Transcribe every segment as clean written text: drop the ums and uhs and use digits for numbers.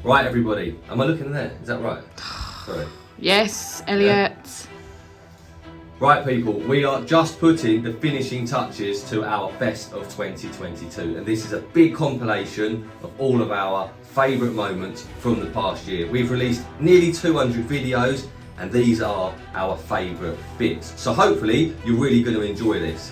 Right, everybody. Am I looking there? Is that right? Sorry. Yes, Elliot. Yeah. Right, people, we are just putting the finishing touches to our best of 2022, and this is a big compilation of all of our favourite moments from the past year. We've released nearly 200 videos, and these are our favourite bits. So hopefully you're really going to enjoy this.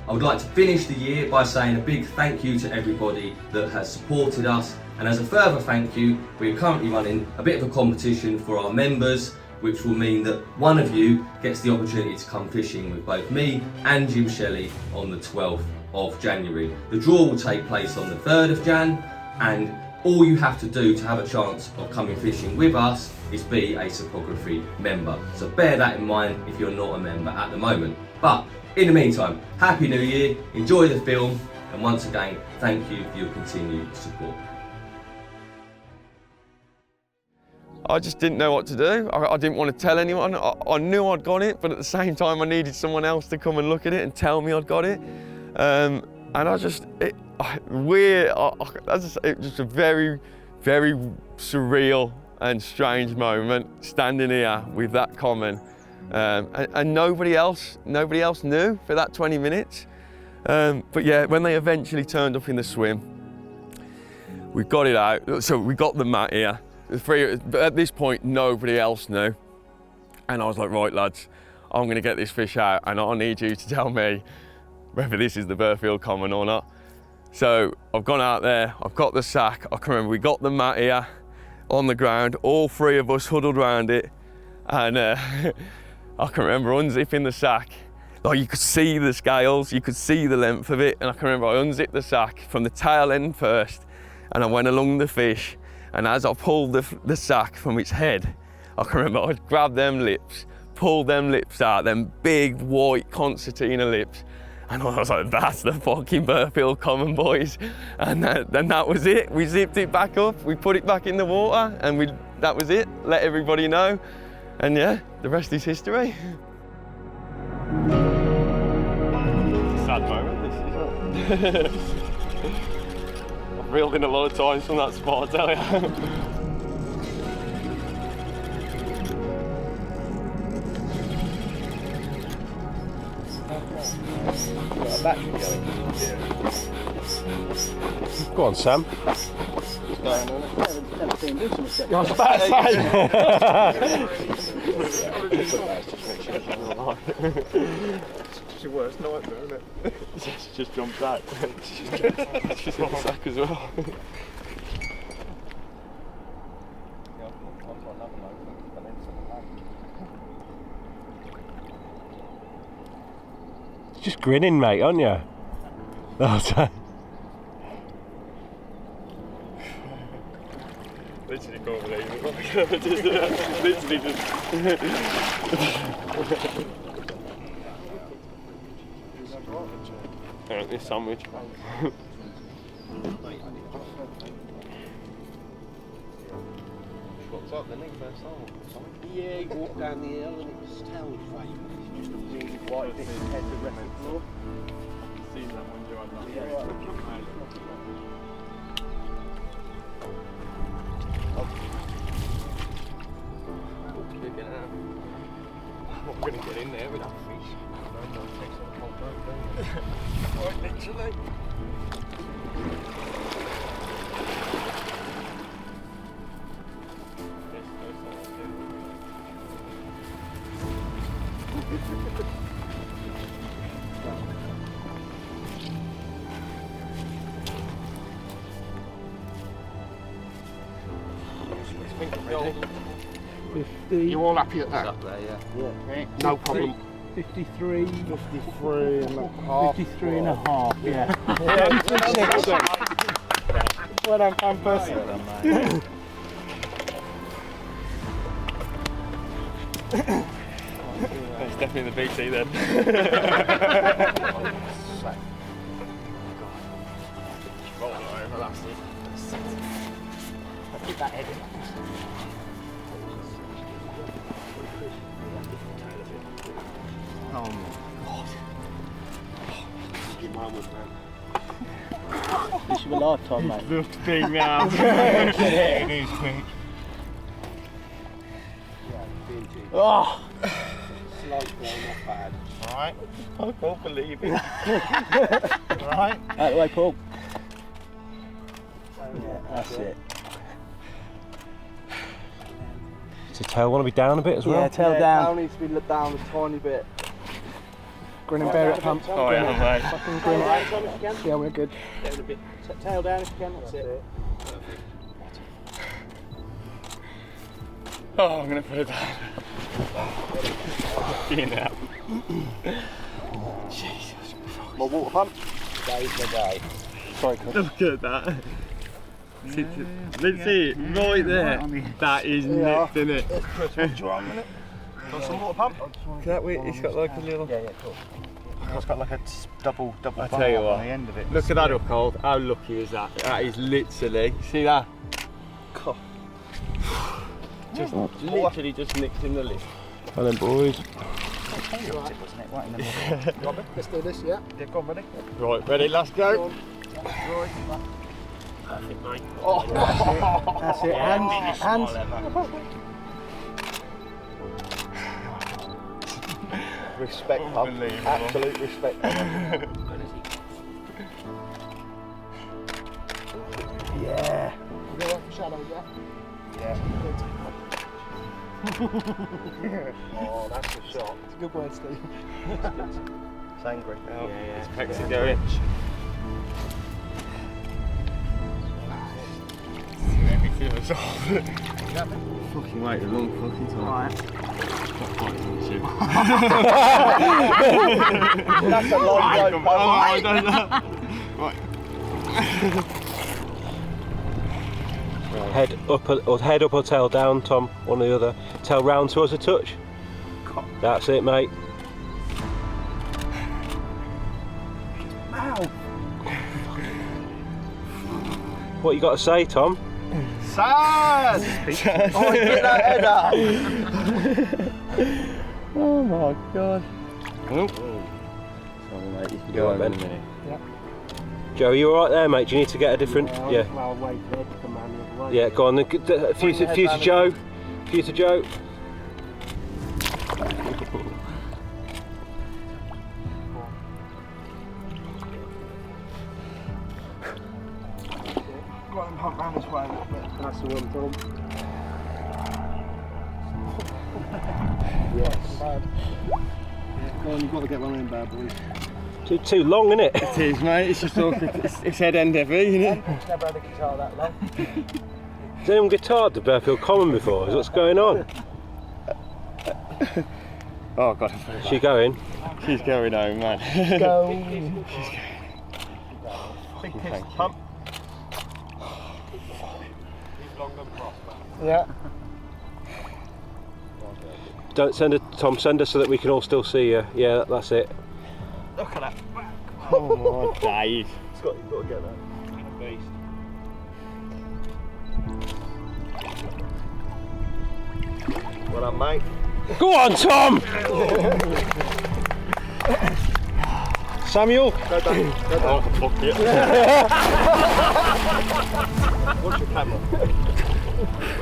I would like to finish the year by saying a big thank you to everybody that has supported us, and as a further thank you, we're currently running a bit of a competition for our members, which will mean that one of you gets the opportunity to come fishing with both me and Jim Shelley on the 12th of January. The draw will take place on the 3rd of Jan, and all you have to do to have a chance of coming fishing with us is be a Cypography member. So bear that in mind if you're not a member at the moment. But in the meantime, Happy New Year, enjoy the film, and once again, thank you for your continued support. I just didn't know what to do. I didn't want to tell anyone. I knew I'd got it, but at the same time I needed someone else to come and look at it and tell me I'd got it. And it was just a very, very surreal and strange moment standing here with that common. And nobody else knew for that 20 minutes. But yeah, when they eventually turned up in the swim, we got it out. So we got the mat here. At this point, nobody else knew. And I was like, right lads, I'm gonna get this fish out and I need you to tell me whether this is the Burfield common or not. So I've gone out there, I've got the sack. I can remember we got the mat here on the ground, all three of us huddled around it. And I can remember unzipping the sack. Like you could see the scales, you could see the length of it. And I can remember I unzipped the sack from the tail end first and I went along the fish. And as I pulled the sack from its head, I can remember I'd grab them lips, pull them lips out, them big white concertina lips. And I was like, that's the fucking Burfield common, boys. And then that was it. We zipped it back up, we put it back in the water, and that was it. Let everybody know. And yeah, the rest is history. Sad moment, this is. Reeled in a lot of times from that spot, I tell you. Go on, Sam. I was about to say. It's your worst nightmare, isn't it? She just jumped out. She's on the sack as well. Just grinning, mate, aren't you? Literally can't believe it. Literally just. This sandwich. What's up, the next first time? Yeah, he walked down the hill and it was tail flame. It's just a really white bit of head to rest the floor. I've seen that one, Joe. Yeah. I'm going to get in there with that fish. Quite literally. You all happy at that? Up there, yeah. Okay, no problem. 53, 53 and a half. 53 and a half, yeah. Well done, fan person. It's definitely the BT then. Roll it over, that's it. Keep that head in. Oh my god. Your mum was man. This is a lifetime, mate. Looks big now. It is quick. Oh! Slight blow, not bad. Right. I can't believe it. Right. Out of the way, Paul. Yeah, that's it. Does the tail want to be down a bit as well? Yeah, tail down. Tail needs to be let down a tiny bit. Grin and bear it, pump. Oh, yeah, mate. Fucking grin. Yeah, we're good. Down a bit. Tail down if you can, that's it. Oh, I'm gonna put it down. Fucking hell. Jesus. My water pump. Day for day. Look at that. Let's see it right there. That is nipped, isn't it? Got some water pump? That way, it's got like a little. Yeah, cool. It's got like a double I bar tell you on what, the end of it. look at that up hold. How lucky is that? That is literally, see that? Just literally just nicked in the lip. And then boys. Let's do this, yeah. Yeah, go on, ready? Right, ready, let's go. Perfect, mate. That's it. Hands. Respect, pump. Unbelievable. Absolute respect. Yeah. Go up for shadows, yeah? Oh, that's a shot. It's a good word, Steve. It's angry. Oh, his pecs are going. Everything was off. Fucking wait a long fucking time. Right. That's a long rope, pump. I don't know. Right. Head up or tail down, Tom. One or the other. Tail round towards a touch. That's it, mate. Ow. What you got to say, Tom? Sad! Oh, get that head up! Oh my god. Oh. Sorry mate, you can go Right, home in a Ben. minute. Joe, you all right there, mate? Do you need to get a different? Yeah. I'll wait for it to come round the other way. Yeah. Go on. Then. A few to Joe. Few to Joe. Go on and pump round this way a little bit. That's the one, Tom. Yes. Bad. Go on, you've got to get one in, bad boys. Too long, isn't it? It is mate, it's just awkward. It's head end heavy, isn't it? Never had a guitar that long. Has anyone guitared the Bearfield Common before? What's going on? Oh god, Is she going? she's going home man. Go. Big piss pump. Yeah. Don't send her, Tom. Send her so that we can all still see you. Yeah, that's it. Look at that. Oh Dave. Scott, you've got to get that. Well done, mate. Go on, Tom. Samuel. Go back. Go back. Oh fuck it. Watch your camera.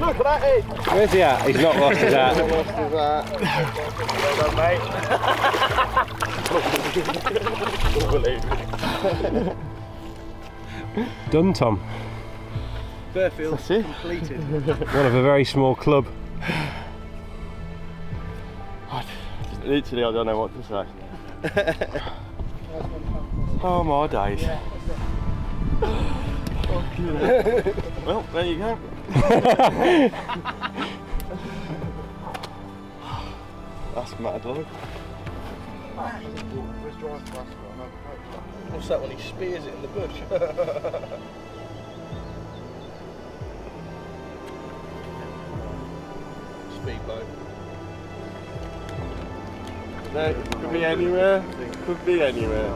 Look at that head. Where's he at? He's not lost his hat. Lost his hat. Well done, mate. Unbelievable. Done, Tom. Bearfield That's it. completed. One of a very small club. Literally, I don't know what to say. Oh my days. Well, there you go. That's mad, look. What's that when he spears it in the bush? Speedboat. No, it could be anywhere. Could be anywhere.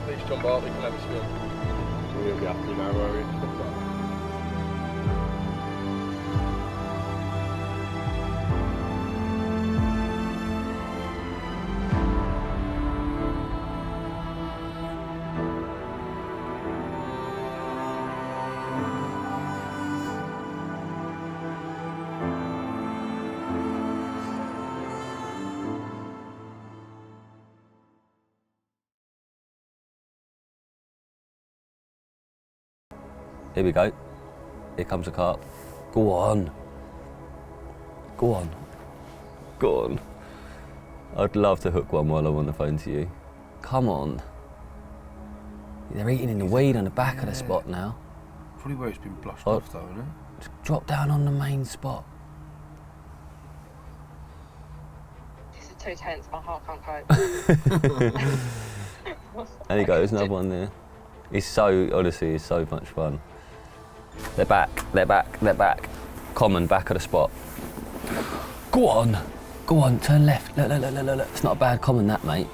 Please, John Bartley can have a swim. We'll be happy now, won't we? Here we go. Here comes a carp. Go on. Go on. Go on. I'd love to hook one while I'm on the phone to you. Come on. They're eating in the weed on the back of the spot now. Probably where it's been blushed off though, isn't it? Just drop down on the main spot. This is too tense, my heart can't cope. There you go, there's another one there. It's so, honestly, it's so much fun. They're back, they're back, they're back. Common, back of the spot. Go on, turn left. Look, look, look, look, look. It's not a bad common, that, mate.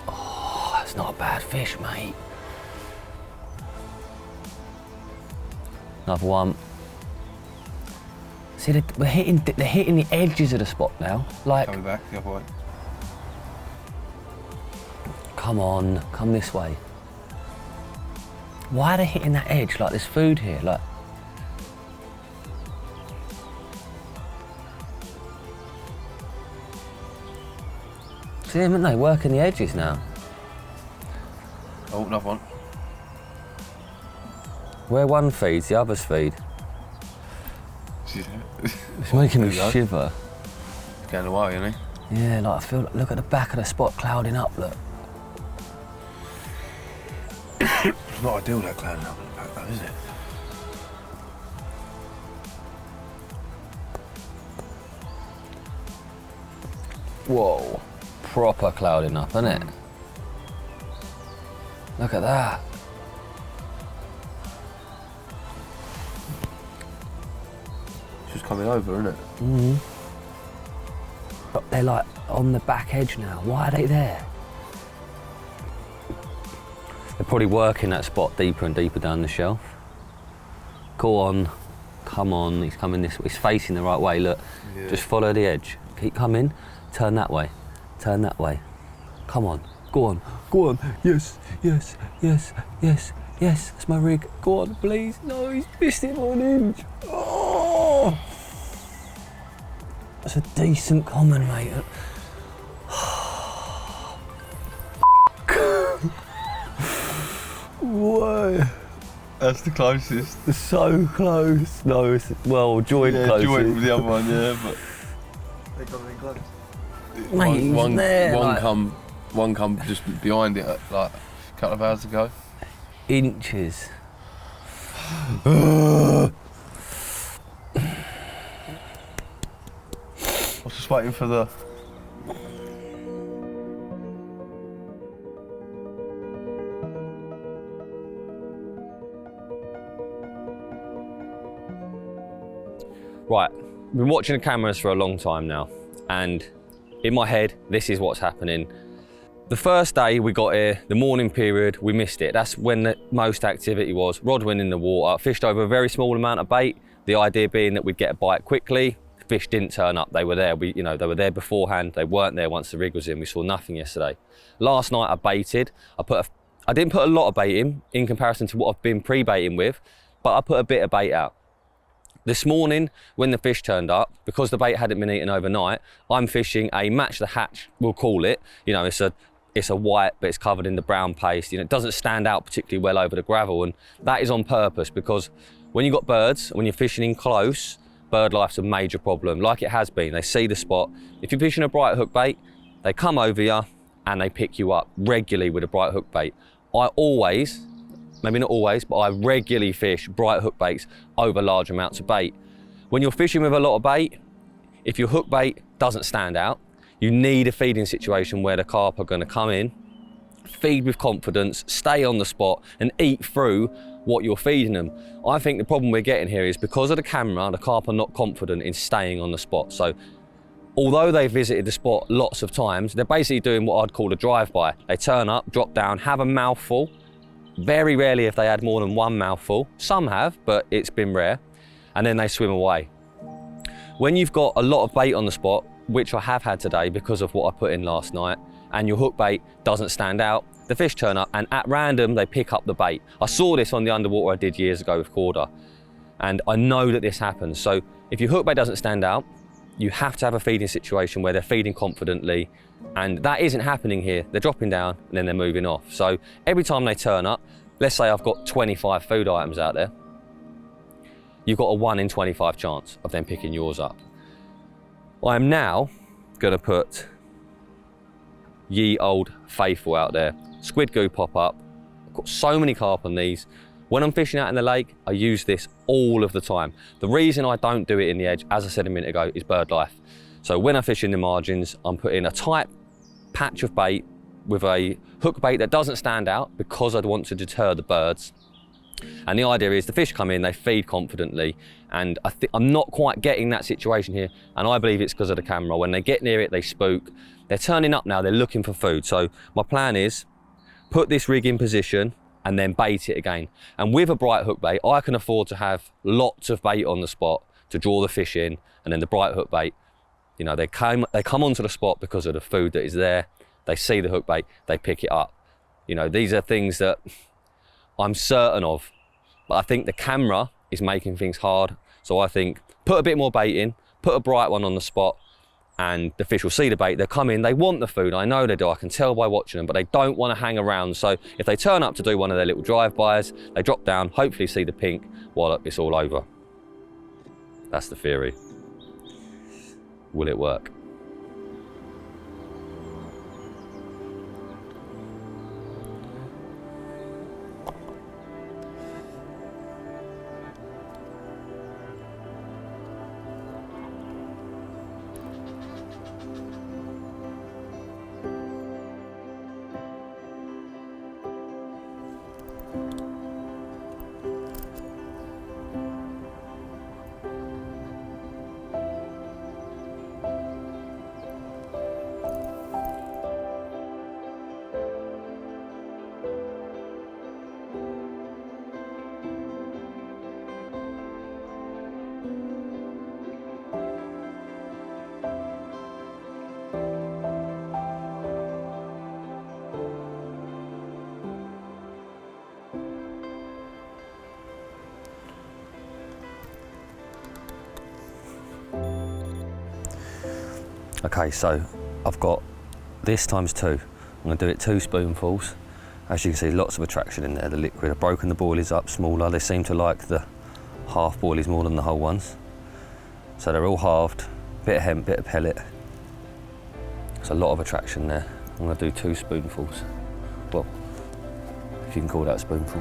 Oh, that's not a bad fish, mate. Another one. See, they're hitting the edges of the spot now. Like, Coming back the other way. come on, come this way. Why are they hitting that edge? Like, there's food here. Like, see them, aren't they? Working the edges now. Oh, another one. Where one feeds, the others feed. It's It's making me There you go. shiver. going away, isn't he? Yeah, like I feel like, look at the back of the spot clouding up, look. It's not ideal that clouding up in the back though, is it? Whoa, proper clouding up, isn't it? Look at that. It's just coming over, isn't it? Mm-hmm. But they're like on the back edge now. Why are they there? They're probably working that spot deeper and deeper down the shelf. Go on, come on, he's coming this way. He's facing the right way, look. Yeah. Just follow the edge. Keep coming, turn that way, turn that way. Come on, go on, go on. Yes, yes, yes, yes, yes, that's my rig. Go on, please. No, he's missed it on an inch. Oh! That's a decent common, mate. Whoa. That's the closest. It's so close. No, it's, well, joint closest. Joint with the other one, yeah, but They got any close. Mate, he was there, like, one come just behind it like a couple of hours ago. inches. I was just waiting for the. Right, been watching the cameras for a long time now, and in my head, this is what's happening. The first day we got here, the morning period, we missed it. That's when the most activity was. Rod went in the water, fished over a very small amount of bait, the idea being that we'd get a bite quickly. Fish didn't turn up, they were there. They were there beforehand, they weren't there once the rig was in. We saw nothing yesterday. Last night I baited. I didn't put a lot of bait in comparison to what I've been pre-baiting with, but I put a bit of bait out. This morning, when the fish turned up, because the bait hadn't been eaten overnight, I'm fishing a match the hatch, we'll call it. You know, it's a white, but it's covered in the brown paste. You know, it doesn't stand out particularly well over the gravel, and that is on purpose because when you've got birds, when you're fishing in close, bird life's a major problem, like it has been. They see the spot. If you're fishing a bright hook bait, they come over you and they pick you up regularly with a bright hook bait. I always, maybe not always, but I regularly fish bright hook baits over large amounts of bait. When you're fishing with a lot of bait, if your hook bait doesn't stand out, you need a feeding situation where the carp are going to come in, feed with confidence, stay on the spot and eat through what you're feeding them. I think the problem we're getting here is because of the camera, the carp are not confident in staying on the spot. So although they've visited the spot lots of times, they're basically doing what I'd call a drive-by. They turn up, drop down, have a mouthful. Very rarely have they had more than one mouthful. Some have, but it's been rare. And then they swim away. When you've got a lot of bait on the spot, which I have had today because of what I put in last night, and your hook bait doesn't stand out, the fish turn up and at random they pick up the bait. I saw this on the underwater I did years ago with Corda, and I know that this happens. So if your hook bait doesn't stand out, you have to have a feeding situation where they're feeding confidently, and that isn't happening here. They're dropping down and then they're moving off. So every time they turn up, let's say I've got 25 food items out there, you've got a 1 in 25 chance of them picking yours up. I am now gonna put Ye Old Faithful out there. Squid goo pop up. I've got so many carp on these. When I'm fishing out in the lake, I use this all of the time. The reason I don't do it in the edge, as I said a minute ago, is bird life. So when I fish in the margins, I'm putting a tight patch of bait with a hook bait that doesn't stand out because I'd want to deter the birds. And the idea is the fish come in, they feed confidently, and I'm not quite getting that situation here, and I believe it's because of the camera. When they get near it, they spook. They're turning up now, they're looking for food. So my plan is put this rig in position and then bait it again. And with a bright hook bait, I can afford to have lots of bait on the spot to draw the fish in, and then the bright hook bait, you know, they come onto the spot because of the food that is there. They see the hook bait, they pick it up. You know, these are things that I'm certain of, but I think the camera is making things hard. So I think put a bit more bait in, put a bright one on the spot, and the fish will see the bait, they'll come in, they want the food, I know they do, I can tell by watching them, but they don't want to hang around. So if they turn up to do one of their little drive-bys, they drop down, hopefully see the pink while it's all over. That's the theory. Will it work? Okay, so I've got this times 2. I'm going to do it 2 spoonfuls. As you can see, lots of attraction in there, the liquid. I've broken the boilies up smaller. They seem to like the half boilies more than the whole ones. So they're all halved, bit of hemp, bit of pellet. There's a lot of attraction there. I'm going to do 2 spoonfuls. Well, if you can call that a spoonful.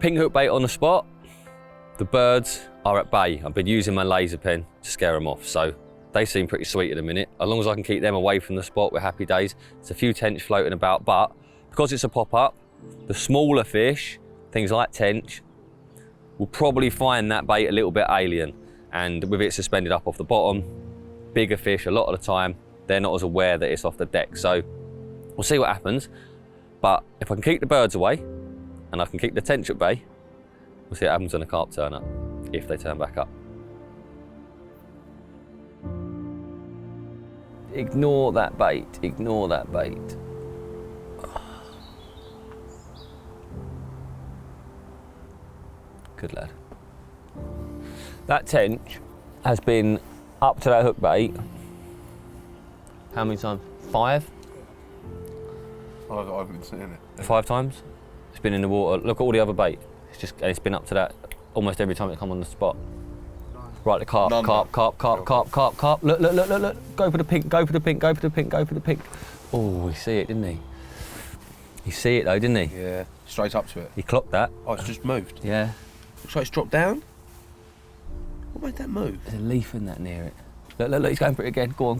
Pink hook bait on the spot. The birds are at bay. I've been using my laser pen to scare them off, so they seem pretty sweet at the minute. As long as I can keep them away from the spot, we're happy days. There's a few tench floating about, but because it's a pop-up, the smaller fish, things like tench, will probably find that bait a little bit alien. And with it suspended up off the bottom, bigger fish, a lot of the time, they're not as aware that it's off the deck. So we'll see what happens. But if I can keep the birds away, and I can keep the tench at bay, we'll see what happens when the carp turn up, if they turn back up. Ignore that bait, ignore that bait. Good lad. That tench has been up to that hook bait, how many times? 5? I've been seeing it. 5 times? It's been in the water. Look at all the other bait. It's been up to that almost every time it come on the spot. Right, the carp, carp. Look. Go for the pink, go for the pink, go for the pink, go for the pink. Oh, he see it, didn't he? He see it though, didn't he? Yeah, straight up to it. He clocked that. Oh, it's just moved. Yeah. Looks like it's dropped down. What made that move? There's a leaf in that near it. Look, he's going for it again. Go on.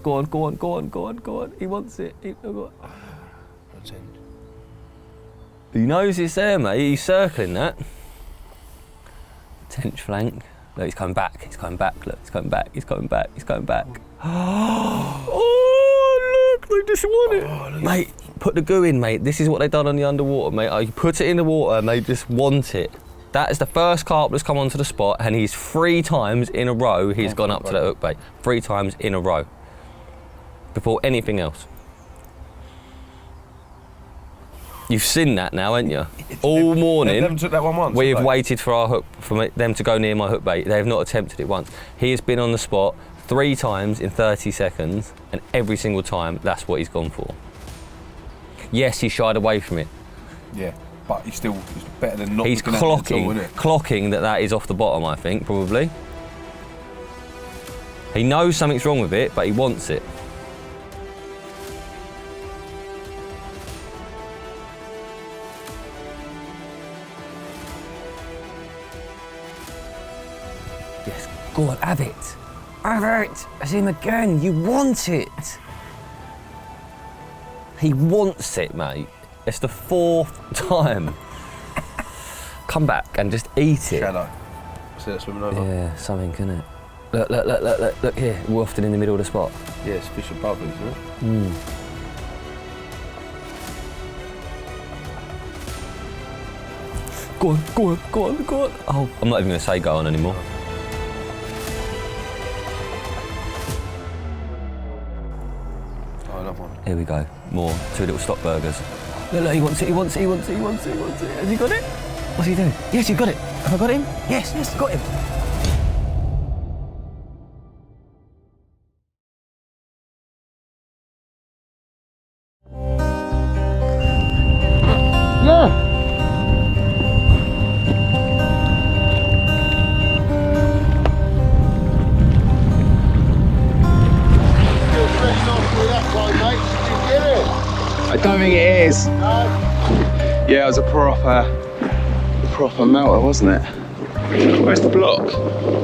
He wants it. That's it. He knows it's there, mate. He's circling that. Tench flank. Look, he's coming back. He's coming back. Look, he's coming back. He's coming back. He's coming back. Oh, look, they just won it. Mate, put the goo in, mate. This is what they've done on the underwater, mate. You put it in the water and they just want it. That is the first carp that's come onto the spot, and he's 3 times in a row he's gone up to that hook bait. 3 times in a row. Before anything else. You've seen that now, haven't you? All morning, They never took that one once, we have have they? waited for our hook, for them to go near my hook bait. They have not attempted it once. He has been on the spot 3 times in 30 seconds, and every single time, that's what he's gone for. Yes, he shied away from it. Yeah, but he's still better than not He's looking at it at all, isn't it? clocking that is off the bottom, I think, probably. He knows something's wrong with it, but he wants it. Yes, go on, have it. Have it. As in again, you want it. He wants it, mate. It's the 4th time. Come back and just eat it. Shadow. See that swimming over? Yeah, something, isn't it? Look here. We're often in the middle of the spot. Yeah, it's fish above, isn't it? Go on, go on, go on, go on. Oh, I'm not even going to say go on anymore. Oh, another one. Here we go. More. 2 little stock burgers. Look, he wants it, he wants it, he wants it, he wants it, he wants it. Has he got it? What's he doing? Yes, he got it. Have I got him? Yes, yes, got him. I don't think it is. Yeah, it was a proper melter, wasn't it? Where's the block?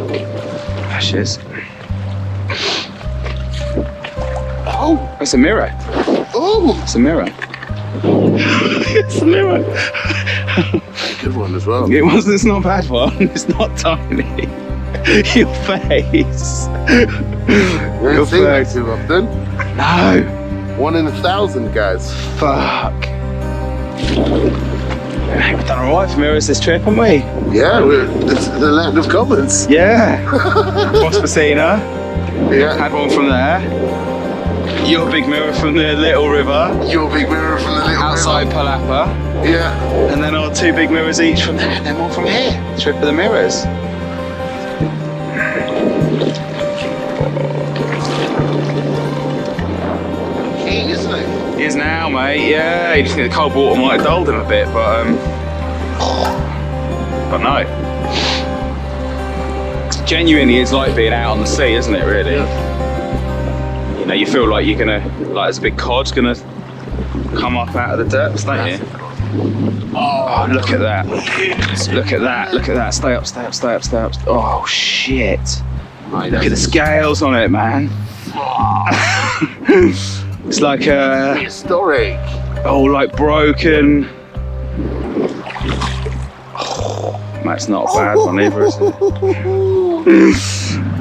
There she is. Oh, it's a mirror. Oh, it's a mirror. It's a mirror. Good one as well. It wasn't. It's not a bad one. It's not tiny. Your face. You don't see that too often. No. 1 in 1,000, guys. Fuck. We've done alright for mirrors this trip, haven't we? Yeah, it's the land of commons. Yeah. Bospacina. Yeah. Had one from there. Your big mirror from the little river. Your big mirror from the little Outside river. Palapa. Yeah. And then our 2 big mirrors each from there, and then one from here. Trip of the mirrors. Keen, isn't it? He is now, mate. Yeah, you just think the cold water might have dulled him a bit, but no. Genuinely, it's like being out on the sea, isn't it? Really. Yeah. You know, you feel like you're gonna, like, there's a big cod's gonna come up out of the depths, don't you? Oh, look at that. Look at that. Look at that. Stay up, stay up, stay up, stay up. Oh shit. Look at the scales on it, man. It's like Historic. like broken. Oh, that's not a bad one either, is it?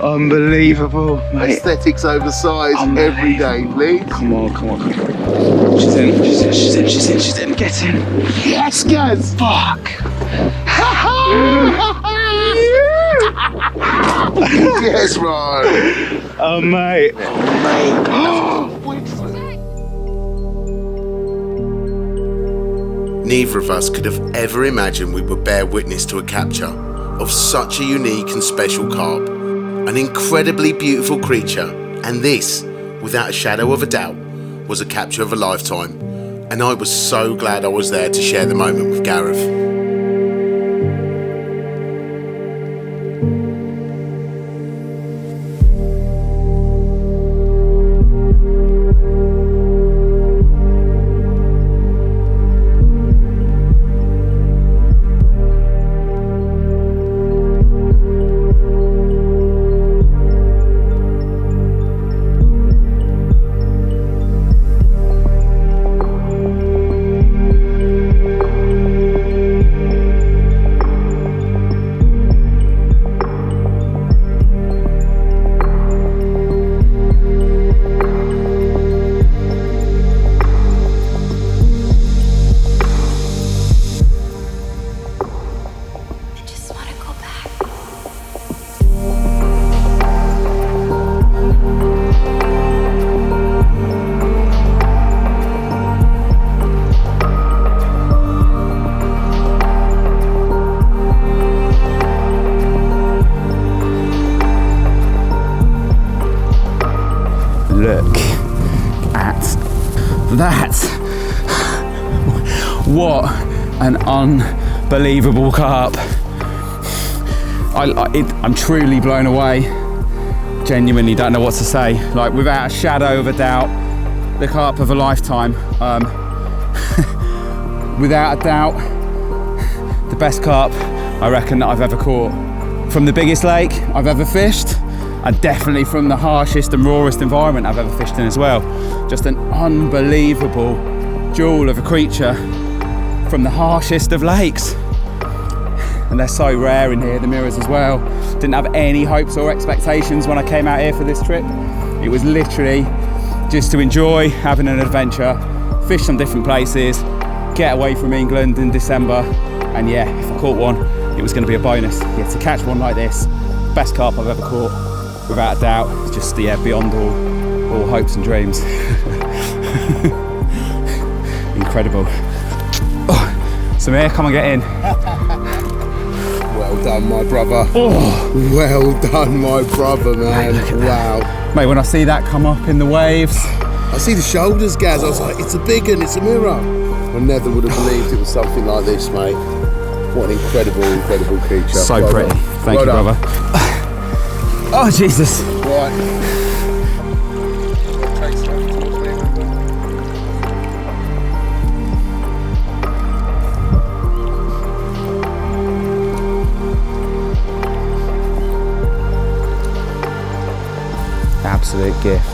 Unbelievable, mate. Aesthetics oversized Oh, every day, please. Come on, come on, come on. She's in, she's in, she's in, she's in, she's in. Get in. Yes, guys. Fuck. Yes, Ron. Oh, mate. Neither of us could have ever imagined we would bear witness to a capture of such a unique and special carp, an incredibly beautiful creature, and this, without a shadow of a doubt, was a capture of a lifetime, and I was so glad I was there to share the moment with Gareth. That, what an unbelievable carp. I'm truly blown away. Genuinely don't know what to say. Like, without a shadow of a doubt, the carp of a lifetime. Without a doubt, the best carp I reckon that I've ever caught. From the biggest lake I've ever fished, and definitely from the harshest and rawest environment I've ever fished in as well. Just an unbelievable jewel of a creature from the harshest of lakes. And they're so rare in here, the mirrors as well. Didn't have any hopes or expectations when I came out here for this trip. It was literally just to enjoy having an adventure, fish some different places, get away from England in December, and yeah, if I caught one, it was going to be a bonus. Yeah, to catch one like this, best carp I've ever caught, without a doubt. It's just, yeah, beyond all hopes and dreams. Incredible. Oh, Samir, come and get in. Well done, my brother. Oh. Well done, my brother, man. Wow. Mate, when I see that come up in the waves. I see the shoulders, Gaz. I was like, it's a big one, it's a mirror. I never would have believed it was something like this, mate. What an incredible creature. So well pretty. Done. Thank you, brother. Oh, Jesus. Right. Absolute gift.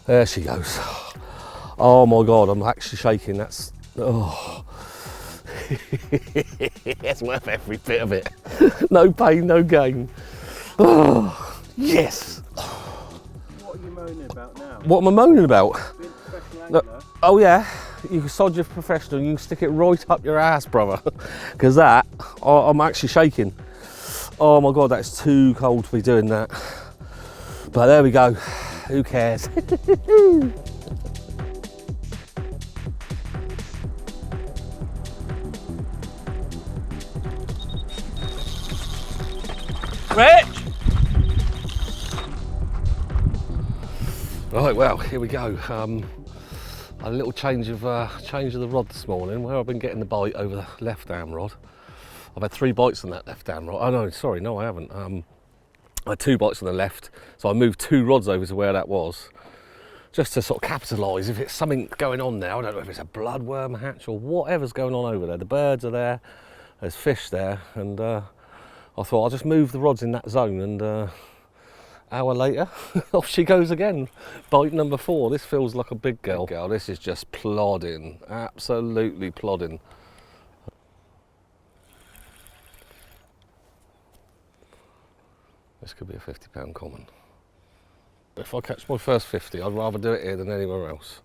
There she goes. Oh my God, I'm actually shaking. That's, oh. It's worth every bit of it. No pain, no gain. Oh, yes. What are you moaning about now? What am I moaning about? Being a professional Look, angler? oh yeah, you can sod your professional, you can stick it right up your ass, brother. Because that, I'm actually shaking. Oh my God, that's too cold to be doing that. But there we go, who cares? Rich! Right, well, here we go. A little change of the rod this morning, where I've been getting the bite over the left arm rod. I've had 3 bites on that left arm rod. Oh no, sorry, no I haven't. I had 2 bites on the left, so I moved 2 rods over to where that was, just to sort of capitalise if it's something going on there. I don't know if it's a bloodworm hatch or whatever's going on over there. The birds are there, there's fish there, and I thought I'll just move the rods in that zone, and hour later, off she goes again. Bite number 4. This feels like a big girl. This is just plodding, absolutely plodding. This could be a £50 common. If I catch my first 50, I'd rather do it here than anywhere else.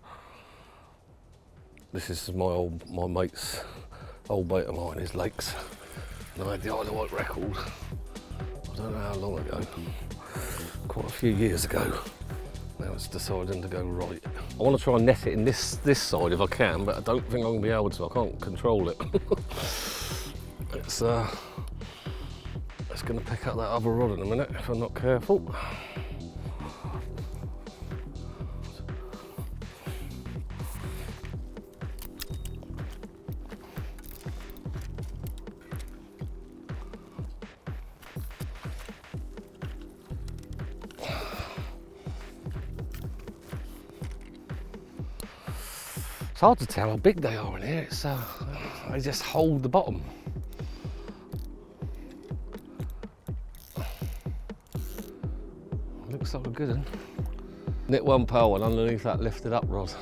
This is my mate's old mate of mine, his lakes. And I had the Isle of Wight record. I don't know how long ago. Quite a few years ago. Now it's deciding to go right. I want to try and net it in this side if I can, but I don't think I'm going to be able to. I can't control it. It's going to pick up that other rod in a minute if I'm not careful. It's hard to tell how big they are in here. It's they just hold the bottom. Looks like a good one. Knit one pearl one underneath that lifted up rod.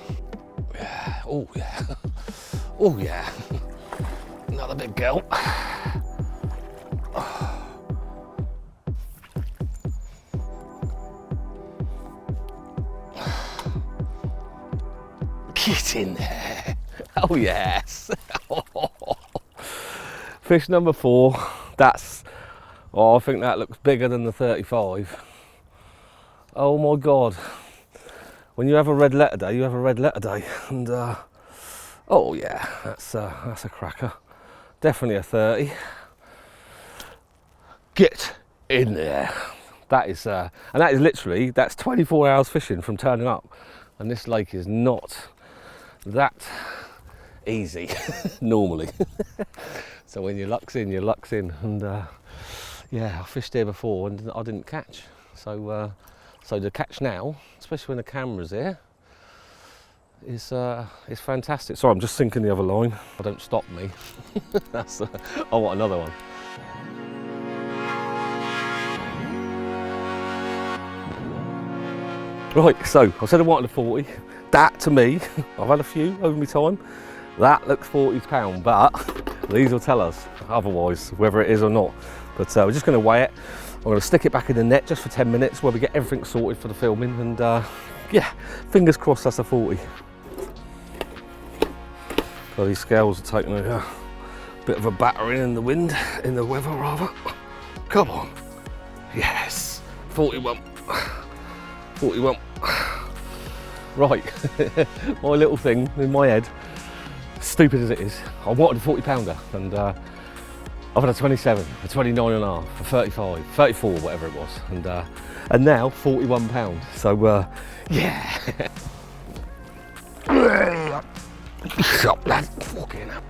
Yeah. Oh yeah. Oh yeah. Another big girl. Get in there. Oh yes. Fish number 4. That's, oh, I think that looks bigger than the 35. Oh my God. When you have a red letter day, you have a red letter day. And oh yeah, that's a cracker. Definitely a 30. Get in there. That is, and that is literally, that's 24 hours fishing from turning up. And this lake is not that easy normally. So when your luck's in, your luck's in. And yeah, I fished here before and I didn't catch. So so the catch now, especially when the camera's here, is fantastic. Sorry, I'm just sinking the other line. Don't stop me. That's I want another one. Right, so I said I wanted a 40. That to me, I've had a few over my time. That looks 40 pound, but these will tell us otherwise, whether it is or not. But we're just going to weigh it. I'm going to stick it back in the net just for 10 minutes where we get everything sorted for the filming. And yeah, fingers crossed that's a 40. So these scales are taking a bit of a battering in the wind, in the weather rather. Come on. Yes, 41. 41. Right, my little thing in my head, stupid as it is, I wanted a 40 pounder and I've had a 27, a 29 and a half, a 35, 34, whatever it was, and now 41 pounds. So yeah. Shut that fucking up.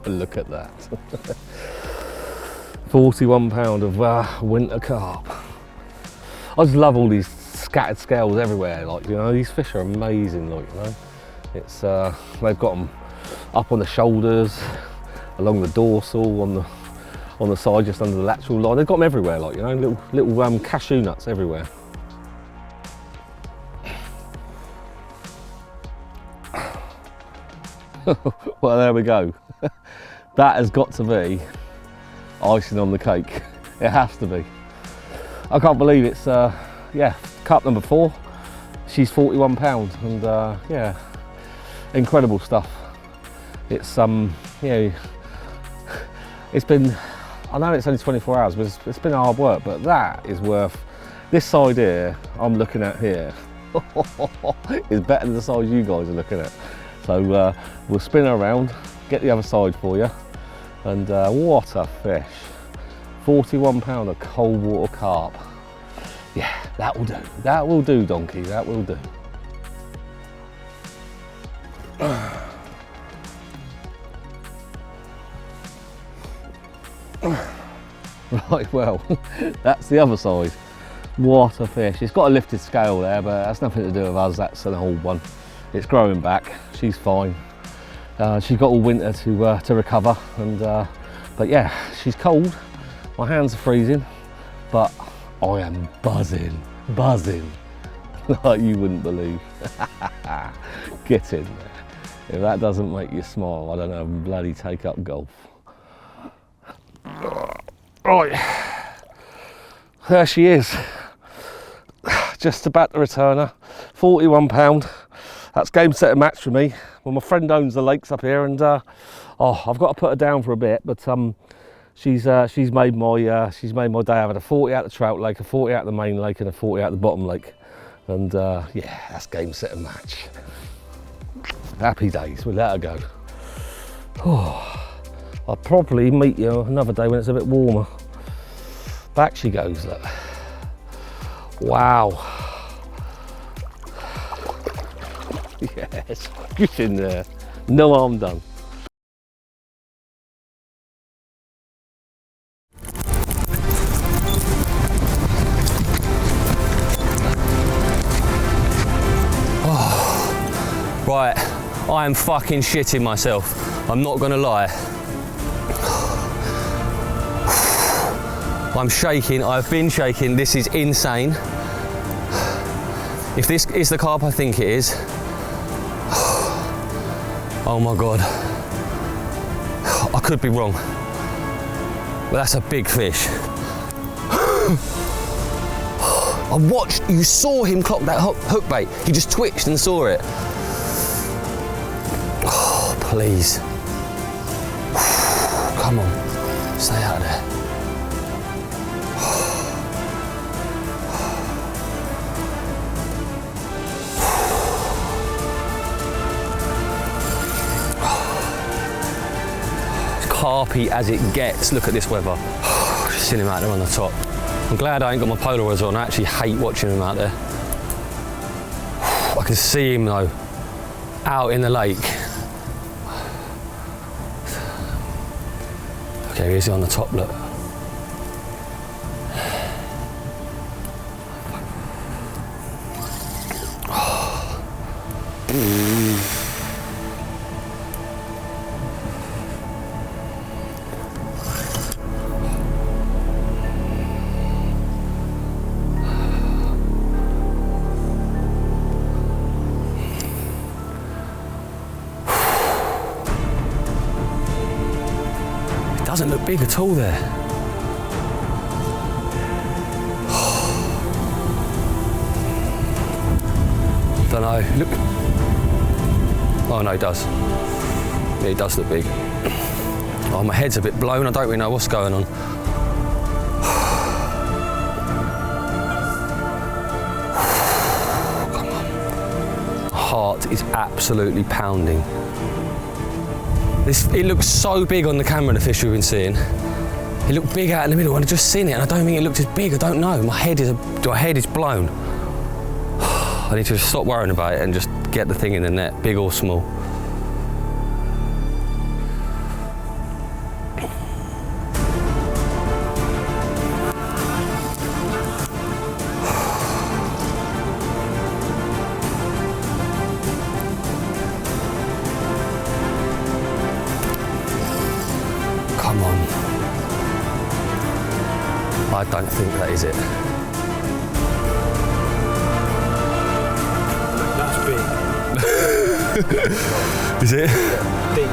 Look at that. 41 pound of winter carp. I just love all these scattered scales everywhere, like, you know, these fish are amazing, like, you know. It's they've got them up on the shoulders, along the dorsal, on the side just under the lateral line. They've got them everywhere, like, you know, little cashew nuts everywhere. Well, there we go. That has got to be icing on the cake. It has to be. I can't believe it's yeah, carp number 4. She's 41 pounds, and yeah, incredible stuff. It's you know, it's been, I know it's only 24 hours, but it's been hard work, but that is worth, this side here I'm looking at here is better than the side you guys are looking at. So we'll spin her around, get the other side for you, and what a fish. 41 pound of cold water carp. Yeah, that will do. That will do, donkey, that will do. Right, well, that's the other side. What a fish. It's got a lifted scale there, but that's nothing to do with us, that's an old one. It's growing back, she's fine. She's got all winter to recover, and but yeah, she's cold. My hands are freezing, but I am buzzing like you wouldn't believe. Get in there. If that doesn't make you smile, I don't know, bloody take up golf. Right, there she is. Just about to return her. 41 pound. That's game, set and match for me. Well, my friend owns the lakes up here, and oh, I've got to put her down for a bit, but she's made my day. I've had a 40 out the trout lake, a 40 out the main lake, and a 40 out the bottom lake, and yeah, that's game, set and match. Happy days. We'll let her go. Oh, I'll probably meet you another day when it's a bit warmer. Back she goes. Look. Wow. Yes, get in there. No harm done. Oh, right, I am fucking shitting myself. I'm not gonna lie. I'm shaking, I've been shaking, this is insane. If this is the carp I think it is, oh my God. I could be wrong, but that's a big fish. I watched, you saw him clock that hook bait. He just twitched and saw it. Oh, please. Come on, stay out of there. happy as it gets. Look at this weather. Just seeing him out there on the top. I'm glad I ain't got my Polaroids on. I actually hate watching him out there. I can see him though, out in the lake. Okay, here's he on the top, look. Doesn't look big at all there. Don't know. Look. Oh no, it does. Yeah, it does look big. Oh, my head's a bit blown. I don't really know what's going on. Come on. My heart is absolutely pounding. It looks so big on the camera, the fish we've been seeing. It looked big out in the middle, and I've just seen it, and I don't think it looked as big. I don't know. My head is blown. I need to just stop worrying about it and just get the thing in the net, big or small. Come on. I don't think that is it. That's big. Is it? Big.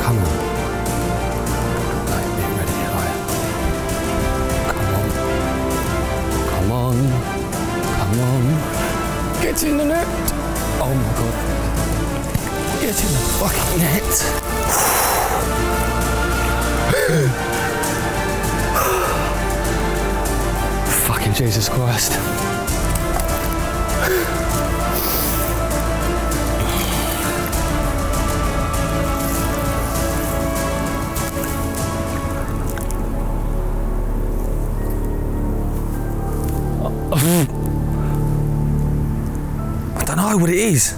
Come on. Right, get ready, higher. Come on. Come on. Come on. Get in the net. Oh my God. Get in the fucking net. Fucking Jesus Christ. I don't know what it is.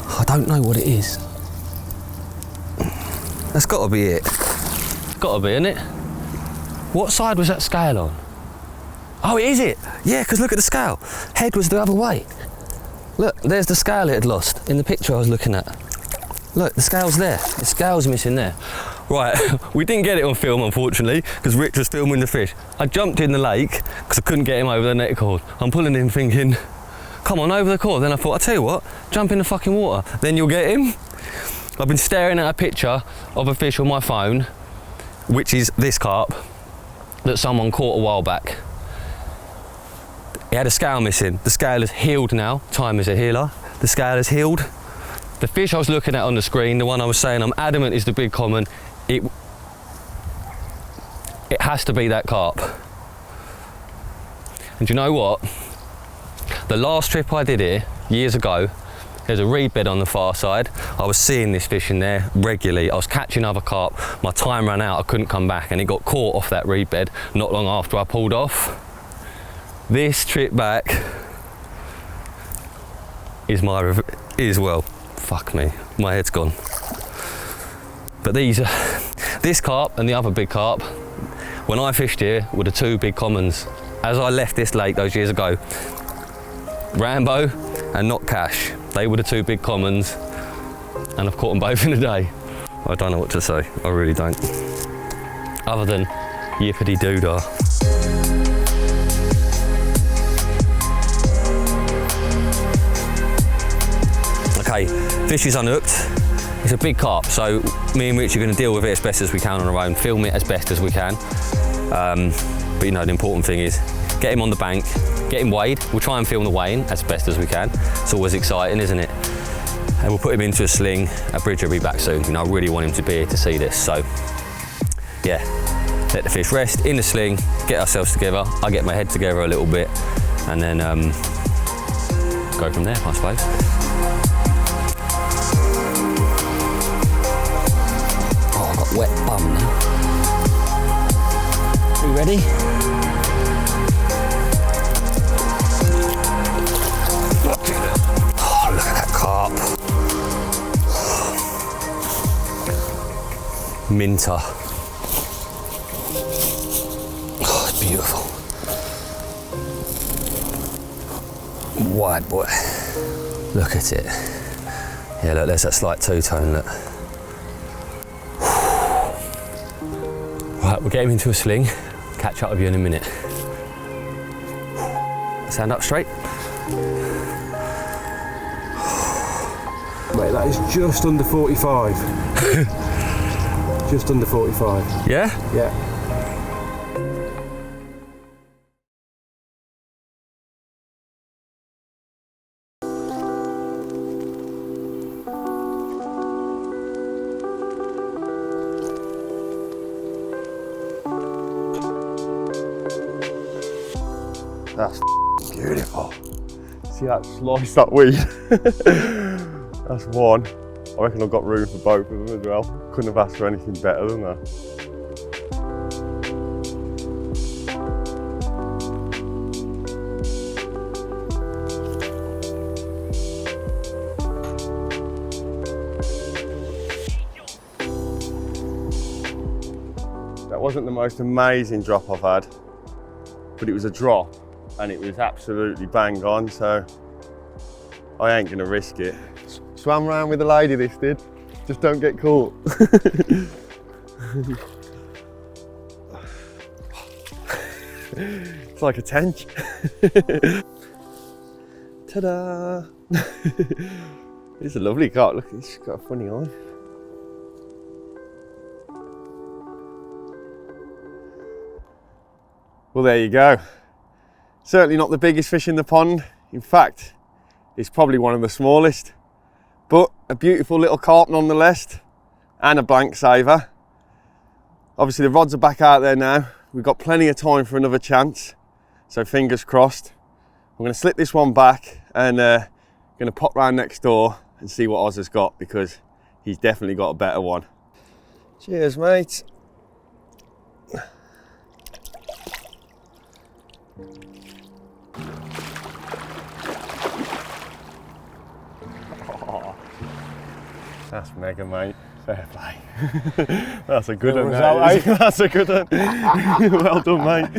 I don't know what it is. That's got to be it. Got to be, isn't it? What side was that scale on? Oh, is it? Yeah, because look at the scale. Head was the other way. Look, there's the scale it had lost in the picture I was looking at. Look, the scale's there. The scale's missing there. Right, we didn't get it on film, unfortunately, because Rich was filming the fish. I jumped in the lake because I couldn't get him over the net cord. I'm pulling him thinking, come on, over the cord. Then I thought, I'll tell you what, jump in the fucking water. Then you'll get him. I've been staring at a picture of a fish on my phone, which is this carp that someone caught a while back. He had a scale missing. The scale has healed now. Time is a healer. The scale has healed. The fish I was looking at on the screen, the one I was saying I'm adamant is the big common, it has to be that carp. And do you know what? The last trip I did here, years ago, there's a reed bed on the far side. I was seeing this fish in there regularly. I was catching other carp. My time ran out, I couldn't come back, and it got caught off that reed bed not long after I pulled off. This trip back is well, fuck me, my head's gone. But this carp and the other big carp, when I fished here, were the two big commons. As I left this lake those years ago, Rambo and Not Cash, they were the two big commons, and I've caught them both in a day. I don't know what to say, I really don't. Other than yippity doodah. Okay, fish is unhooked. It's a big carp, so me and Rich are going to deal with it as best as we can on our own, film it as best as we can. But you know, the important thing is get him on the bank, get him weighed. We'll try and film the weighing as best as we can. It's always exciting, isn't it? and we'll put him into a sling. Bridger will be back soon, and I really want him to be here to see this. So yeah, let the fish rest in the sling, get ourselves together. I get my head together a little bit, and then go from there, I suppose. Oh, I've got wet bum now. You ready? Oh, look at that carp. Minter. Oh, it's beautiful. Wide boy. Look at it. Yeah, look, there's that slight two-tone, look. Right, we'll get him into a sling. Catch up with you in a minute. Stand up straight. Mate, that is just under 45. Just under 45. Yeah? Yeah. That's beautiful. See that slice, that weed? That's one. I reckon I've got room for both of them as well. Couldn't have asked for anything better than that. That wasn't the most amazing drop I've had, but it was a drop and it was absolutely bang on, so I ain't gonna risk it. Swam round with a lady, this did. Just don't get caught. It's like a tench. Ta-da! It's a lovely carp. Look, it's got a funny eye. Well, there you go. Certainly not the biggest fish in the pond. In fact, it's probably one of the smallest. But a beautiful little carp nonetheless, and a blank saver. Obviously the rods are back out there now. We've got plenty of time for another chance, so fingers crossed. I'm going to slip this one back and going to pop round next door and see what Oz has got, because he's definitely got a better one. Cheers, mate. That's mega, mate. Fair play. That's a good one, mate. That's a good one. Well done, mate.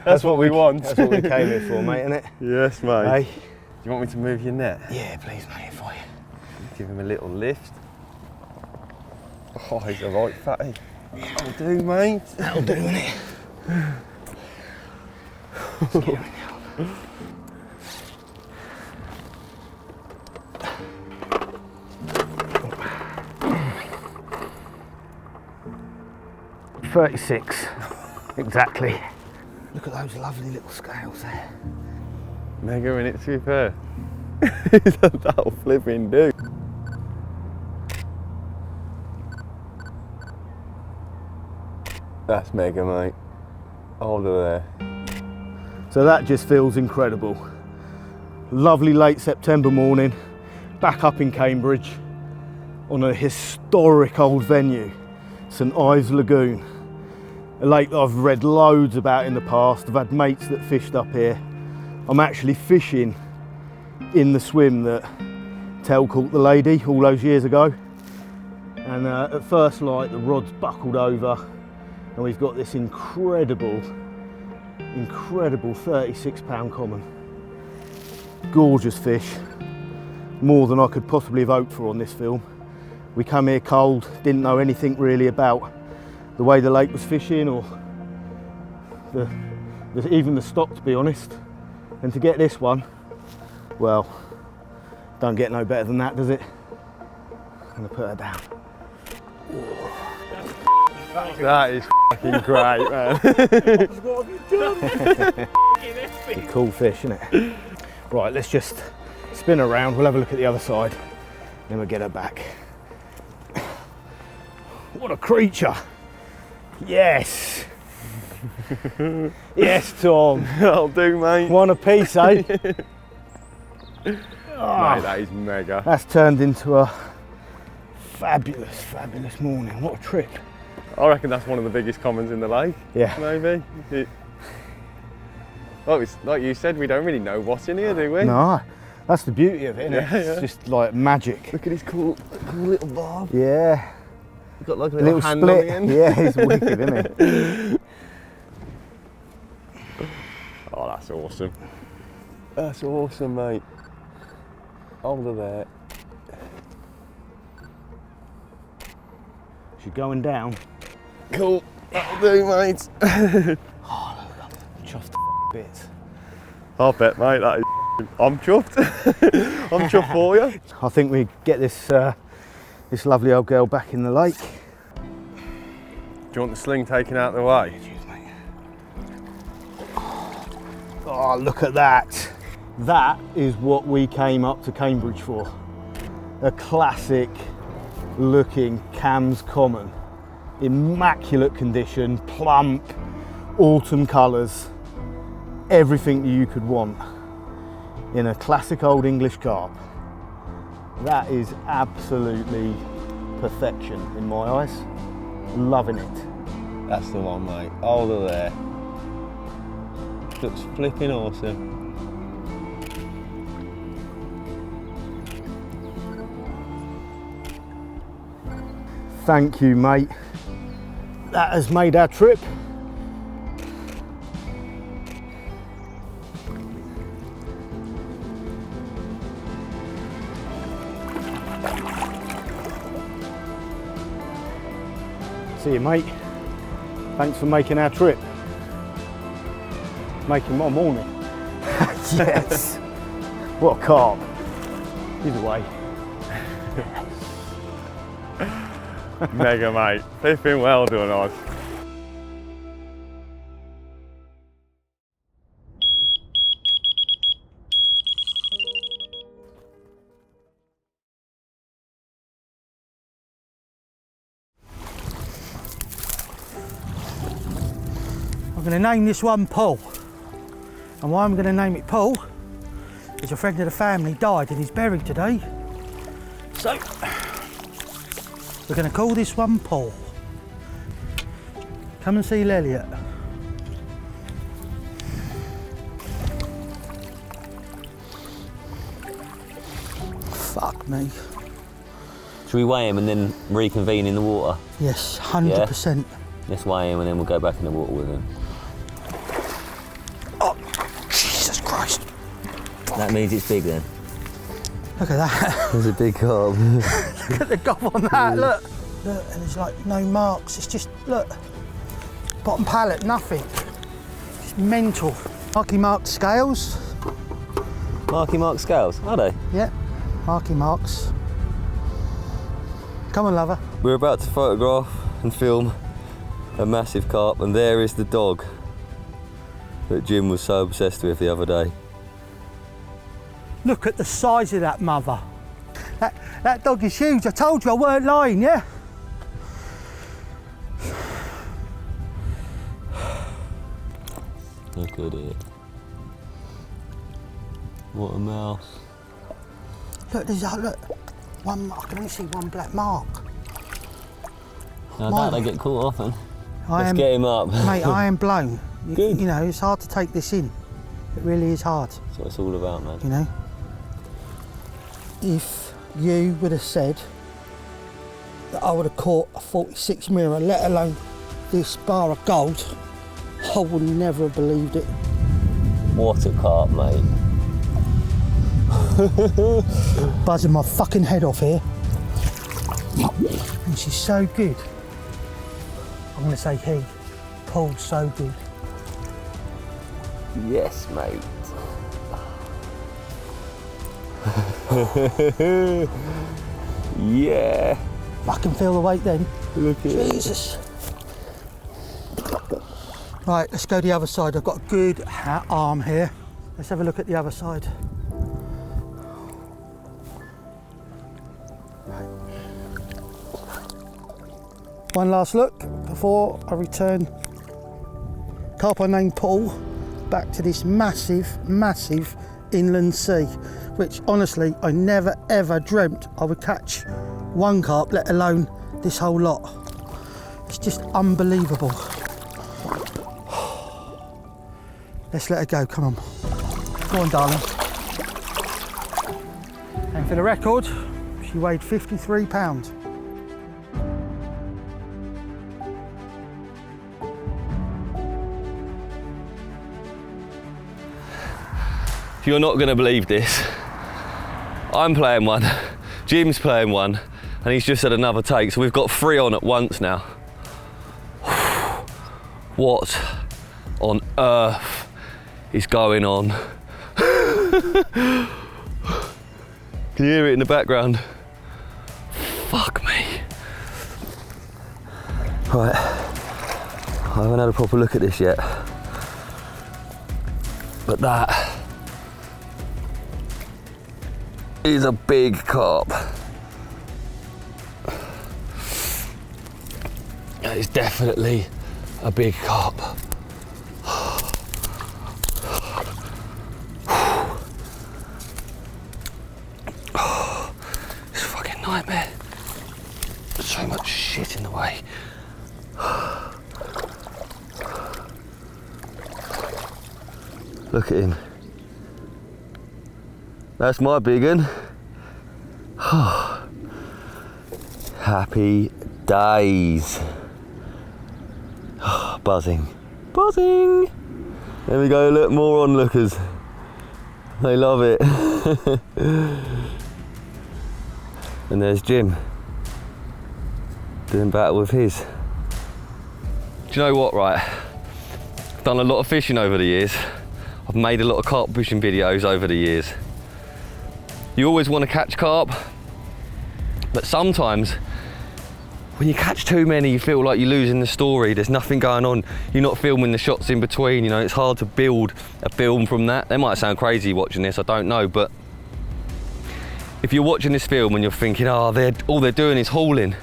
That's what we want. That's what we came here for, mate, isn't it? Yes, mate. Hey. Do you want me to move your net? Yeah, please, mate, for you. Give him a little lift. Oh, he's a right fatty. That'll do, mate. That'll do, innit? $36, exactly. Look at those lovely little scales there. Mega in it, to be fair. That'll flipping do. That's mega, mate. Hold her there. So that just feels incredible. Lovely late September morning, back up in Cambridge on a historic old venue, St Ives Lagoon. A lake that I've read loads about in the past. I've had mates that fished up here. I'm actually fishing in the swim that Tell caught the lady all those years ago. And at first light, the rod's buckled over and we've got this incredible 36-pound common. Gorgeous fish, more than I could possibly have hoped for on this film. We come here cold, didn't know anything really about the way the lake was fishing or even the stock, to be honest. And to get this one, well, don't get no better than that, does it? I'm gonna put her down. That is fucking great, man. What have you done? It's a cool fish, isn't it? Right, let's just spin around. We'll have a look at the other side Then we'll get her back. What a creature! Yes! Yes, Tom. That'll do, mate. One a piece, eh? Mate, that is mega. That's turned into a fabulous, fabulous morning. What a trip. I reckon that's one of the biggest commons in the lake. Yeah. Maybe. Like you said, we don't really know what's in here, do we? No, that's the beauty of it, isn't it? Yeah, It's just like magic. Look at his cool little bob. Yeah. He's got like a little hand split. on the end. Yeah, he's wicked, isn't he? Oh, that's awesome. That's awesome, mate. Hold her there. She's going down. Cool. That'll do, mate. Oh, chuffed bits. I bet, mate. That is. I'm chuffed. I'm chuffed for you. I think we get this this lovely old girl back in the lake. Do you want the sling taken out of the way? Cheers, mate. Oh, look at that. That is what we came up to Cambridge for. A classic looking Cam's Common. Immaculate condition, plump, autumn colours, everything you could want in a classic old English carp. That is absolutely perfection in my eyes. Loving it. That's the one, mate. Hold her there. Looks flipping awesome. Thank you, mate. That has made our trip. See you, mate. Thanks for making our trip. Making my morning. Yes. What a carp. Either way. Mega, mate. Flipping well done, Oz. I'm going to name this one Paul. And why I'm going to name it Paul is a friend of the family died and he's buried today. So, we're going to call this one Paul. Come and see Elliot. Fuck me. Should we weigh him and then reconvene in the water? Yes, 100%. Yeah? Let's weigh him and then we'll go back in the water with him. Oh, Jesus Christ. That means it's big then. Look at that. There's a big carp. Look at the gob on that, look. Look, and there's like no marks. It's just, look. Bottom pallet, nothing. It's mental. Marky Mark scales. Marky Mark scales, are they? Yeah, Marky Marks. Come on, lover. We're about to photograph and film a massive carp, and there is the dog that Jim was so obsessed with the other day. Look at the size of that mother. That dog is huge. I told you I weren't lying, yeah? Look at it. What a mouse. Look, there's look. One. I can only see one black mark. I doubt they get caught often. Let's get him up. Mate, I am blown. Good. You know, it's hard to take this in. It really is hard. That's what it's all about, man. You know? If you would have said that I would have caught a 46 mirror, let alone this bar of gold, I would never have believed it. What a carp, mate. Buzzing my fucking head off here. And she's so good. I'm going to say he. Paul's so good. Yes, mate. Yeah. I can feel the weight then. Look at Jesus. Right, let's go the other side. I've got a good arm here. Let's have a look at the other side. One last look before I return carp I named Paul back to this massive, massive inland sea, which honestly I never ever dreamt I would catch one carp, let alone this whole lot. It's just unbelievable. Let's let her go, come on. Go on, darling. And for the record, she weighed 53 pounds. You're not going to believe this. I'm playing one, Jim's playing one, and he's just had another take, so we've got 3 on at once now. What on earth is going on? Can you hear it in the background? Fuck me. Right, I haven't had a proper look at this yet, but that is a big carp. That is definitely a big carp. It's a fucking nightmare. So much shit in the way. Look at him. That's my big one. Happy days. Buzzing. Buzzing. There we go, look, more onlookers. They love it. And there's Jim doing battle with his. Do you know what, right? I've done a lot of fishing over the years. I've made a lot of carp fishing videos over the years. You always want to catch carp, but sometimes when you catch too many, you feel like you're losing the story. There's nothing going on. You're not filming the shots in between. You know, it's hard to build a film from that. They might sound crazy watching this, I don't know, but if you're watching this film and you're thinking, oh, all they're doing is hauling,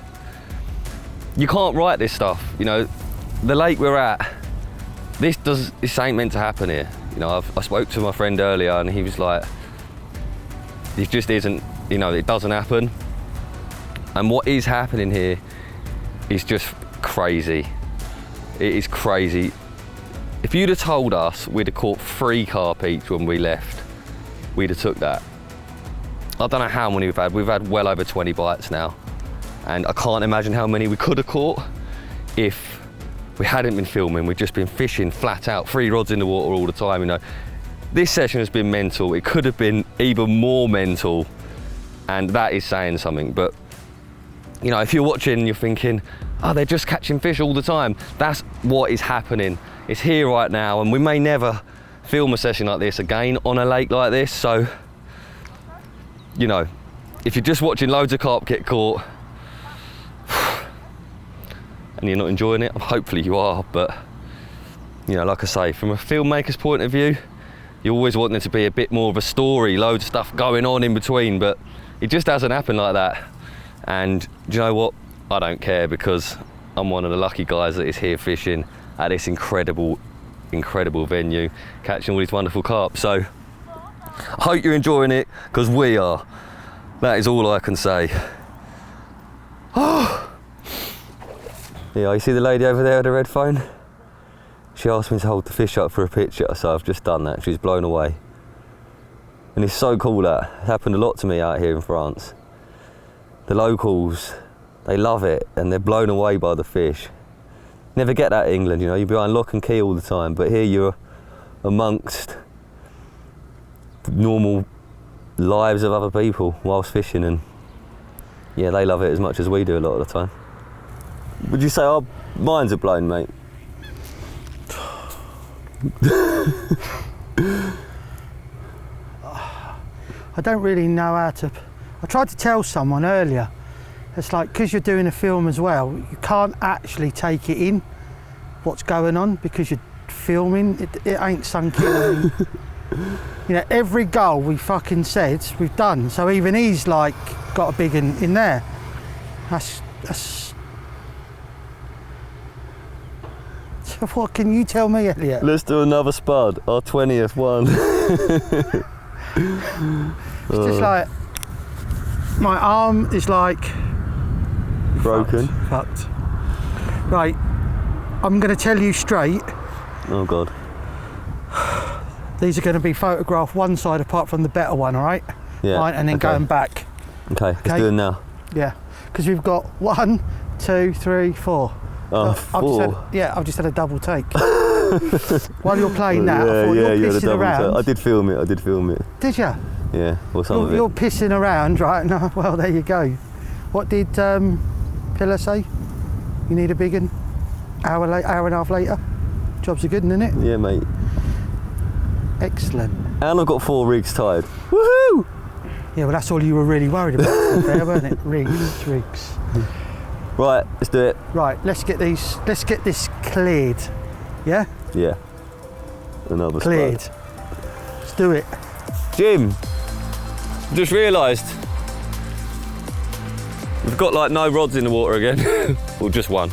you can't write this stuff. You know, the lake we're at, this ain't meant to happen here. You know, I spoke to my friend earlier and he was like, it just isn't, you know, it doesn't happen. And what is happening here is just crazy. It is crazy. If you'd have told us we'd have caught 3 carp each when we left, we'd have took that. I don't know how many we've had. We've had well over 20 bites now. And I can't imagine how many we could have caught if we hadn't been filming. We've just been fishing flat out, 3 rods in the water all the time, you know. This session has been mental. It could have been even more mental, and that is saying something. But you know, if you're watching and you're thinking, oh, they're just catching fish all the time, that's what is happening. It's here right now, and we may never film a session like this again on a lake like this. So, you know, if you're just watching loads of carp get caught and you're not enjoying it, hopefully you are, but you know, like I say, from a filmmaker's point of view, you always want there to be a bit more of a story, loads of stuff going on in between, but it just hasn't happened like that. And do you know what? I don't care, because I'm one of the lucky guys that is here fishing at this incredible, incredible venue, catching all these wonderful carp. So I hope you're enjoying it, because we are. That is all I can say. Oh. Yeah, you see the lady over there with the red phone? She asked me to hold the fish up for a picture, so I've just done that. She's blown away. And it's so cool that. It happened a lot to me out here in France. The locals, they love it, and they're blown away by the fish. Never get that in England, you know, you're behind lock and key all the time, but here you're amongst the normal lives of other people whilst fishing, and yeah, they love it as much as we do a lot of the time. Would you say our minds are blown, mate? I don't really know how to. I tried to tell someone earlier, it's like, because you're doing a film as well, you can't actually take it in what's going on because you're filming. It ain't sunk in. You know, every goal we fucking said we've done, so even he's like got a big in there. That's What can you tell me, Elliot? Let's do another spud, our 20th one. It's just like, my arm is like... Broken. Fucked. Right, I'm going to tell you straight. Oh God. These are going to be photographed one side apart from the better one, all right? Yeah. Right, and then okay. going back. Okay, let's do it now. Yeah, because we've got 1, 2, 3, 4. Oh, I've just had a double take. While you're playing that, yeah, I thought yeah, you're pissing around. I did film it. Did you? Yeah, or some of it. You're pissing around, right? No, well, there you go. What did Pillar say? You need a big one? Hour and a half later? Jobs are good, isn't it? Yeah, mate. Excellent. And I've got 4 rigs tied. Woohoo! Yeah, well, that's all you were really worried about, to be fair, weren't it? Rigs. Right, let's do it. Right, let's get this cleared. Yeah? Yeah. Another cleared. spud. Let's do it. Jim, just realised we've got like no rods in the water again. Or just one.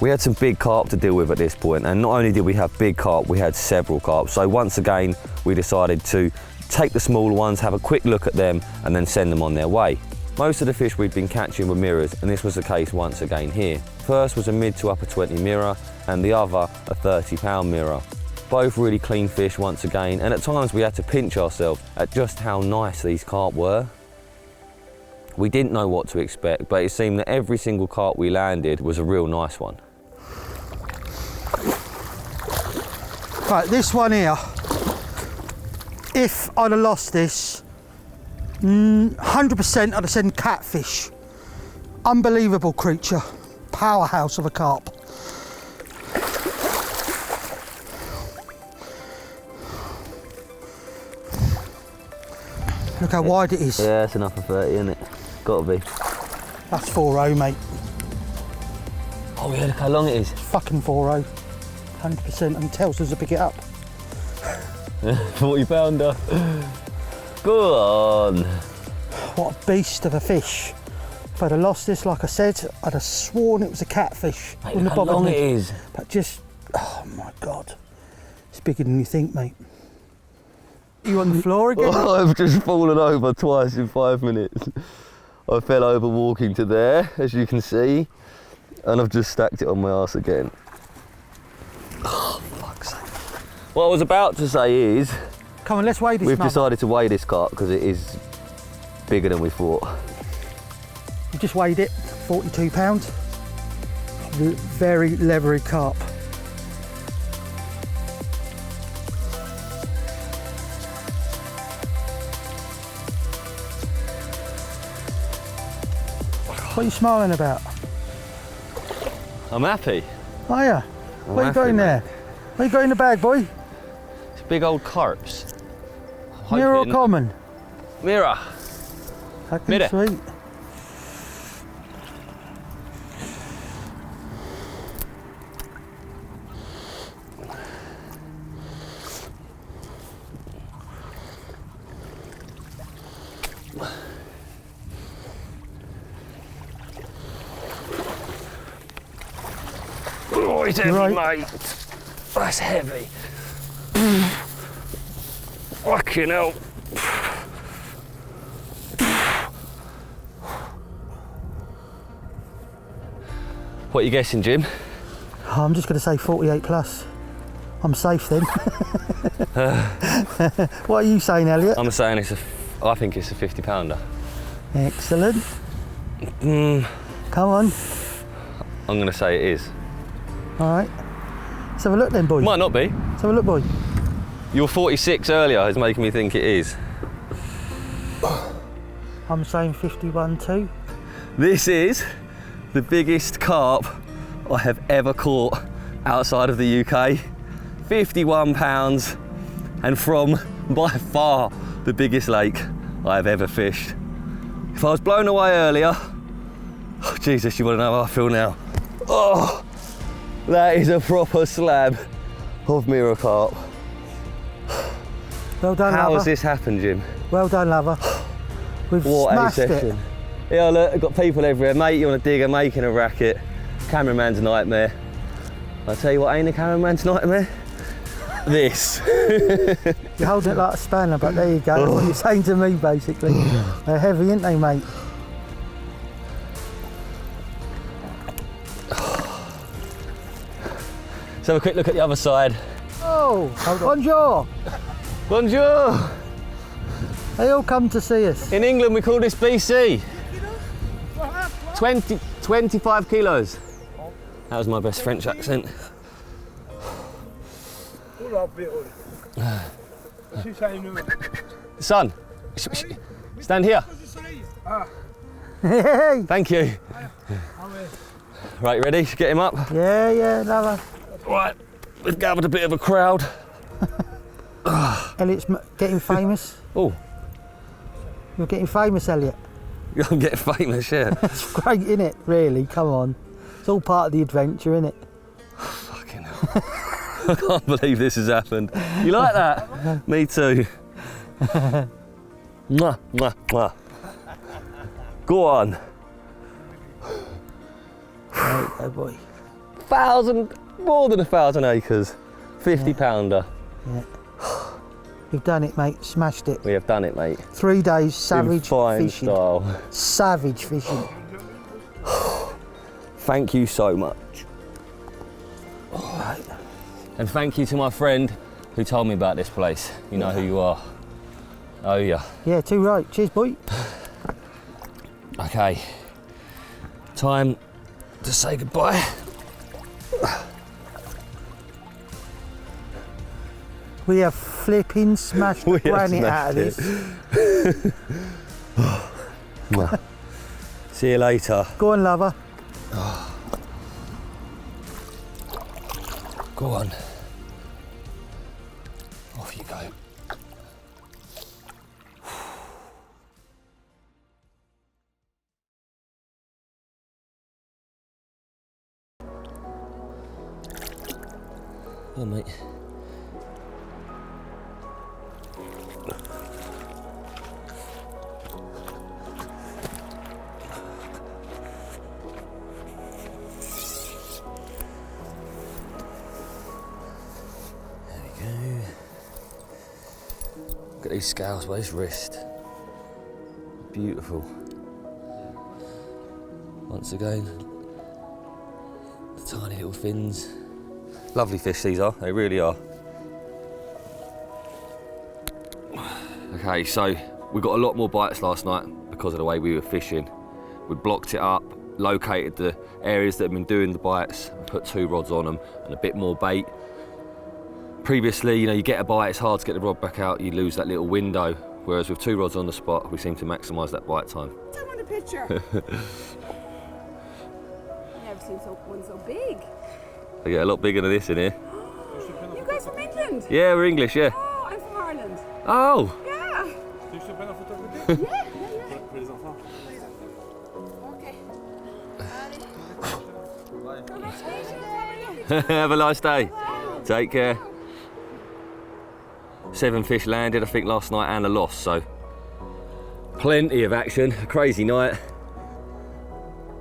We had some big carp to deal with at this point, and not only did we have big carp, we had several carp. So once again, we decided to take the smaller ones, have a quick look at them, and then send them on their way. Most of the fish we'd been catching were mirrors, and this was the case once again here. First was a mid to upper 20 mirror, and the other a 30-pound mirror. Both really clean fish once again, and at times we had to pinch ourselves at just how nice these carp were. We didn't know what to expect, but it seemed that every single carp we landed was a real nice one. Right, this one here, if I'd have lost this, 100% I'd have said catfish. Unbelievable creature. Powerhouse of a carp. Look how wide it is. Yeah, it's enough for 30, isn't it? Gotta be. That's 4.0, mate. Oh yeah, look how long it is. Fucking 4.0. 100%, and tells us to pick it up. 40 pounder. Go on. What a beast of a fish. If I'd have lost this, like I said, I'd have sworn it was a catfish. Mate, look how long it is. But just, oh my God. It's bigger than you think, mate. You on the floor again? Oh, I've just fallen over twice in 5 minutes. I fell over walking to there, as you can see, and I've just stacked it on my arse again. Oh, fuck's sake. What I was about to say is... Come on, let's weigh this. We've decided to weigh this carp because it is bigger than we thought. We just weighed it, 42 pounds. Very leathery carp. What are you smiling about? I'm happy. Are you? What you got in there? What you got in the bag, boy? It's big old carps. Mirror or common? Mirror. Fucking sweet. Oh, it's heavy, right, mate. That's heavy. Fucking hell. What are you guessing, Jim? Oh, I'm just going to say 48 plus. I'm safe then. What are you saying, Elliot? I'm saying I think it's a 50 pounder. Excellent. Come on. I'm going to say it is. All right. Let's have a look then, boy. Might not be. Let's have a look, boy. Your 46 earlier is making me think it is. I'm saying 51 too. This is the biggest carp I have ever caught outside of the UK. 51 pounds, and from by far the biggest lake I have ever fished. If I was blown away earlier, oh Jesus, you want to know how I feel now. Oh, that is a proper slab of mirror carp. Well done, How lover. has this happened, Jim? Well done, lover. We've What a smashed session. it. Yeah, look, I've got people everywhere. Mate, you on a digger, making a racket. Cameraman's a nightmare. I'll tell you what ain't a cameraman's nightmare. This. You're holding it like a spanner, but there you go. That's what you're saying to me, basically. They're heavy, aren't they, mate? Let's have a quick look at the other side. Oh, bonjour. Bonjour. They all come to see us. In England, we call this BC. 25 kilos. That was my best French accent. Son, stand here. Hey. Thank you. Right, ready? Get him up. Yeah, lover. Right, we've gathered a bit of a crowd. Elliot's getting famous. Oh. You're getting famous, Elliot. I'm getting famous, yeah. It's great, isn't it? Really, come on. It's all part of the adventure, isn't it? Fucking hell. I can't believe this has happened. You like that? Me too. Mwah, mwah, mwah. Go on. Oh boy. More than 1,000 acres. 50 pounder. Yeah. You've done it, mate. Smashed it. We have done it, mate. 3 days, savage in fine fishing. Style. Savage fishing. Thank you so much. Right. And thank you to my friend who told me about this place. You know who you are. Oh yeah. Yeah, too right. Cheers, boy. Okay. Time to say goodbye. We have flipping smashed the granite out of this. See you later. Go on, lover. Go on. Off you go. Oh, mate. Look at these scales by his wrist. Beautiful. Once again, the tiny little fins. Lovely fish these are, they really are. Okay, so we got a lot more bites last night because of the way we were fishing. We blocked it up, located the areas that have been doing the bites, put 2 rods on them and a bit more bait. Previously, you know, you get a bite, it's hard to get the rod back out, you lose that little window. Whereas with 2 rods on the spot, we seem to maximise that bite time. I want a picture. Never seen one so big. I get a lot bigger than this in here. You guys from England? Yeah, we're English, yeah. Oh, I'm from Ireland. Oh! Yeah. Yeah. Okay. Have a nice day. Take care. 7 fish landed, I think, last night and a loss, so plenty of action. A crazy night.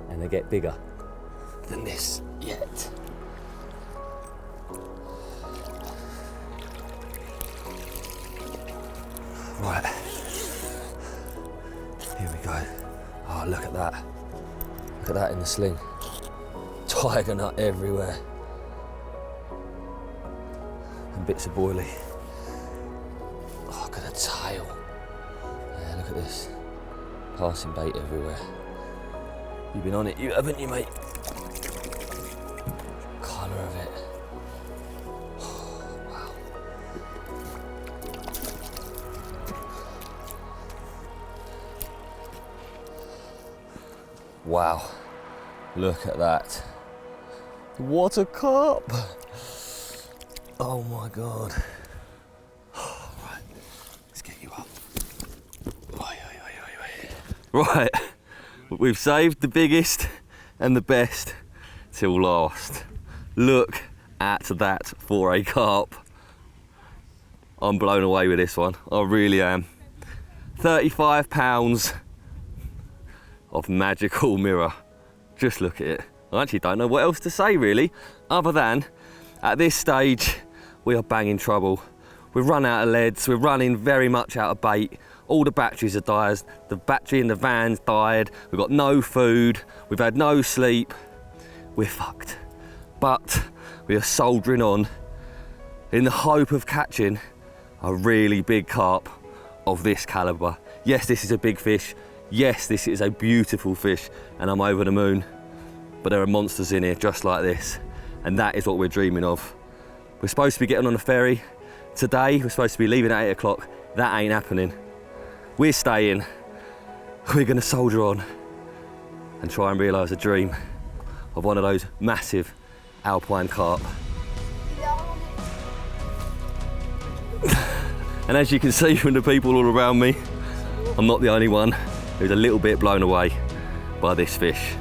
And they get bigger than this yet. Right. Here we go. Oh, look at that. Look at that in the sling. Tiger nut everywhere. And bits of boilie. Oh, look at the tail. Yeah, look at this. Passing bait everywhere. You've been on it, haven't you, mate? Colour of it. Oh, wow. Wow. Look at that. What a carp! Oh my God. Right, let's get you up. Right, we've saved the biggest and the best till last. Look at that for a carp. I'm blown away with this one, I really am. 35 pounds of magical mirror. Just look at it. I actually don't know what else to say really, other than at this stage we are banging trouble. We've run out of leads, we're running very much out of bait. All the batteries are died, the battery in the van's died, we've got no food, we've had no sleep. We're fucked. But we are soldiering on in the hope of catching a really big carp of this calibre. Yes, this is a big fish. Yes, this is a beautiful fish, and I'm over the moon. But there are monsters in here just like this, and that is what we're dreaming of. We're supposed to be getting on a ferry today. We're supposed to be leaving at 8 o'clock. That ain't happening. We're staying. We're gonna soldier on and try and realise a dream of one of those massive alpine carp. And as you can see from the people all around me, I'm not the only one who's a little bit blown away by this fish.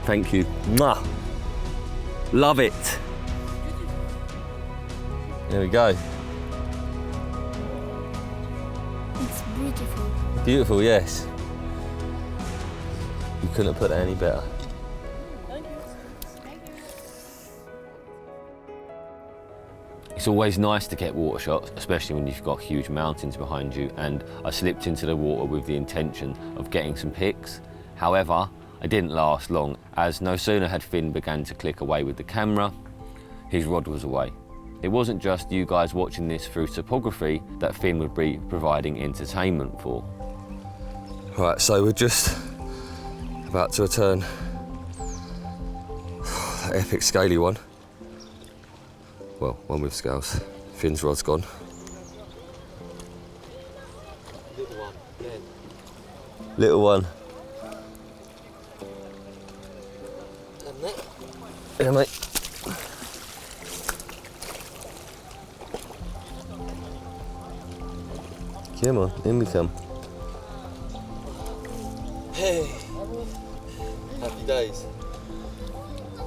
Thank you. Mwah. Love it. There we go. It's beautiful. Beautiful, yes. You couldn't have put it any better. It's always nice to get water shots, especially when you've got huge mountains behind you, and I slipped into the water with the intention of getting some pics. However, I didn't last long, as no sooner had Finn began to click away with the camera, his rod was away. It wasn't just you guys watching this through Cypography that Finn would be providing entertainment for. Right, so we're just about to return that epic scaly one. Well, one with scales. Finn's rod's gone. Little one, again. Little one. Yeah, mate. Come on, in we come. Hey. Happy days.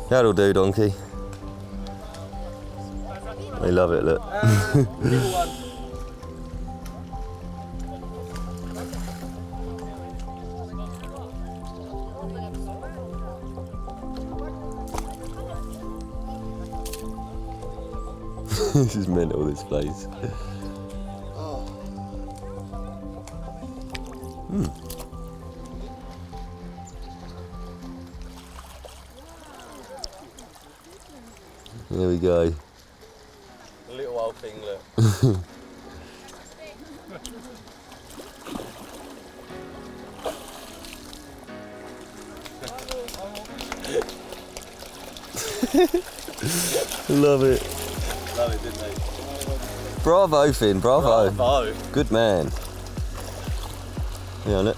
That'll do, donkey. They love it, look. Little one. This is mental, this place. There we go. The little old thing, look. Love it. Love it, didn't they? Bravo, Finn, bravo. Bravo. Good man. Yeah, look.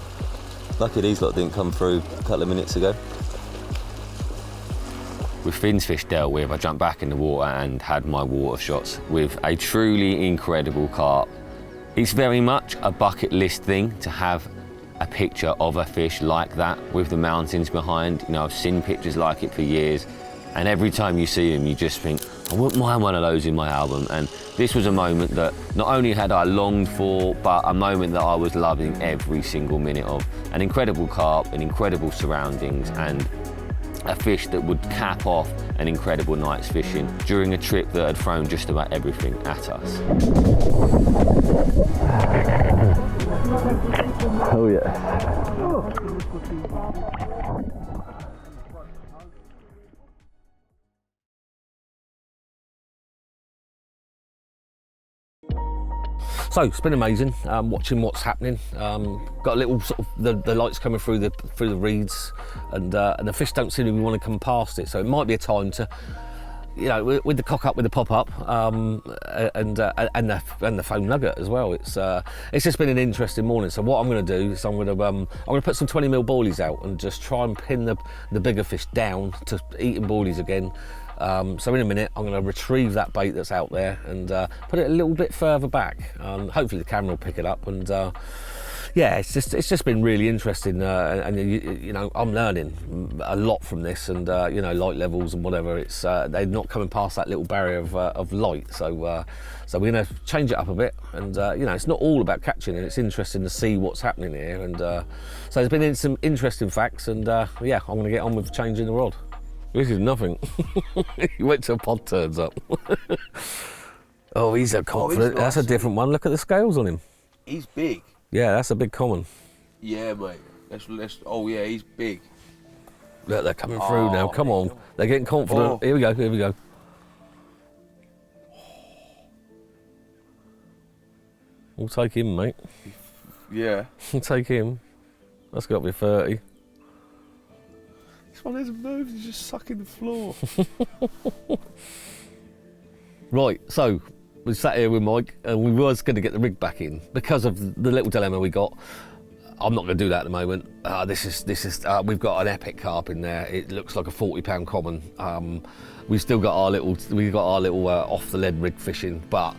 Lucky these lot didn't come through a couple of minutes ago. With Finn's fish dealt with, I jumped back in the water and had my water shots with a truly incredible carp. It's very much a bucket list thing to have a picture of a fish like that with the mountains behind. You know, I've seen pictures like it for years, and every time you see them, you just think, I wouldn't mind one of those in my album. And this was a moment that not only had I longed for, but a moment that I was loving every single minute of. An incredible carp, in incredible surroundings, and a fish that would cap off an incredible night's fishing during a trip that had thrown just about everything at us. Oh yeah. So it's been amazing watching what's happening. Got a little sort of the lights coming through the reeds, and the fish don't seem to want to come past it. So it might be a time to, you know, with the cock up, with the pop up, and the foam nugget as well. It's just been an interesting morning. So what I'm going to do is I'm going to put some 20mm boilies out and just try and pin the bigger fish down to eating boilies again. So in a minute I'm going to retrieve that bait that's out there and put it a little bit further back. Hopefully the camera will pick it up, and yeah, it's just been really interesting, and you know, I'm learning a lot from this, and you know, light levels and whatever. It's they're not coming past that little barrier of light, so we're going to change it up a bit, and you know, it's not all about catching, and it's interesting to see what's happening here, and so there's been some interesting facts, and yeah, I'm going to get on with changing the rod. This is nothing. He went to a pod, turns up. Oh, he's a confident. nice. That's a different one. Look at the scales on him. He's big. Yeah, that's a big common. Yeah, mate. Let's. Oh yeah, he's big. Look, they're coming through now. Come on. They're getting confident. Oh. Here we go, here we go. We'll take him, mate. Yeah. We'll take him. That's got to be 30. This one hasn't moved, he's just sucking the floor. Right, so we sat here with Mike and we was going to get the rig back in because of the little dilemma we got. I'm not going to do that at the moment. We've got an epic carp in there. It looks like a 40-pound common. We've still got our little off the lead rig fishing, but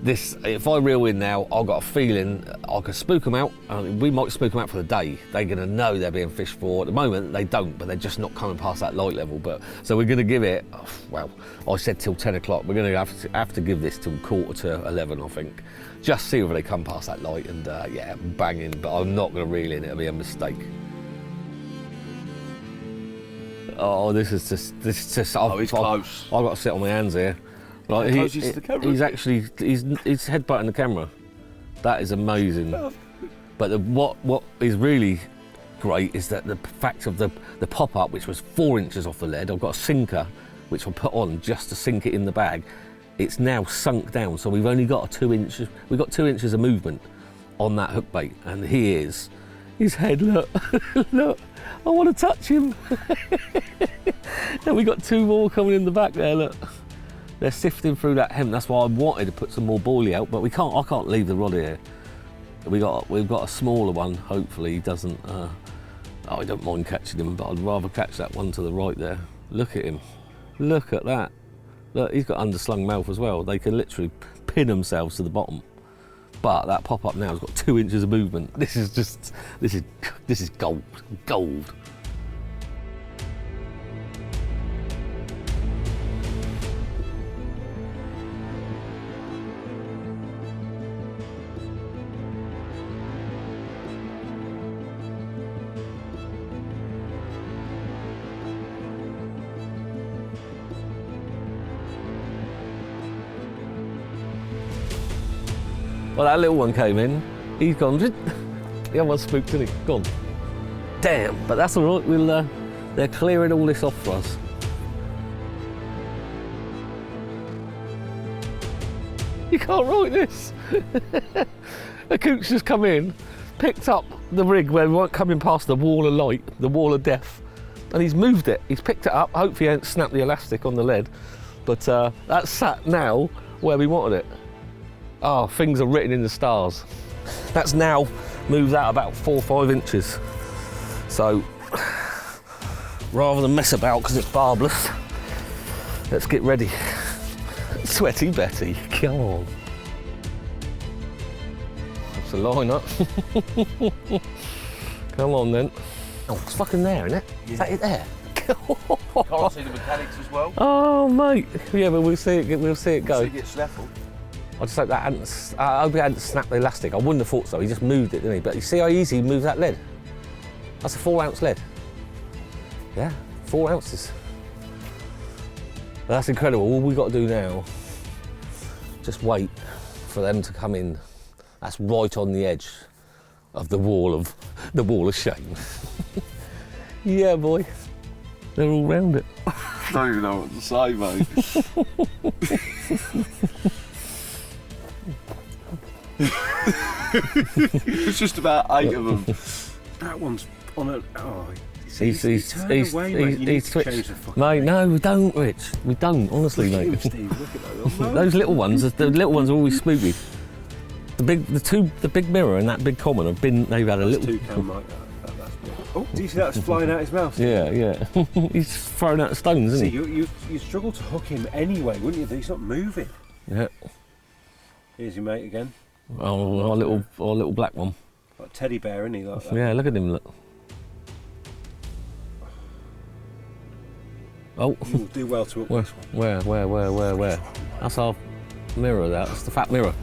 this, if I reel in now, I've got a feeling I could spook them out. We might spook them out for the day. They're going to know they're being fished for. At the moment, they don't, but they're just not coming past that light level. But so we're going to give it. Well, I said till 10 o'clock. We're going to have to give this till 10:45, I think. Just see whether they come past that light and yeah, banging. But I'm not going to reel in. It'll be a mistake. Oh, this is just. He's close. I've got to sit on my hands here. Like he's actually he's headbutting the camera. That is amazing. But what is really great is that the fact of the pop-up, which was 4 inches off the lead, I've got a sinker which I put on just to sink it in the bag. It's now sunk down, so we've only got 2 inches. We've got 2 inches of movement on that hook bait, and he is. His head, look, look. I want to touch him. And we got 2 more coming in the back there. Look. They're sifting through that hemp. That's why I wanted to put some more boilie out, but we can't. I can't leave the rod here. We've got a smaller one. Hopefully he doesn't. I don't mind catching him, but I'd rather catch that one to the right there. Look at him. Look at that. Look, he's got underslung mouth as well. They can literally pin themselves to the bottom. But that pop up now has got 2 inches of movement. This is gold. Gold. Well, that little one came in, he's gone, the other one spooked, didn't he? Gone. Damn, but that's all right, they're clearing all this off for us. You can't write this. A cook's just come in, picked up the rig where we weren't coming past the wall of light, the wall of death, and he's moved it. He's picked it up, hopefully he hasn't snapped the elastic on the lead, but that's sat now where we wanted it. Oh, things are written in the stars. That's now moved out about 4 or 5 inches. So, rather than mess about because it's barbless, let's get ready. Sweaty Betty, come on. That's a line up. Come on then. Oh, it's fucking there, isn't it? Yeah. Is that it there? Can't see the mechanics as well. Oh, mate. Yeah, but we'll see it go. See it get snaffled. I just hope that I hope he hadn't snapped the elastic. I wouldn't have thought so. He just moved it, didn't he? But you see how easy he moves that lead? That's a 4 ounce lead. Yeah, 4 ounces. That's incredible. All we've got to do now, just wait for them to come in. That's right on the edge of the wall of shame. Yeah, boy. They're all round it. I don't even know what to say, mate. It's just about 8 of them. That one's on a. Oh, He's switched. Mate, no, we don't, Rich. We don't, honestly, mate. Steve, look at those. Those little ones, the little ones are always spooky. The big mirror and that big common have been. They've had a little. 2 can like that. Oh, do you see that's flying out his mouth? Yeah. He's throwing out stones, isn't he? You struggle to hook him anyway, wouldn't you? He's not moving. Yeah. Here's your mate again. Oh, our little black one. Like a teddy bear, isn't he? Like that. Yeah, look at him, look. Oh. You'll do well to hook this one. Where? That's our mirror, that's the fat mirror.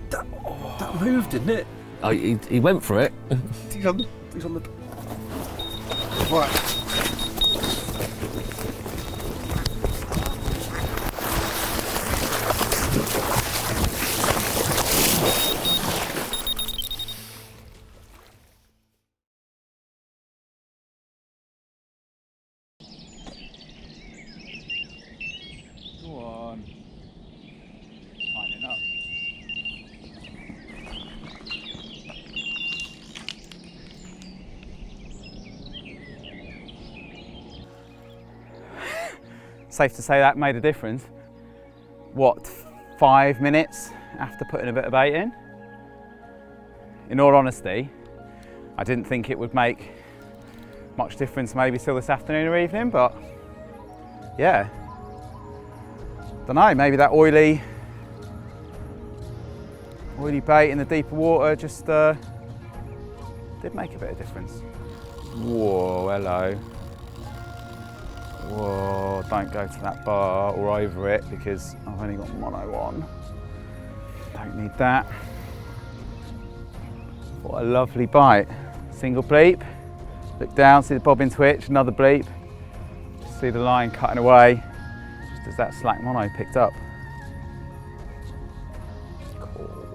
That moved, didn't it? Oh, he went for it. He's on the. Right. safe to say that made a difference. What, 5 minutes after putting a bit of bait in? In all honesty, I didn't think it would make much difference maybe till this afternoon or evening, but yeah. Don't know, maybe that oily bait in the deeper water just did make a bit of difference. Whoa, hello. Whoa, don't go to that bar or over it because I've only got mono on. Don't need that. What a lovely bite. Single bleep, look down, see the bobbin twitch, another bleep. Just see the line cutting away, just as that slack mono picked up. Cool.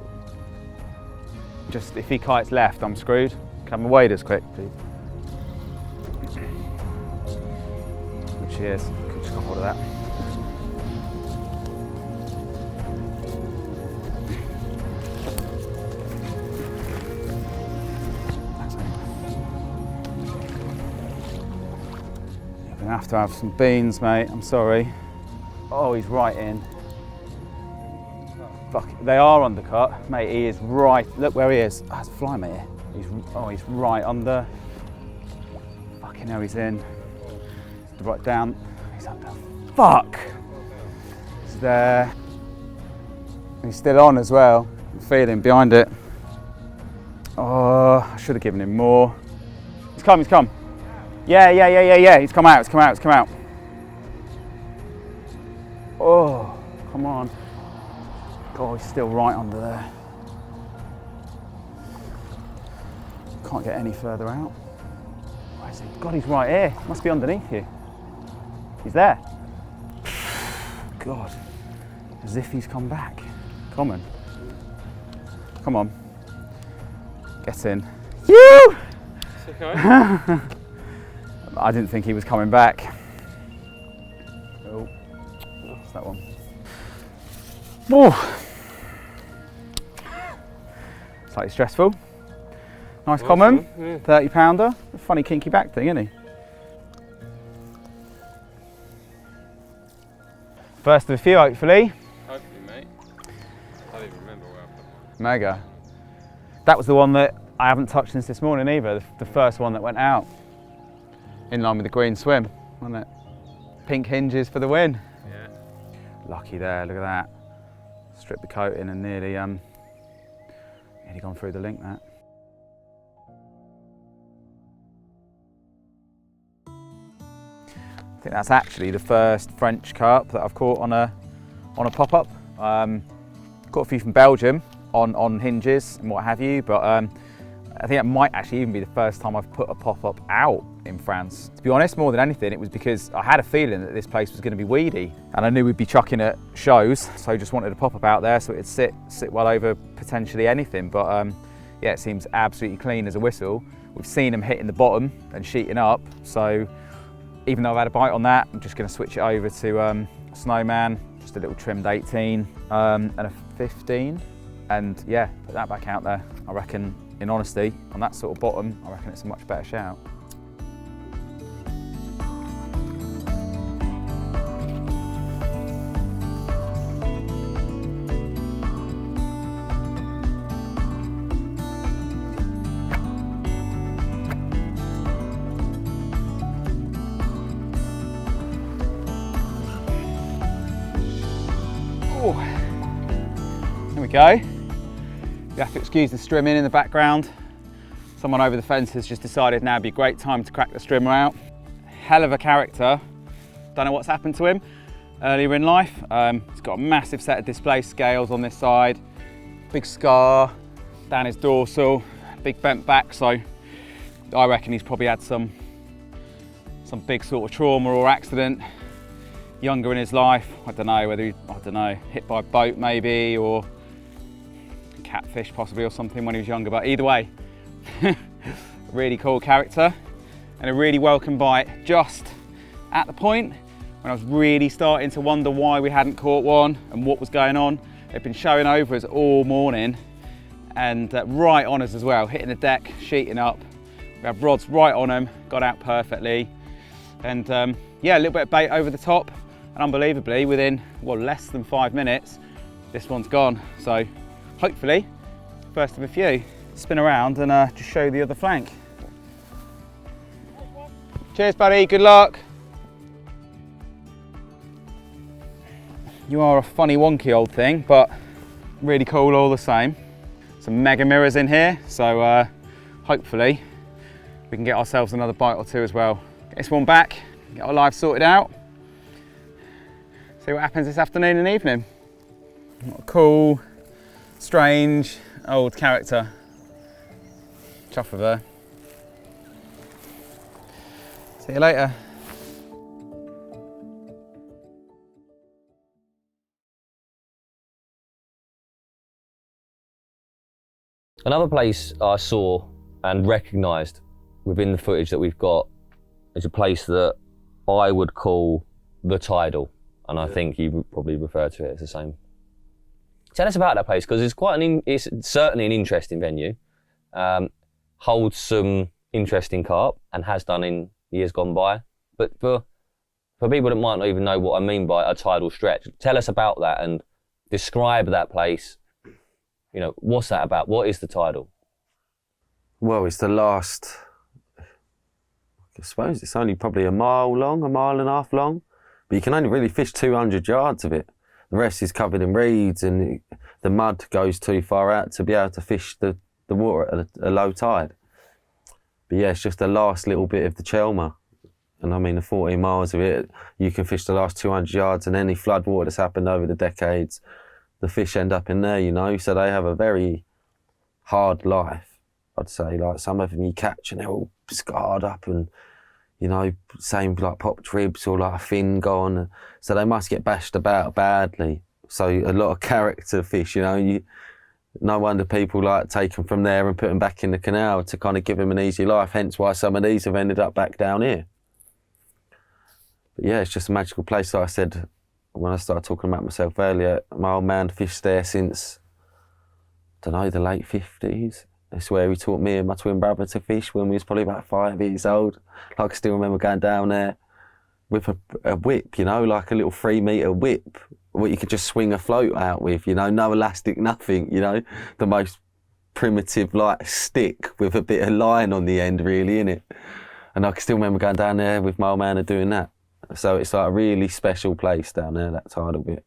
Just if he kites left, I'm screwed. Come away this quick, please. Good cheers. Just got hold of that. You're gonna have to have some beans, mate. I'm sorry. Oh, he's right in. Fuck, they are undercut, mate. He is right. Look where he is. Oh, there's a fly, mate. He's right under. Fucking hell, he's in. Right down. He's under. Fuck! He's there. He's still on as well. I'm feeling behind it. Oh, I should have given him more. He's come, he's come. Yeah. He's come out, he's come out. Oh, come on. God, he's still right under there. Can't get any further out. Where is he? God, he's right here. Must be underneath you. He's there. God, as if he's come back. Come on. Come on. Get in. You! It's okay. I didn't think he was coming back. Oh, what's that one? Oh. Slightly stressful. Nice common, yeah. 30 pounder. A funny kinky back thing, isn't he? First of a few, hopefully. Hopefully, mate. I don't even remember where I put mine. Mega. That was the one that I haven't touched since this morning either. The first one that went out. In line with the green swim, wasn't it? Pink hinges for the win. Yeah. Lucky there, look at that. Stripped the coating and nearly gone through the link, that. I think that's actually the first French carp that I've caught on a pop-up. Caught a few from Belgium on hinges and what have you, but I think it might actually even be the first time I've put a pop-up out in France. To be honest, more than anything, it was because I had a feeling that this place was going to be weedy, and I knew we'd be chucking at shows, so I just wanted a pop-up out there so it'd sit well over potentially anything. But yeah, it seems absolutely clean as a whistle. We've seen them hitting the bottom and sheeting up, so even though I've had a bite on that, I'm just going to switch it over to Snowman, just a little trimmed 18 and a 15, and yeah, put that back out there. I reckon, in honesty, on that sort of bottom, I reckon it's a much better shout. There we go. You have to excuse the strimming in the background. Someone over the fence has just decided now would be a great time to crack the strimmer out. Hell of a character. Don't know what's happened to him earlier in life. He's got a massive set of display scales on this side, big scar down his dorsal, big bent back, so I reckon he's probably had some big sort of trauma or accident younger in his life. I don't know whether hit by a boat maybe, or catfish possibly or something when he was younger, but either way, really cool character and a really welcome bite just at the point when I was really starting to wonder why we hadn't caught one and what was going on. They've been showing over us all morning and right on us as well, hitting the deck, sheeting up. We have rods right on them, got out perfectly, and yeah, a little bit of bait over the top. and unbelievably within, well, less than 5 minutes, this one's gone. So hopefully, first of a few. Spin around and just show the other flank. Cheers, buddy, good luck. You are a funny wonky old thing, but really cool all the same. Some mega mirrors in here, so hopefully we can get ourselves another bite or two as well. Get this one back, get our life sorted out, see what happens this afternoon and evening. What a cool, strange, old character. Chuff with her. See you later. Another place I saw and recognised within the footage that we've got is a place that I would call the Tidal, and I think you would probably refer to it as the same. Tell us about that place, because it's certainly an interesting venue. Holds some interesting carp and has done in years gone by. But for people that might not even know what I mean by a tidal stretch, tell us about that and describe that place. You know, what's that about? What is the Tidal? Well, it's the last, I suppose it's only probably a mile long, a mile and a half long, but you can only really fish 200 yards of it. The rest is covered in reeds and the mud goes too far out to be able to fish the water at a low tide. But yeah, it's just the last little bit of the Chelmer. And I mean, the 14 miles of it, you can fish the last 200 yards, and any flood water that's happened over the decades, the fish end up in there, you know, so they have a very hard life, I'd say. Like some of them you catch and they're all scarred up and, you know, same like popped ribs or like a fin gone. So they must get bashed about badly. So a lot of character fish, you know, no wonder people like take them from there and put them back in the canal to kind of give them an easy life, hence why some of these have ended up back down here. But yeah, it's just a magical place. Like I said, when I started talking about myself earlier, my old man fished there since, I don't know, the late 50s. That's where he taught me and my twin brother to fish when we was probably about 5 years old. Like I still remember going down there with a whip, you know, like a little 3 metre whip, what you could just swing a float out with, you know, no elastic, nothing, you know, the most primitive like stick with a bit of line on the end really, innit? And I can still remember going down there with my old man and doing that. So it's like a really special place down there, that tidal bit.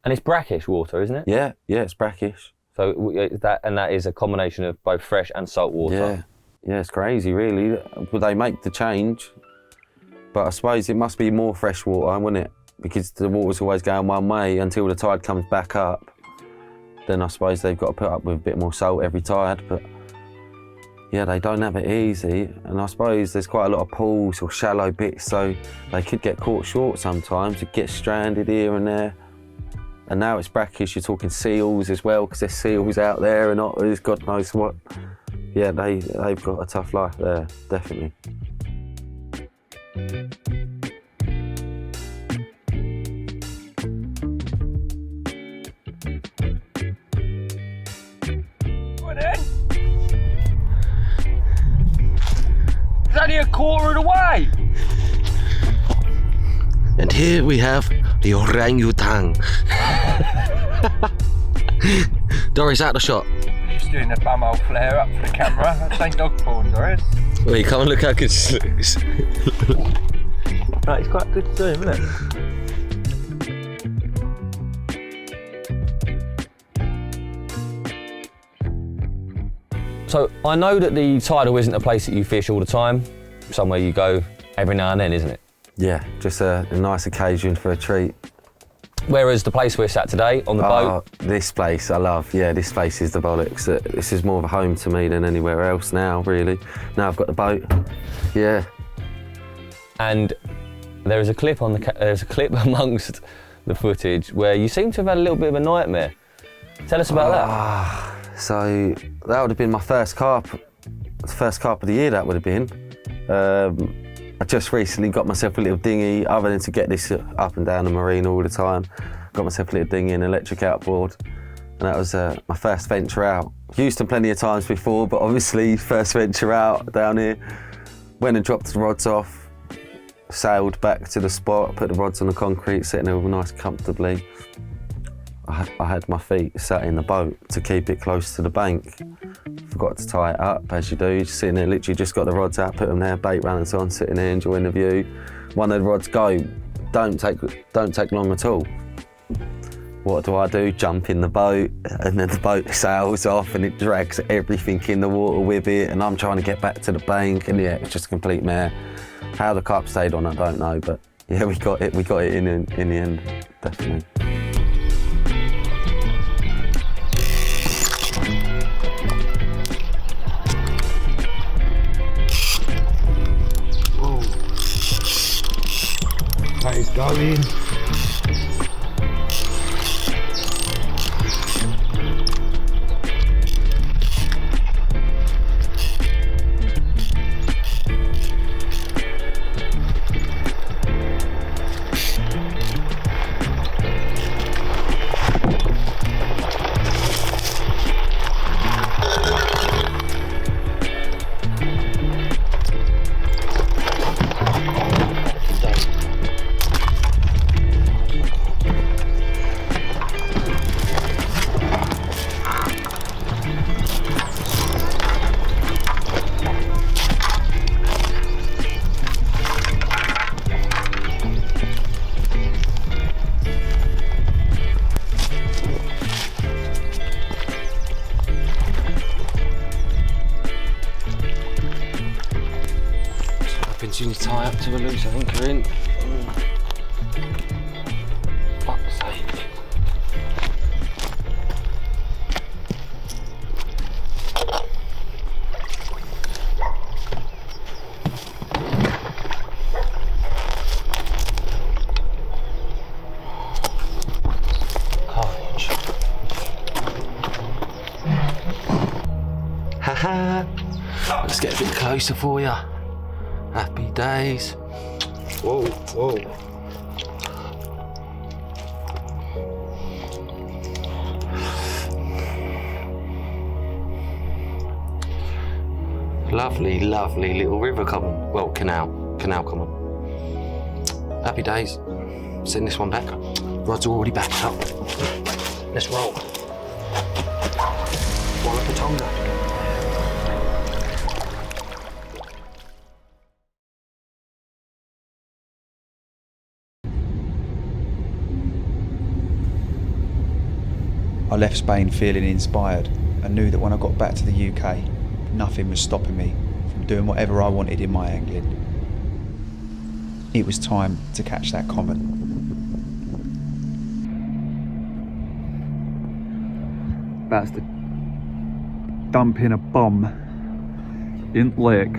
And it's brackish water, isn't it? Yeah, it's brackish. So that is a combination of both fresh and salt water. Yeah, it's crazy really. But they make the change, but I suppose it must be more fresh water, wouldn't it? Because the water's always going one way until the tide comes back up. Then I suppose they've got to put up with a bit more salt every tide, but yeah, they don't have it easy, and I suppose there's quite a lot of pools or shallow bits, so they could get caught short sometimes. It gets stranded here and there. And now it's brackish, you're talking seals as well, because there's seals out there and otters, God knows what. Yeah, they've got a tough life there, definitely. It's only a quarter of the way. And here we have the orangutan. Doris, out the shot. Just doing a bumhole flare up for the camera. That's ain't dog porn, Doris. Well, you can't look how good it looks. Right, it's quite good to do him, isn't it? So I know that the tidal isn't a place that you fish all the time, somewhere you go every now and then, isn't it? Yeah, just a nice occasion for a treat. Whereas the place we're sat today, on the boat... This place I love, yeah, this place is the bollocks. This is more of a home to me than anywhere else now, really. Now I've got the boat, yeah. And there is a clip amongst the footage where you seem to have had a little bit of a nightmare. Tell us about that. So that would have been my first carp, the first carp of the year that would have been. I just recently got myself a little dinghy, other than to get this up and down the marina all the time. Got myself a little dinghy and electric outboard, and that was my first venture out. Used them plenty of times before, but obviously first venture out down here. Went and dropped the rods off, sailed back to the spot, put the rods on the concrete, sitting there nice comfortably. I had my feet sat in the boat to keep it close to the bank. Forgot to tie it up, as you do. Just sitting there, literally just got the rods out, put them there, bait runners on, sitting there enjoying the view. One of the rods go, don't take long at all. What do? Jump in the boat, and then the boat sails off and it drags everything in the water with it, and I'm trying to get back to the bank, and yeah, it's just a complete mare. How the carp stayed on, I don't know, but yeah, we got it in the end, definitely. That is going. Continue to tie up to a loose anchor in. Fuck's sake. Haha. Let's get a bit closer for you. Happy days. Whoa, whoa. Lovely, lovely little river coming. Well, canal coming. Happy days. Send this one back. Rods are already backed up. Let's roll. Wallop a tonga. I left Spain feeling inspired and knew that when I got back to the UK, nothing was stopping me from doing whatever I wanted in my angling. It was time to catch that common. That's to dump in a bomb in the lake.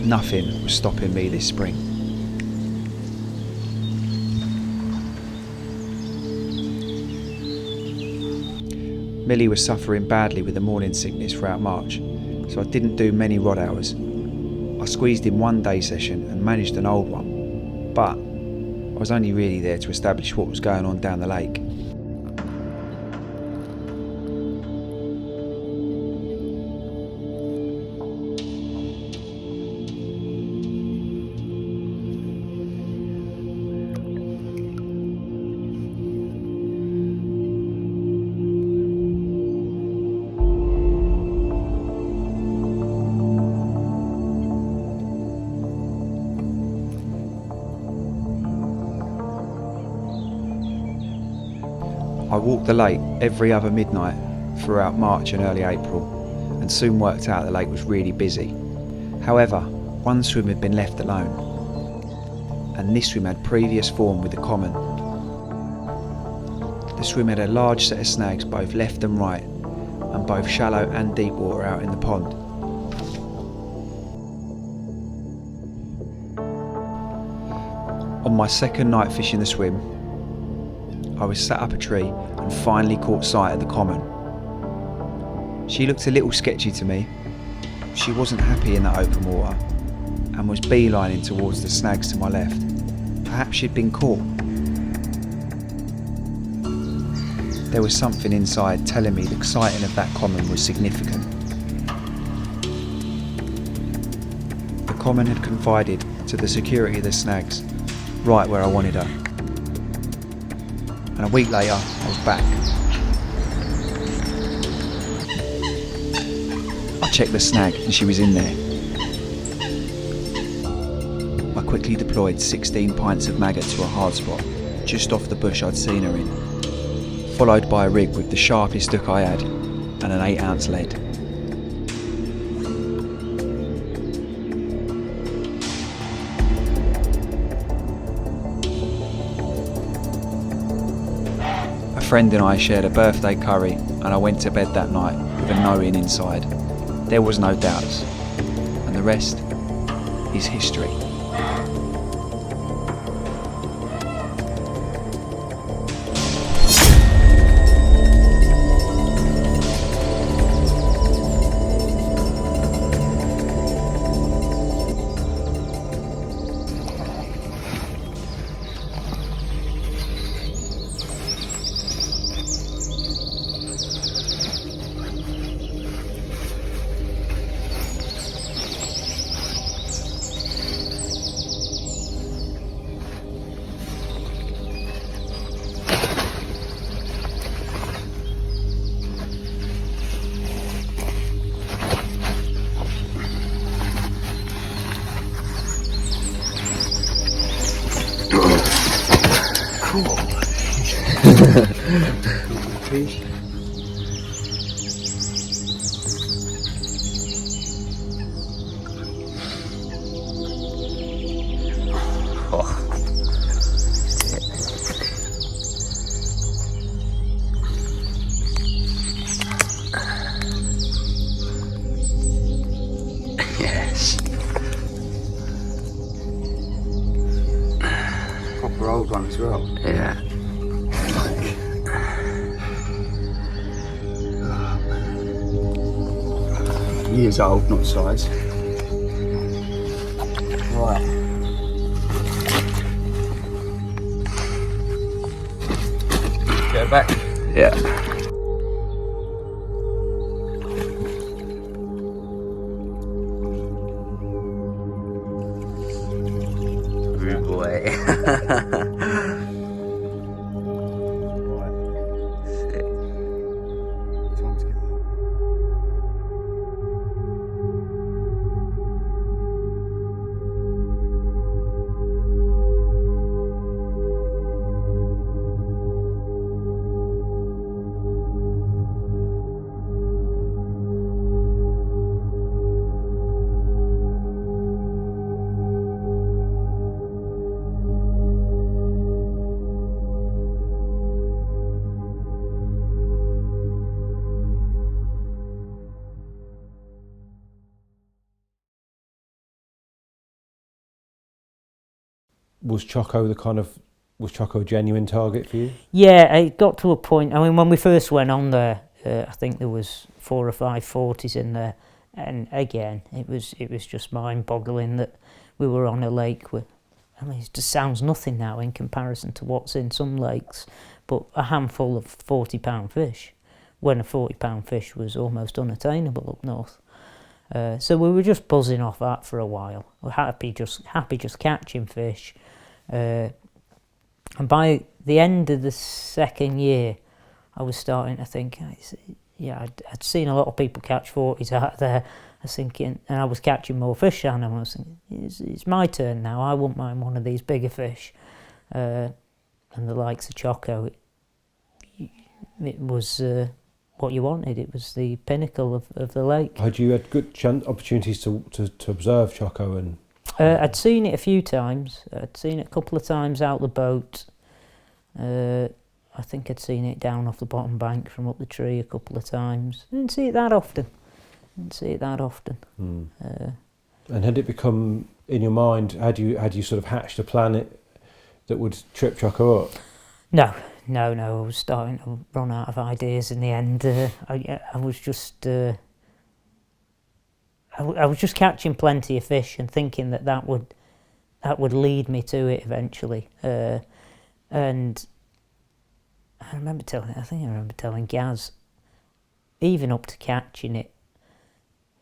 Nothing was stopping me this spring. Millie was suffering badly with the morning sickness throughout March, so I didn't do many rod hours. I squeezed in one day session and managed an old one, but I was only really there to establish what was going on down the lake. I walked the lake every other midnight throughout March and early April, and soon worked out the lake was really busy. However, one swim had been left alone, and this swim had previous form with the common. The swim had a large set of snags both left and right, and both shallow and deep water out in the pond. On my second night fishing the swim, I was sat up a tree and finally caught sight of the common. She looked a little sketchy to me. She wasn't happy in that open water and was beelining towards the snags to my left. Perhaps she'd been caught. There was something inside telling me the sighting of that common was significant. common had confided to the security of the snags, right where I wanted her. And a week later, I was back. I checked the snag and she was in there. I quickly deployed 16 pints of maggot to a hard spot, just off the bush I'd seen her in, followed by a rig with the sharpest hook I had and an 8-ounce lead. A friend and I shared a birthday curry, and I went to bed that night with a no-in inside. There was no doubts, and the rest is history. Yes. Proper old one as well. Yeah. Years old, not size. Right. Go back. Yeah. Good boy. Was Choco a genuine target for you? Yeah, it got to a point. I mean, when we first went on there, I think there was 4 or 5 40s in there, and again, it was just mind-boggling that we were on a lake with. I mean, it just sounds nothing now in comparison to what's in some lakes, but a handful of 40-pound fish, when a 40-pound fish was almost unattainable up north. So we were just buzzing off that for a while. We're happy just catching fish. And by the end of the second year, I was starting to think, I'd seen a lot of people catch 40s out there. I was thinking, and I was catching more fish, and I was thinking, it's my turn now. I wouldn't mind one of these bigger fish. And the likes of Choco, it was what you wanted. It was the pinnacle of the lake. Had you had good opportunities to observe Choco? And I'd seen it a few times. I'd seen it a couple of times out the boat. I think I'd seen it down off the bottom bank from up the tree a couple of times. I didn't see it that often. And had it become in your mind? Had you sort of hatched a plan that would trip Choco up? No. I was starting to run out of ideas in the end. I was just I was just catching plenty of fish and thinking that would lead me to it eventually. And I remember telling Gaz, even up to catching it,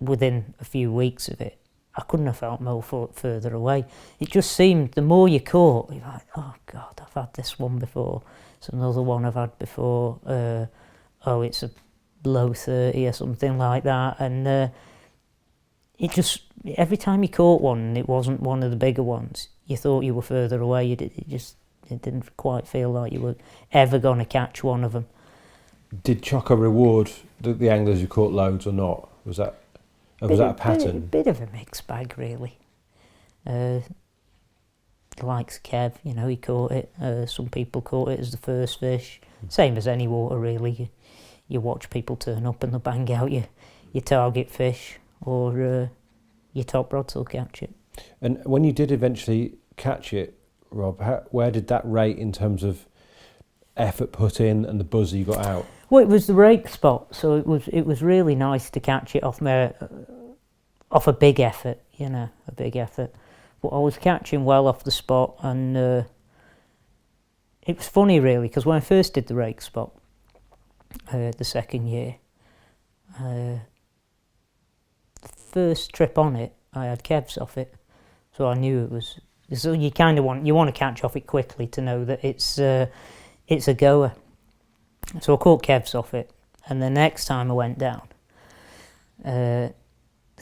within a few weeks of it, I couldn't have felt more further away. It just seemed the more you caught, you're like, oh God, I've had this one before. It's another one I've had before. Oh, it's a low 30 or something like that. And it just, every time you caught one and it wasn't one of the bigger ones, you thought you were further away. It didn't quite feel like you were ever going to catch one of them. Did Choco reward the anglers who caught loads or not? Was that a pattern? Bit of a mixed bag, really. The likes of Kev, you know, he caught it. Some people caught it as the first fish. Same as any water, really. You watch people turn up and they bang out your target fish, or your top rods will catch it. And when you did eventually catch it, Rob, where did that rate in terms of effort put in and the buzz you got out? Well, it was the rake spot, so it was really nice to catch it off a big effort, you know, a big effort. But I was catching well off the spot, and it was funny really, because when I first did the rake spot, the second year, the first trip on it, I had Kevs off it, so I knew it was. So you kind of want to catch off it quickly to know that it's a goer. So I caught Kevs off it, and the next time I went down, the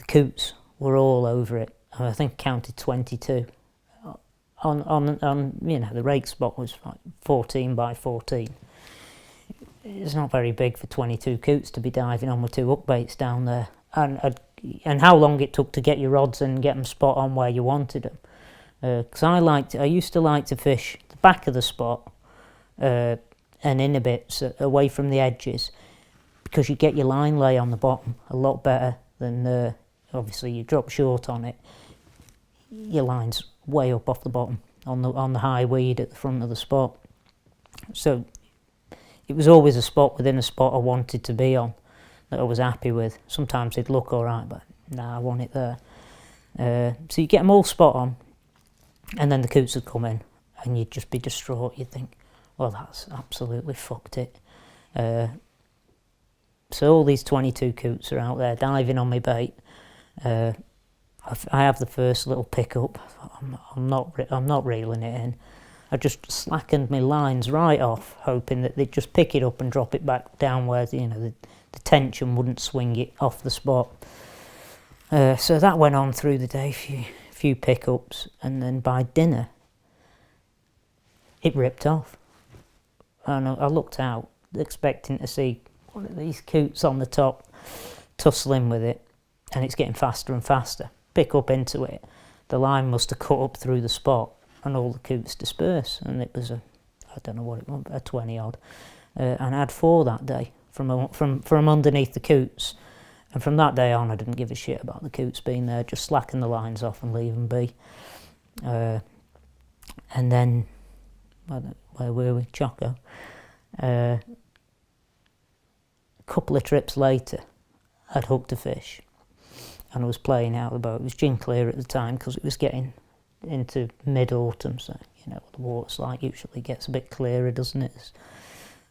coots were all over it. I think I counted 22. On you know, the rake spot was like 14 by 14. It's not very big for 22 coots to be diving on with 2 hook baits down there, and how long it took to get your rods and get them spot on where you wanted them. Because I used to like to fish the back of the spot and in a bit away from the edges, because you get your line lay on the bottom a lot better than obviously you drop short on it. Your line's way up off the bottom on the high weed at the front of the spot. So it was always a spot within a spot I wanted to be on that I was happy with. Sometimes it'd look alright, but nah, I want it there. So you get them all spot on, and then the coots would come in and you'd just be distraught. You'd think, well, that's absolutely fucked it. So all these 22 coots are out there diving on my bait. I have the first little pickup. I'm not reeling it in. I just slackened my lines right off, hoping that they'd just pick it up and drop it back down where the tension wouldn't swing it off the spot. So that went on through the day, few pickups, and then by dinner it ripped off. And I looked out expecting to see one of these coots on the top tussling with it, and it's getting faster and faster. Pick up into it, the line must have cut up through the spot and all the coots disperse, and it was I don't know what it was, a 20 odd, and I had 4 that day from underneath the coots. And from that day on, I didn't give a shit about the coots being there, just slacken the lines off and leave them be. And then, where were we? Choco. A couple of trips later, I'd hooked a fish, and I was playing out the boat. It was gin clear at the time because it was getting into mid-autumn, so you know the water's like usually gets a bit clearer, doesn't it,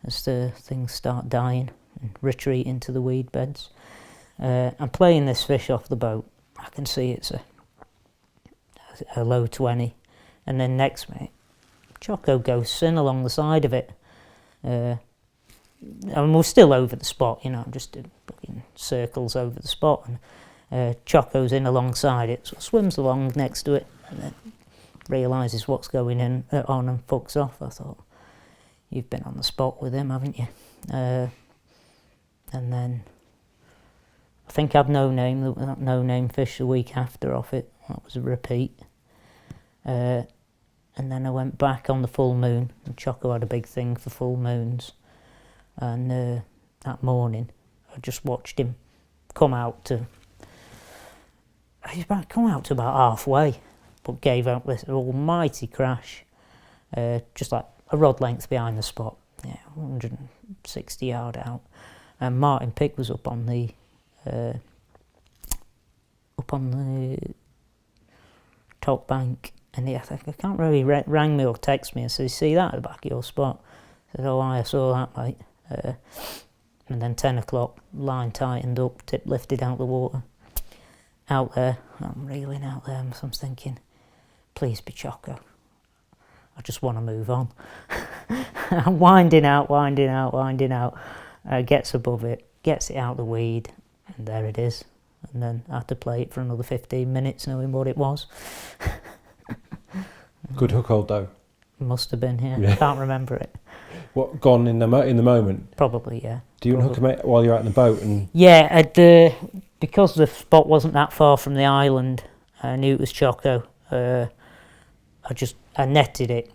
as the things start dying and retreat into the weed beds. I'm playing this fish off the boat. I can see it's a low 20, and then next minute, Choco goes in along the side of it. And we're still over the spot, you know, just doing circles over the spot, and Choco's in alongside it, so swims along next to it, and then realises what's going on and fucks off. I thought, you've been on the spot with him, haven't you? And then I think I'd that no-name fish the week after off it. That was a repeat. And then I went back on the full moon, and Choco had a big thing for full moons. And that morning, I just watched him come out to about halfway, but gave out this almighty crash, just like a rod length behind the spot, 160 yard out. And Martin Pick was up on the top bank, and I can't really rang me or text me and say, see that at the back of your spot? I said, oh, I saw that, mate. And then 10 o'clock, line tightened up, tip lifted out the water. out there. I'm reeling out there, so I'm thinking, please be choco. I just want to move on. I'm winding out. Gets above it, gets it out the weed, and there it is. And then I had to play it for another 15 minutes knowing what it was. Good hook hold though. Must have been, yeah. Can't remember it. What, gone in the moment? Probably, yeah. Do you unhook them while you're out in the boat? And yeah, because the spot wasn't that far from the island, I knew it was choco. I netted it.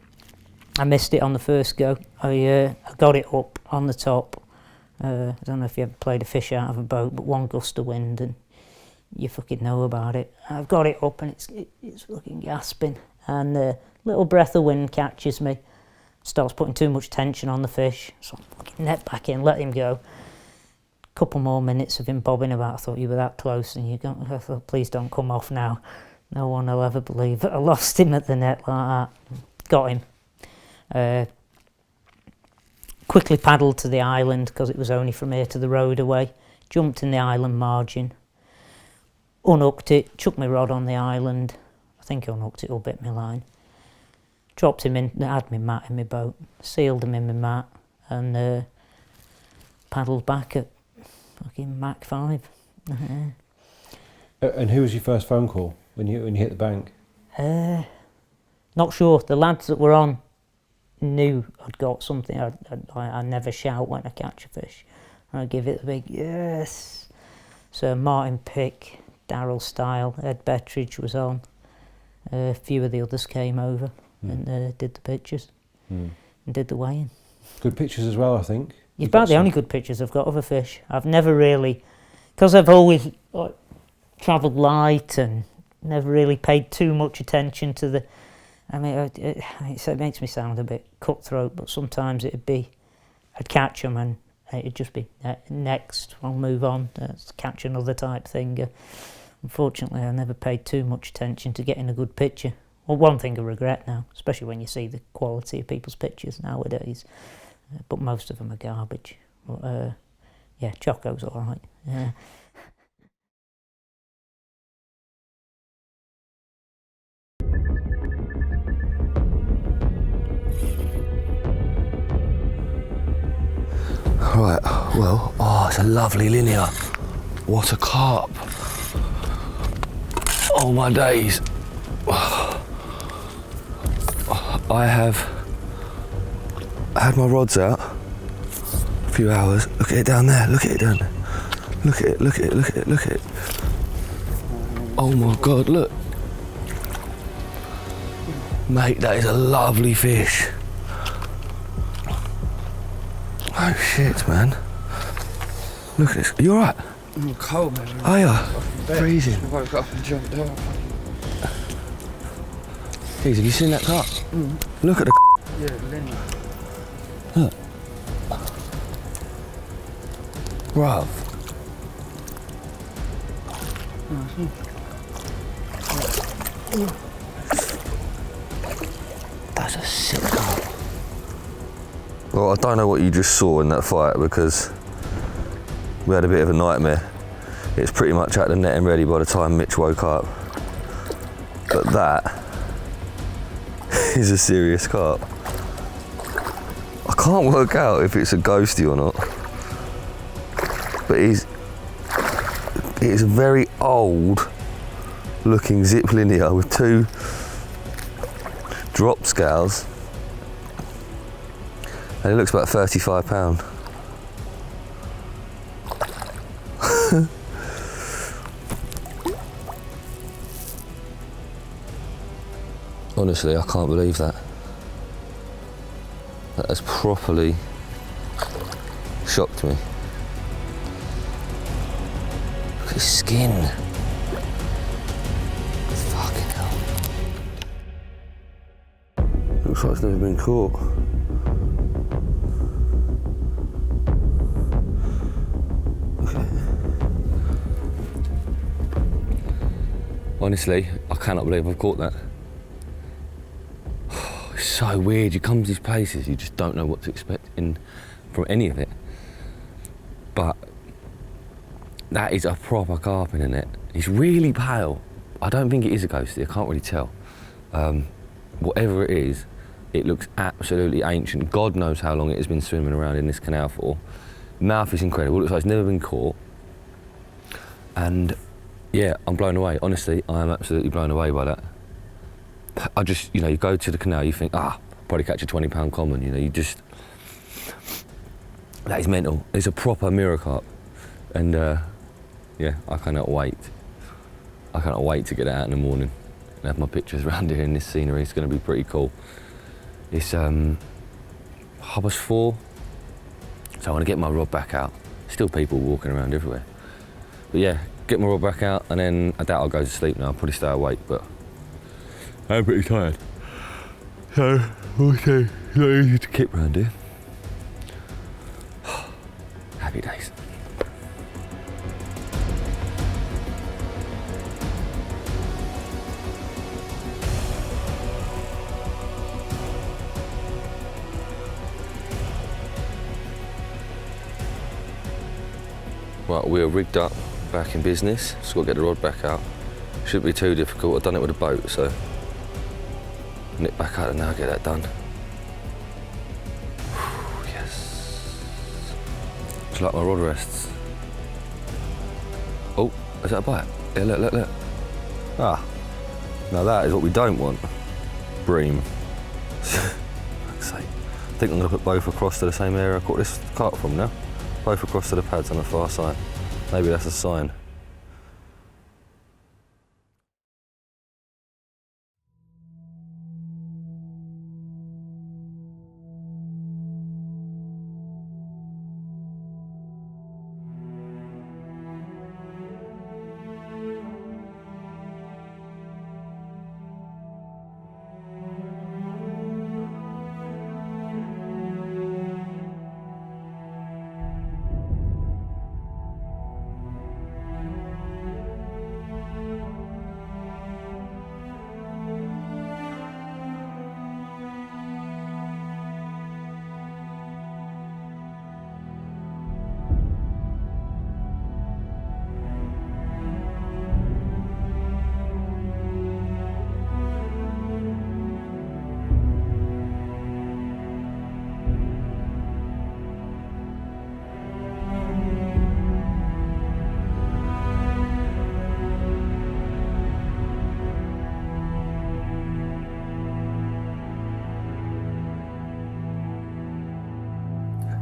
I missed it on the first go. I got it up on the top. I don't know if you ever played a fish out of a boat, but one gust of wind and you fucking know about it. I've got it up and it's fucking gasping, and a little breath of wind catches me, starts putting too much tension on the fish, so I fucking net back in, let him go. Couple more minutes of him bobbing about. I thought you were that close, and I thought, please don't come off now. No one will ever believe that I lost him at the net like that. Got him. Quickly paddled to the island because it was only from here to the road away. Jumped in the island margin. Unhooked it, chucked my rod on the island. I think I unhooked it or bit my line. Dropped him in, had my mat in my boat, sealed him in my mat, and paddled back at fucking Mach 5. And who was your first phone call when you hit the bank? Not sure. The lads that were on knew I'd got something. I never shout when I catch a fish. I give it a big yes. So Martin Pick, Darryl Style, Ed Bettridge was on. A few of the others came over and did the pictures and did the weighing. Good pictures as well, I think. It's about the only good pictures I've got of a fish. I've never really, because I've always travelled light and never really paid too much attention to the. I mean, it makes me sound a bit cutthroat, but sometimes I'd catch them and it'd just be next, I'll move on, catch another type thing. Unfortunately, I never paid too much attention to getting a good picture. Well, one thing I regret now, especially when you see the quality of people's pictures nowadays, but most of them are garbage. But yeah, choco's all right. Yeah. Right, well, it's a lovely linear. What a carp. Oh my days. I have had my rods out a few hours. Look at it down there, look at it down there. Look at it, look at it, look at it, look at it. Oh my God, look. Mate, that is a lovely fish. Oh shit, man. Look at this. You alright? I'm cold, man. Are ya? Freezing. I woke up and jumped out. Keys, have you seen that carp? Look at the Yeah, linear. Look. Bruv. That's a sick carp. Well, I don't know what you just saw in that fight because we had a bit of a nightmare. It's pretty much at the net and ready by the time Mitch woke up. But that is a serious carp. I can't work out if it's a ghosty or not. But it's a very old looking zip linear with 2 drop scales. And it looks about £35. Honestly, I can't believe that. That has properly shocked me. Look at his skin. Fucking hell. Looks like it's never been caught. Honestly, I cannot believe I've caught that. It's so weird. You come to these places, you just don't know what to expect from any of it. But that is a proper carp in the net. It's really pale. I don't think it is a ghostie, I can't really tell. Whatever it is, it looks absolutely ancient. God knows how long it has been swimming around in this canal for. Mouth is incredible, it looks like it's never been caught. And yeah, I'm blown away. Honestly, I am absolutely blown away by that. I just, you know, you go to the canal, you think, probably catch a 20-pound common, you know, you just, that is mental. It's a proper mirror carp. And yeah, I cannot wait. I cannot wait to get out in the morning and have my pictures around here in this scenery. It's going to be pretty cool. It's 4:30, so I want to get my rod back out. Still people walking around everywhere. But yeah, get my rod back out, and then I doubt I'll go to sleep now. I'll probably stay awake, but I'm pretty tired. So, we'll see. It's not easy to keep around here. Happy days. Right, we're rigged up, back in business. Just got to get the rod back out. Shouldn't be too difficult. I've done it with a boat, so nip back out and now get that done. Yes. Just like my rod rests. Oh, is that a bite? Yeah, look. Ah, now that is what we don't want. Bream. Fuck's sake. I think I'm going to put both across to the same area I caught this carp from now. Both across to the pads on the far side. Maybe that's a sign.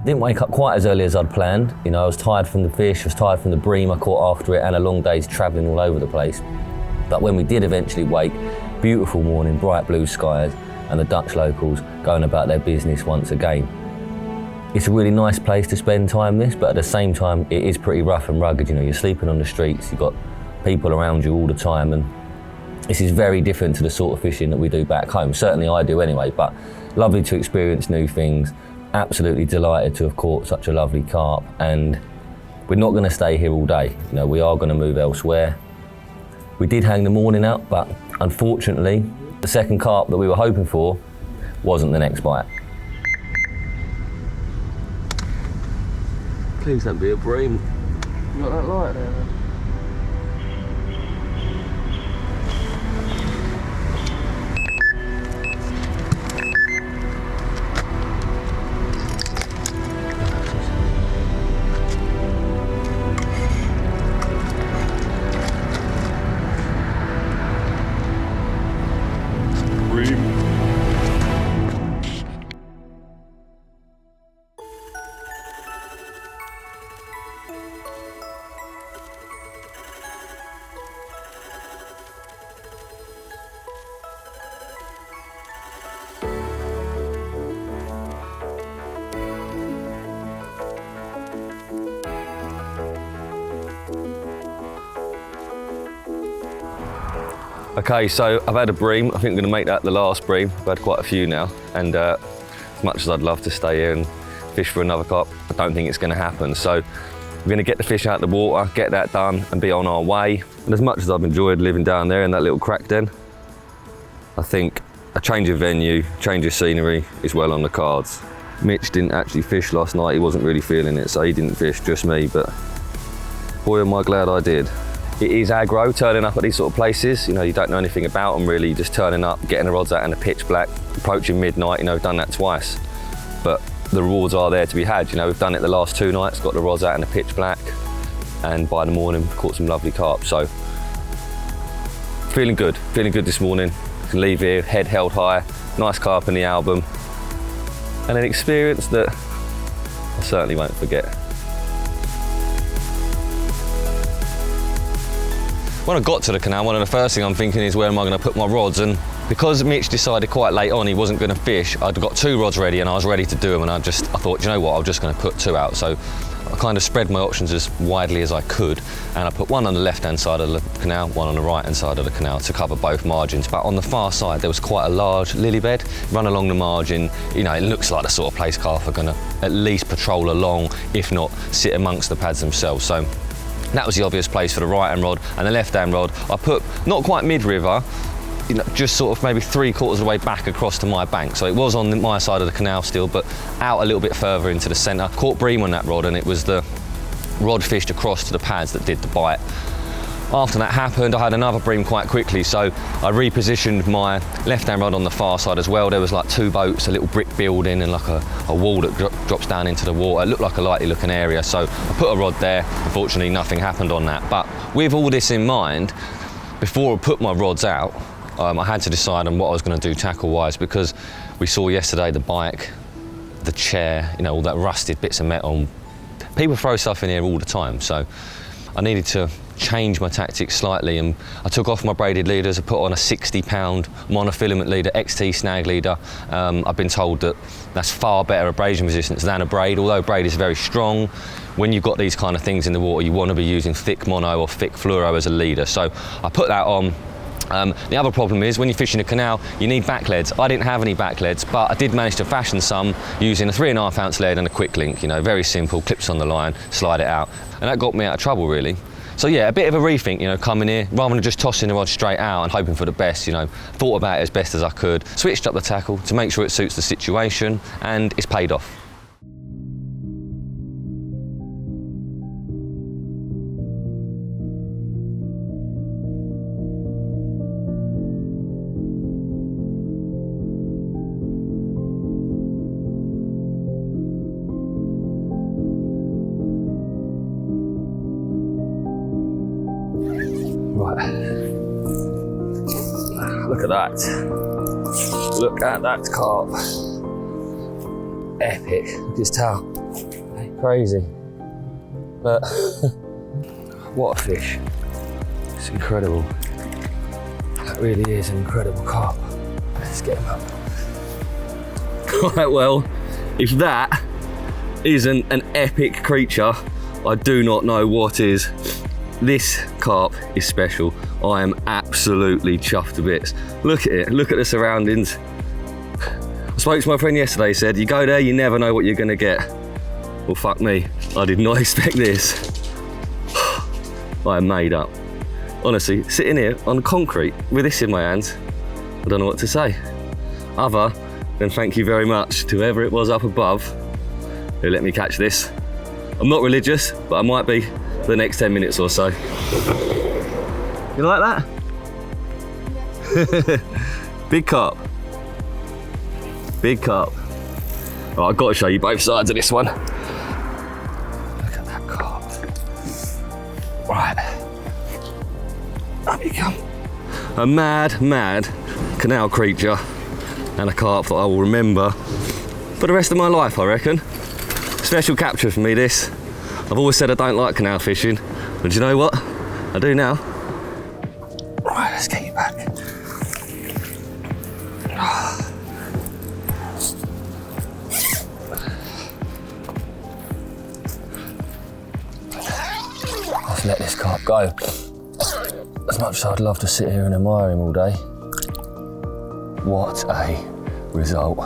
Didn't wake up quite as early as I'd planned. You know, I was tired from the fish, I was tired from the bream I caught after it, and a long day's travelling all over the place. But when we did eventually wake, beautiful morning, bright blue skies, and the Dutch locals going about their business once again. It's a really nice place to spend time this, but at the same time, it is pretty rough and rugged. You know, you're sleeping on the streets, you've got people around you all the time, and this is very different to the sort of fishing that we do back home. Certainly I do anyway, but lovely to experience new things. Absolutely delighted to have caught such a lovely carp, and we're not going to stay here all day. You know, we are going to move elsewhere. We did hang the morning out, but unfortunately, the second carp that we were hoping for wasn't the next bite. Please don't be a bream. Not that light there. Okay, so I've had a bream. I think I'm going to make that the last bream. I've had quite a few now, and as much as I'd love to stay here and fish for another carp, I don't think it's going to happen. So we're going to get the fish out of the water, get that done, and be on our way. And as much as I've enjoyed living down there in that little crack den, I think a change of venue, change of scenery is well on the cards. Mitch didn't actually fish last night. He wasn't really feeling it, so he didn't fish, just me. But Boy, am I glad I did. It is aggro turning up at these sort of places. You know, you don't know anything about them really, just turning up, getting the rods out in the pitch black, approaching midnight, you know, we've done that twice. But the rewards are there to be had. You know, we've done it the last 2 nights, got the rods out in the pitch black, and by the morning, caught some lovely carp. So, feeling good this morning. Can leave here, head held high, nice carp in the album, and an experience that I certainly won't forget. When I got to the canal, one of the first things I'm thinking is where am I going to put my rods, and because Mitch decided quite late on he wasn't going to fish, I'd got 2 rods ready and I was ready to do them, and I thought, you know what, I'm just going to put 2 out. So I kind of spread my options as widely as I could, and I put one on the left-hand side of the canal, one on the right-hand side of the canal to cover both margins. But on the far side, there was quite a large lily bed run along the margin. You know, it looks like the sort of place carp are going to at least patrol along, if not sit amongst the pads themselves. So that was the obvious place for the right-hand rod, and the left-hand rod I put not quite mid-river, you know, just sort of maybe 3/4 of the way back across to my bank. So it was on my side of the canal still, but out a little bit further into the centre. Caught bream on that rod, and it was the rod fished across to the pads that did the bite. After that happened, I had another bream quite quickly, so I repositioned my left-hand rod on the far side as well. There was like 2 boats, a little brick building, and like a wall that drops down into the water. It looked like a likely looking area, so I put a rod there. Unfortunately, nothing happened on that. But with all this in mind, before I put my rods out, I had to decide on what I was going to do tackle-wise, because we saw yesterday the bike, the chair, you know, all that rusted bits of metal. People throw stuff in here all the time, so I needed to change my tactics slightly, and I took off my braided leaders. I put on a 60-pound monofilament leader, XT snag leader. I've been told that that's far better abrasion resistance than a braid, although braid is very strong. When you've got these kind of things in the water, you want to be using thick mono or thick fluoro as a leader. So I put that on. The other problem is when you're fishing a canal, you need back leads. I didn't have any back leads, but I did manage to fashion some using a 3.5 ounce lead and a quick link. You know, very simple, clips on the line, slide it out, and that got me out of trouble really. So yeah, a bit of a rethink, you know, coming here, rather than just tossing the rod straight out and hoping for the best, you know, thought about it as best as I could, switched up the tackle to make sure it suits the situation, and it's paid off. Right, look at that. Look at that carp. Epic, look at his tail. Crazy. But what a fish. It's incredible. That really is an incredible carp. Let's get him up. Right, well, if that isn't an epic creature, I do not know what is. This carp is special. I am absolutely chuffed to bits. Look at it, look at the surroundings. I spoke to my friend yesterday, he said, you go there, you never know what you're gonna get. Well, fuck me, I did not expect this. I am made up. Honestly, sitting here on concrete with this in my hands, I don't know what to say. Other than thank you very much to whoever it was up above who let me catch this. I'm not religious, but I might be the next 10 minutes or so. You like that? Big carp. Big carp. Right, I've got to show you both sides of this one. Look at that carp. Right. Up you come. A mad, mad canal creature and a carp that I will remember for the rest of my life, I reckon. Special capture for me, this. I've always said I don't like canal fishing, but you know what? I do now. Right, let's get you back. Let's let this carp go. As much as I'd love to sit here and admire him all day, what a result.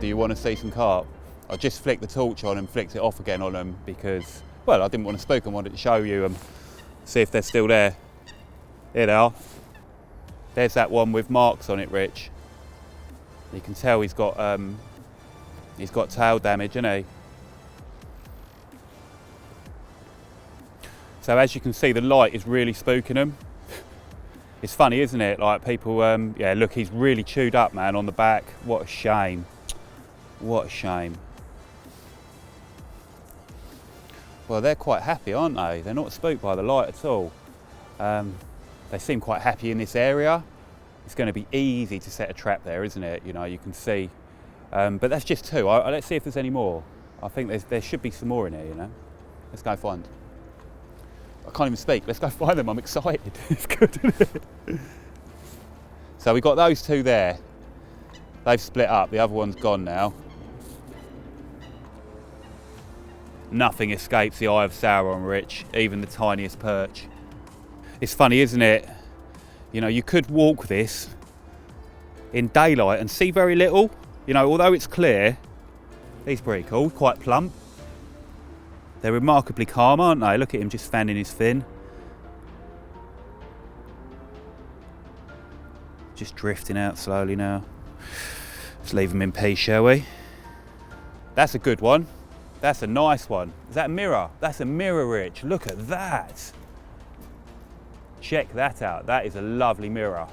do you want to see some carp? I just flicked the torch on and flicked it off again on them because, well, I didn't want to spook them, I wanted to show you them, see if they're still there. Here they are. There's that one with marks on it, Rich. You can tell he's got tail damage, hasn't he? So as you can see, the light is really spooking them. It's funny, isn't it? Like people, yeah, look, he's really chewed up, man, on the back. What a shame. What a shame. Well, they're quite happy, aren't they? They're not spooked by the light at all. They seem quite happy in this area. It's going to be easy to set a trap there, isn't it? You know, you can see. But that's just two. Let's see if there's any more. I think there should be some more in here, you know. Let's go find. I can't even speak. Let's go find them. I'm excited. It's good, isn't it? So we've got those two there. They've split up. The other one's gone now. Nothing escapes the eye of Sauron, Rich, even the tiniest perch. It's funny, isn't it? You know, you could walk this in daylight and see very little. You know, although it's clear, he's pretty cool, quite plump. They're remarkably calm, aren't they? Look at him just fanning his fin. Just drifting out slowly now. Let's leave him in peace, shall we? That's a good one. That's a nice one. Is that a mirror? That's a mirror, Rich. Look at that. Check that out. That is a lovely mirror.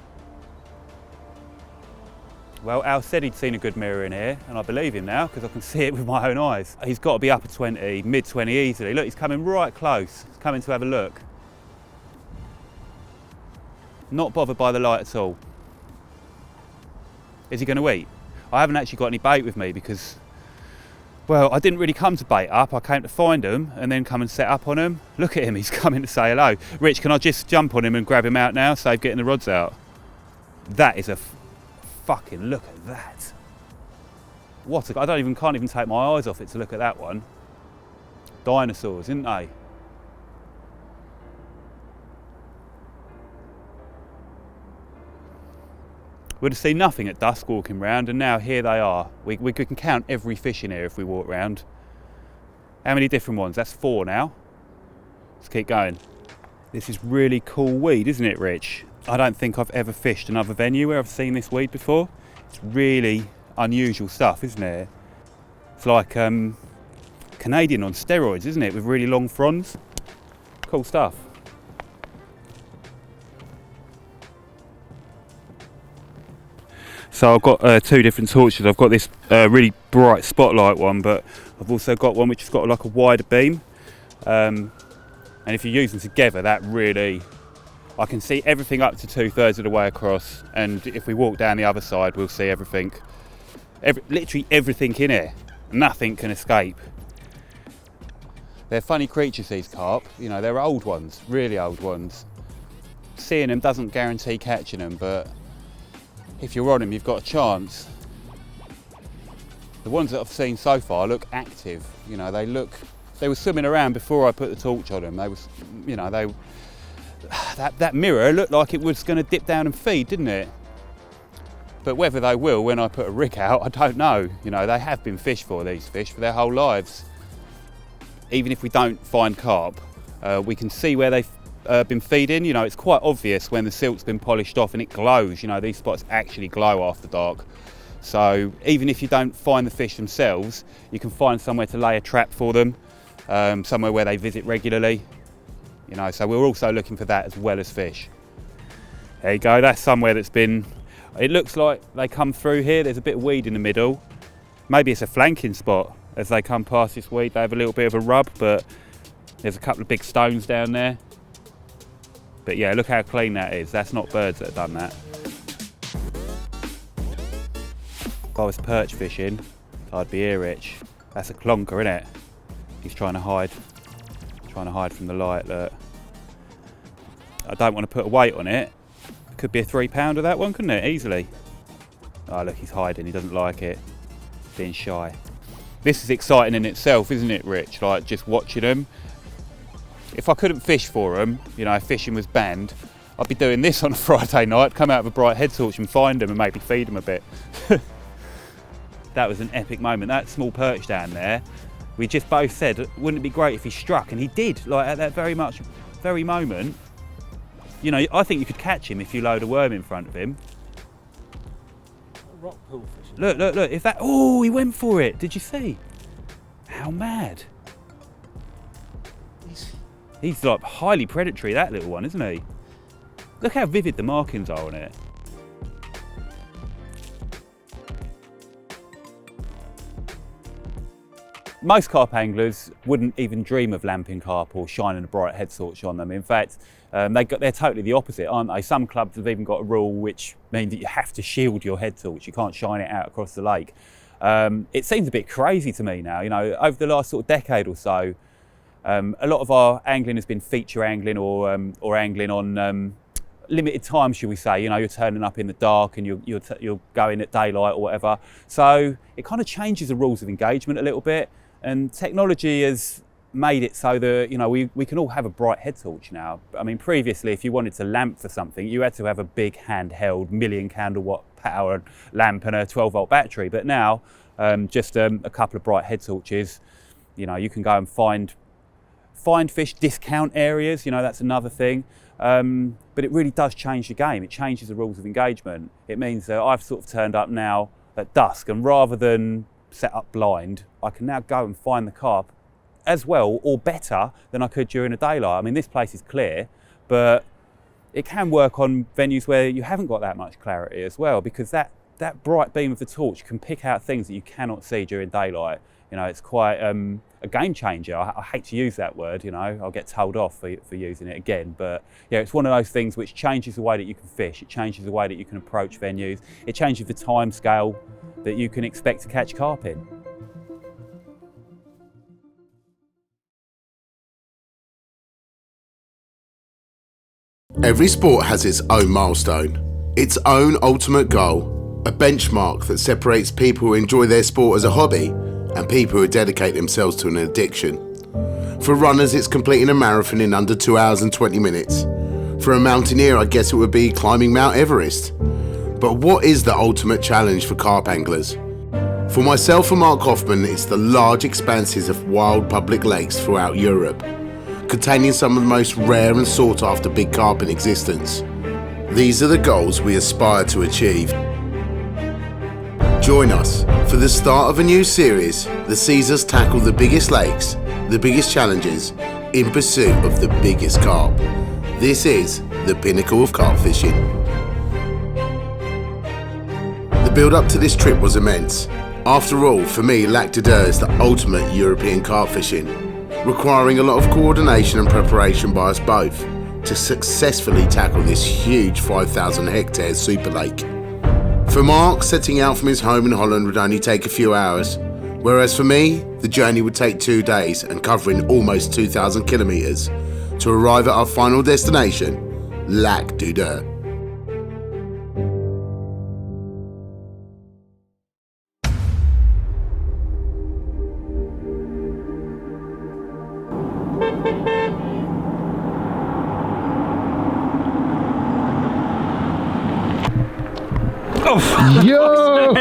Well, Al said he'd seen a good mirror in here, and I believe him now because I can see it with my own eyes. He's got to be upper 20, mid 20 easily. Look, he's coming right close. He's coming to have a look. Not bothered by the light at all. Is he going to eat? I haven't actually got any bait with me because, well, I didn't really come to bait up. I came to find him and then come and set up on him. Look at him, he's coming to say hello. Rich, can I just jump on him and grab him out now, save getting the rods out? That is a fucking look at that. What a, can't even take my eyes off it to look at that one. Dinosaurs, isn't they? We'd have seen nothing at dusk walking round, and now here they are. We can count every fish in here if we walk round. How many different ones? That's 4 now. Let's keep going. This is really cool weed, isn't it, Rich? I don't think I've ever fished another venue where I've seen this weed before. It's really unusual stuff, isn't it? It's like Canadian on steroids, isn't it? With really long fronds. Cool stuff. So I've got 2 different torches. I've got this really bright spotlight one, but I've also got one which has got like a wider beam. And if you use them together, that really, I can see everything up to 2/3 of the way across. And if we walk down the other side, we'll see everything. Literally everything in here. Nothing can escape. They're funny creatures, these carp. You know, they're old ones, really old ones. Seeing them doesn't guarantee catching them, but if you're on them, you've got a chance. The ones that I've seen so far look active. You know, they were swimming around before I put the torch on them. They was, you know, that mirror looked like it was going to dip down and feed, didn't it? But whether they will when I put a rig out, I don't know. You know, they have been fished for, these fish, for their whole lives. Even if we don't find carp, we can see where they've been feeding. You know, it's quite obvious when the silt's been polished off and it glows. You know, these spots actually glow after dark. So even if you don't find the fish themselves, you can find somewhere to lay a trap for them, somewhere where they visit regularly. You know, so we're also looking for that as well as fish. There you go, that's somewhere that's been, it looks like they come through here. There's a bit of weed in the middle. Maybe it's a flanking spot. As they come past this weed, they have a little bit of a rub, but there's a couple of big stones down there. But yeah, look how clean that is. That's not birds that have done that. If I was perch fishing, I'd be here, Rich. That's a clonker, isn't it? He's trying to hide from the light. Look. I don't want to put a weight on it. It could be a 3-pounder, that one, couldn't it? Easily. Oh, look, he's hiding. He doesn't like it. Being shy. This is exciting in itself, isn't it, Rich? Like, just watching them. If I couldn't fish for them, you know, if fishing was banned, I'd be doing this on a Friday night, come out with a bright head torch and find them and maybe feed them a bit. that was an epic moment. That small perch down there, we just both said, wouldn't it be great if he struck? And he did, like at that very moment. You know, I think you could catch him if you load a worm in front of him. Rock pool fishing. Look, if that, oh, he went for it. Did you see? How mad. He's like highly predatory, that little one, isn't he? Look how vivid the markings are on it. Most carp anglers wouldn't even dream of lamping carp or shining a bright head torch on them. In fact, they're totally the opposite, aren't they? Some clubs have even got a rule which means that you have to shield your head torch. You can't shine it out across the lake. It seems a bit crazy to me now. You know, over the last sort of decade or so, a lot of our angling has been feature angling or angling on limited time, shall we say. You know, you're turning up in the dark and you're going at daylight or whatever. So it kind of changes the rules of engagement a little bit. And technology has made it so that, you know, we can all have a bright head torch now. I mean, previously, if you wanted to lamp for something, you had to have a big handheld 1,000,000 candle watt power lamp and a 12-volt battery. But now, just a couple of bright head torches, you know, you can go and find fish discount areas. You know, that's another thing. But it really does change the game. It changes the rules of engagement. It means that I've sort of turned up now at dusk, and rather than set up blind, I can now go and find the carp as well or better than I could during the daylight. I mean, this place is clear, but it can work on venues where you haven't got that much clarity as well, because that bright beam of the torch can pick out things that you cannot see during daylight. You know, it's quite a game changer. I hate to use that word, you know, I'll get told off for using it again, but yeah, it's one of those things which changes the way that you can fish, it changes the way that you can approach venues, it changes the time scale that you can expect to catch carp in. Every sport has its own milestone, its own ultimate goal, a benchmark that separates people who enjoy their sport as a hobby and people who dedicate themselves to an addiction. For runners, it's completing a marathon in under 2 hours and 20 minutes. For a mountaineer, I guess it would be climbing Mount Everest. But what is the ultimate challenge for carp anglers? For myself and Mark Hoffman, it's the large expanses of wild public lakes throughout Europe, containing some of the most rare and sought after big carp in existence. These are the goals we aspire to achieve. Join us for the start of a new series that sees us tackle the biggest lakes, the biggest challenges, in pursuit of the biggest carp. This is the pinnacle of carp fishing. The build-up to this trip was immense. After all, for me, Lac de Deux is the ultimate European carp fishing, requiring a lot of coordination and preparation by us both to successfully tackle this huge 5,000 hectare super lake. For Mark, setting out from his home in Holland would only take a few hours, whereas for me, the journey would take 2 days and covering almost 2,000 kilometres to arrive at our final destination, Lac de Deux. Yo!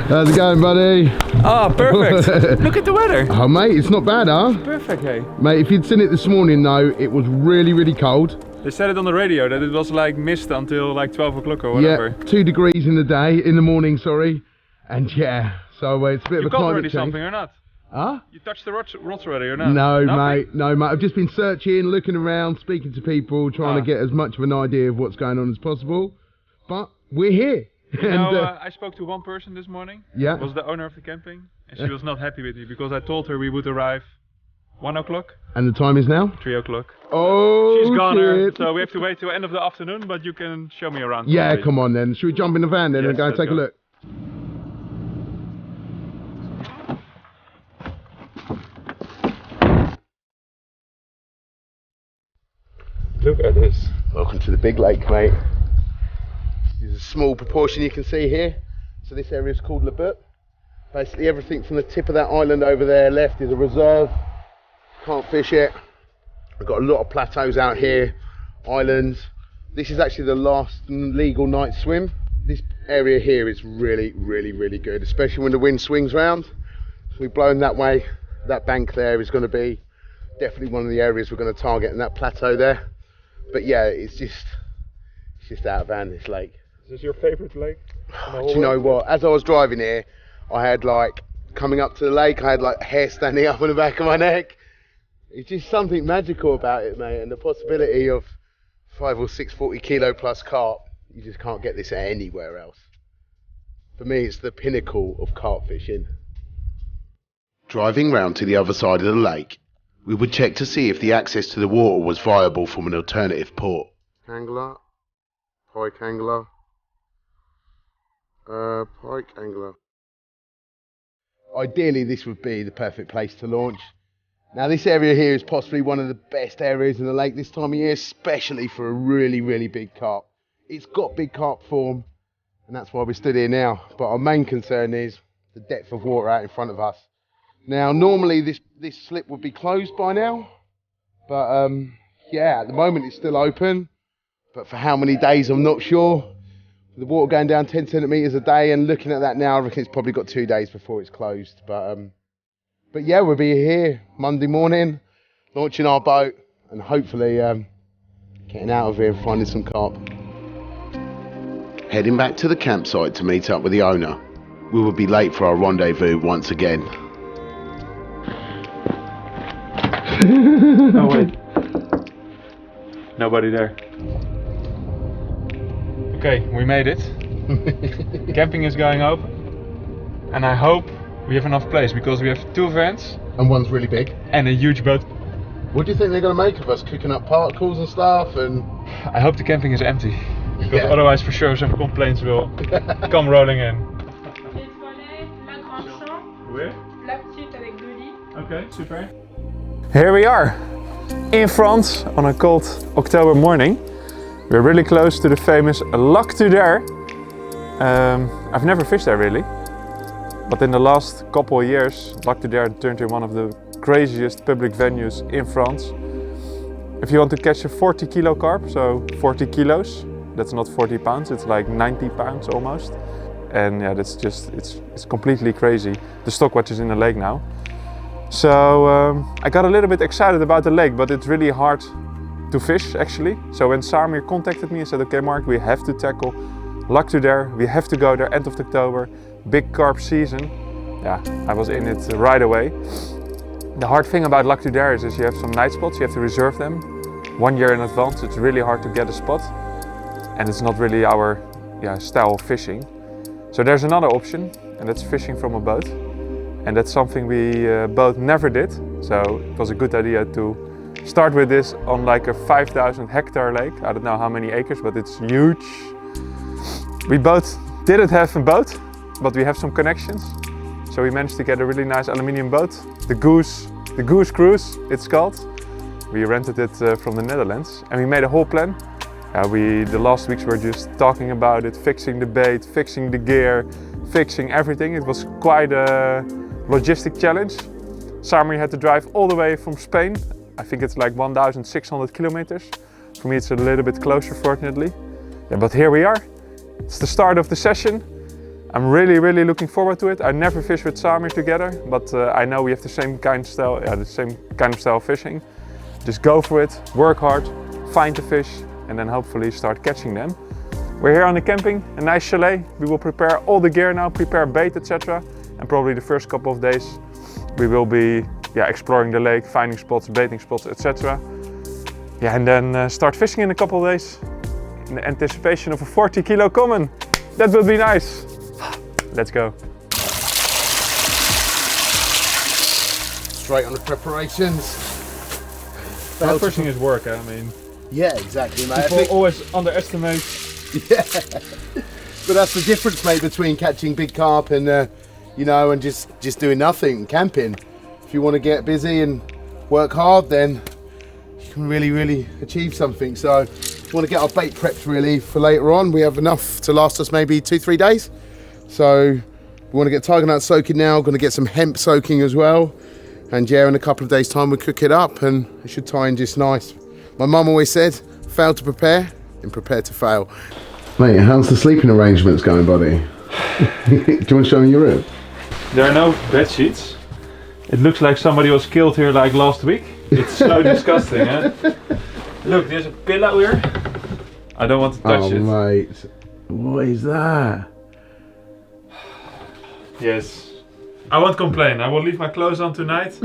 How's it going, buddy? Oh, perfect. Look at the weather. Oh, mate, it's not bad, huh? Perfect, hey. Mate, if you'd seen it this morning, though, it was really, really cold. They said it on the radio that it was like mist until like 12 o'clock or whatever. Yeah, 2 degrees in the morning, sorry. And yeah, so it's a bit of a climate change. You got already something or not? Huh? You touched the rods already or not? No, Nothing? mate. I've just been searching, looking around, speaking to people, trying to get as much of an idea of what's going on as possible. But we're here. You know, I spoke to one person this morning. Yeah. It was the owner of the camping, and she was not happy with me because I told her we would arrive 1 o'clock. And the time is now? 3 o'clock. Oh, she's gone, shit. so we have to wait till end of the afternoon, but you can show me around. Yeah, probably. come on then. Should we jump in the van then and go and take a look? Look at this. Welcome to the big lake, mate. There's a small proportion you can see here. So this area is called Le But. Basically everything from the tip of that island over there left is a reserve. Can't fish it. We've got a lot of plateaus out here, islands. This is actually the last legal night swim. This area here is really, really, really good, especially when the wind swings round. So we've blown that way. That bank there is going to be definitely one of the areas we're going to target in that plateau there. But yeah, it's just out of hand, this lake. Is this your favourite lake? Do you know what? As I was driving here, I had like, coming up to the lake, I had like hair standing up on the back of my neck. It's just something magical about it, mate, and the possibility of 5 or 6 40 kilo plus carp, you just can't get this anywhere else. For me, it's the pinnacle of carp fishing. Driving round to the other side of the lake, we would check to see if the access to the water was viable from an alternative port. Angler, pike angler, pike angler. Ideally, this would be the perfect place to launch. Now, this area here is possibly one of the best areas in the lake this time of year, especially for a really, really big carp. It's got big carp form, and that's why we stood here now. But our main concern is the depth of water out in front of us. Now, normally this slip would be closed by now, but yeah, at the moment it's still open. But for how many days, I'm not sure. The water going down 10 centimetres a day, and looking at that now, I reckon it's probably got 2 days before it's closed. But yeah, we'll be here Monday morning, launching our boat, and hopefully getting out of here and finding some carp. Heading back to the campsite to meet up with the owner, we would be late for our rendezvous once again. Oh wait. Nobody there. Okay, we made it. Camping is going up. And I hope we have enough place, because we have 2 vans. And one's really big. And a huge boat. What do you think they're going to make of us, cooking up particles and stuff? And I hope the camping is empty. Because otherwise for sure some complaints will come rolling in. Okay, super. Here we are, in France on a cold October morning. We're really close to the famous Lac du Der. I've never fished there really, but in the last couple of years, Lac du Der turned into one of the craziest public venues in France. If you want to catch a 40 kilo carp, so 40 kilos, that's not 40 pounds, it's like 90 pounds almost. And yeah, that's just, it's completely crazy. The stockwatch is in the lake now. So I got a little bit excited about the lake, but it's really hard to fish actually. So when Samir contacted me and said, okay Mark, we have to tackle Lac du Der, we have to go there end of October, big carp season. Yeah, I was in it right away. The hard thing about Lac du Der is you have some night spots, you have to reserve them 1 year in advance. It's really hard to get a spot, and it's not really our style of fishing. So there's another option, and that's fishing from a boat. And that's something we both never did. So it was a good idea to start with this on like a 5,000 hectare lake. I don't know how many acres, but it's huge. We both didn't have a boat, but we have some connections. So we managed to get a really nice aluminium boat, the Goose Cruise it's called. We rented it from the Netherlands, and we made a whole plan. The last weeks were just talking about it, fixing the bait, fixing the gear, fixing everything. It was quite a logistic challenge. Samir had to drive all the way from Spain. I think it's like 1,600 kilometers. For me it's a little bit closer, fortunately. Yeah, but here we are. It's the start of the session. I'm really, really looking forward to it. I never fished with Samir together, but I know we have the same kind of style of fishing. Just go for it, work hard, find the fish, and then hopefully start catching them. We're here on the camping, a nice chalet. We will prepare all the gear now, prepare bait, etc. And probably the first couple of days we will be exploring the lake, finding spots, baiting spots, etc. Yeah, and then start fishing in a couple of days in the anticipation of a 40 kilo common. That will be nice. Let's go. Straight on the preparations. That fishing is work, I mean. Yeah, exactly, mate. People always underestimate. Yeah. But that's the difference, mate, between catching big carp and and just doing nothing, camping. If you want to get busy and work hard, then you can really, really achieve something. So we want to get our bait prepped really for later on. We have enough to last us maybe 2-3 days. So we want to get tiger nut soaking now, going to get some hemp soaking as well. And yeah, in a couple of days time we'll cook it up and it should tie in just nice. My mum always said, fail to prepare and prepare to fail. Mate, how's the sleeping arrangements going, buddy? Do you want to show me your room? There are no bed sheets. It looks like somebody was killed here like last week. It's so disgusting, eh? Look, there's a pillow here. I don't want to touch it. Oh, mate. What is that? Yes. I won't complain. I will leave my clothes on tonight.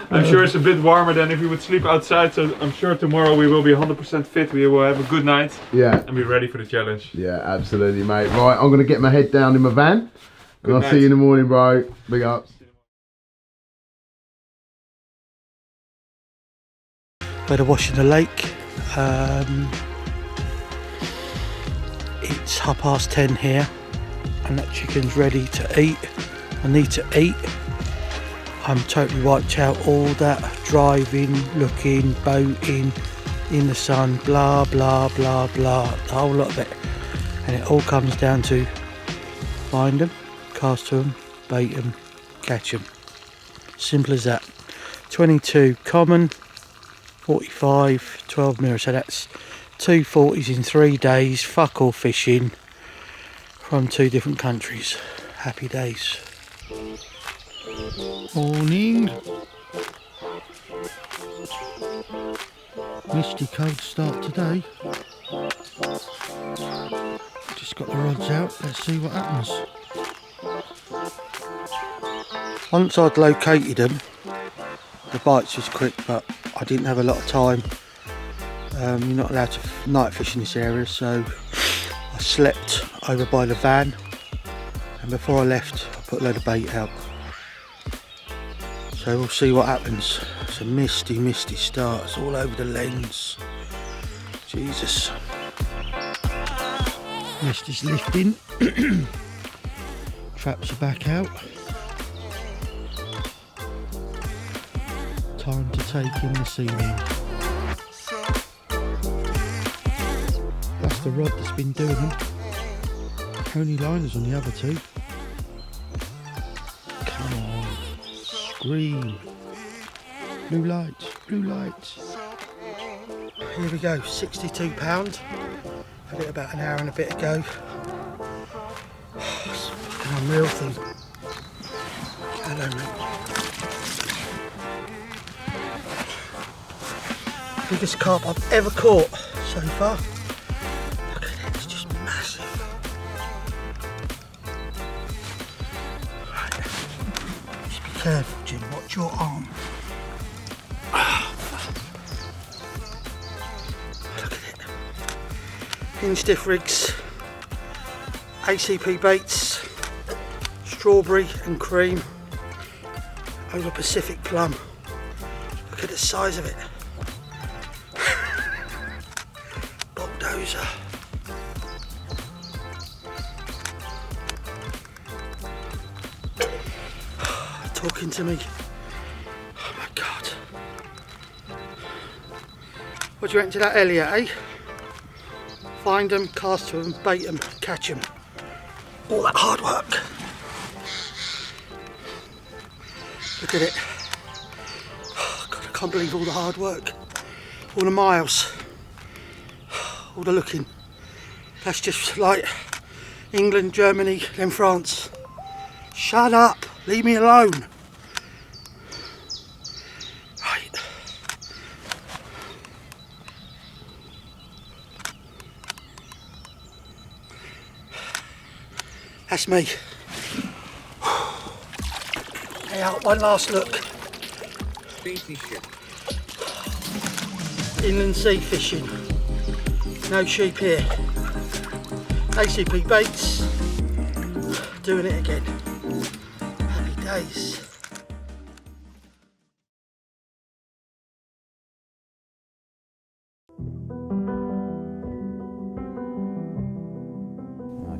I'm sure it's a bit warmer than if we would sleep outside, so I'm sure tomorrow we will be 100% fit. We will have a good night. Yeah. And be ready for the challenge. Yeah, absolutely, mate. Right, I'm going to get my head down in my van. And I'll see you in the morning, bro. Big ups. Better wash in the lake. It's 10:30 here, and that chicken's ready to eat. I need to eat. I'm totally wiped out. All that driving, looking, boating in the sun, blah blah blah blah, the whole lot of it, and it all comes down to find them, cast to them, bait them, catch them. Simple as that. 22 common, 45 12 mirror, so that's 2 40s in 3 days. Fuck all fishing from 2 different countries. Happy days. Morning. Misty cold start today. Just got the rods out, let's see what happens. Once I'd located them, the bites was quick, but I didn't have a lot of time. You're not allowed to night fish in this area, so I slept over by the van, and before I left I put a load of bait out. So we'll see what happens. It's a misty start. It's all over the lens. Jesus. Mist is lifting. Traps are back out. Time to take in the ceiling. That's the rod that's been doing them. Only liners on the other 2. Come on. Scream. Blue lights, blue lights. Here we go, £62. Had it about an hour and a bit ago. It's an unreal thing. Hello, mate. Biggest carp I've ever caught so far. Look at it, it's just massive. Right. Just be careful, Jim, watch your arm. Look at it. Hinge stiff rigs, ACP baits, strawberry and cream over Pacific plum. Look at the size of it. Bulldozer. Talking to me. Oh my God. What do you reckon to that, Elliot, eh? Find them, cast to them, bait them, catch them. All that hard work. Look at it. Oh God, I can't believe all the hard work. All the miles. All the looking. That's just like England, Germany, then France. Shut up. Leave me alone. Right. That's me. Hey, out, one last look. Inland sea fishing. No sheep here. ACP baits. Doing it again. Happy days.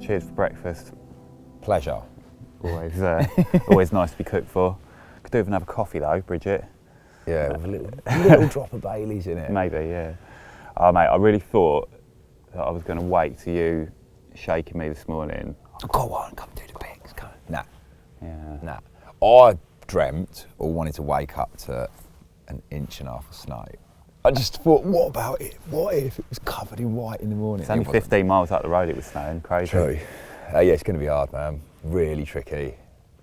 Cheers for breakfast. Pleasure. Always, always nice to be cooked for. Could do with another coffee though, Bridget. Yeah, with a little drop of Bailey's in it. Maybe, yeah. Oh mate, I really thought that I was going to wait till you shaking me this morning. Oh, go on, come do the pics, come. Nah. Yeah. Nah. I dreamt or wanted to wake up to 1.5 inches of snow. I just thought, what about it? What if it was covered in white in the morning? It's only 15 miles up the road it was snowing, crazy. True. Yeah, it's going to be hard, man. Really tricky.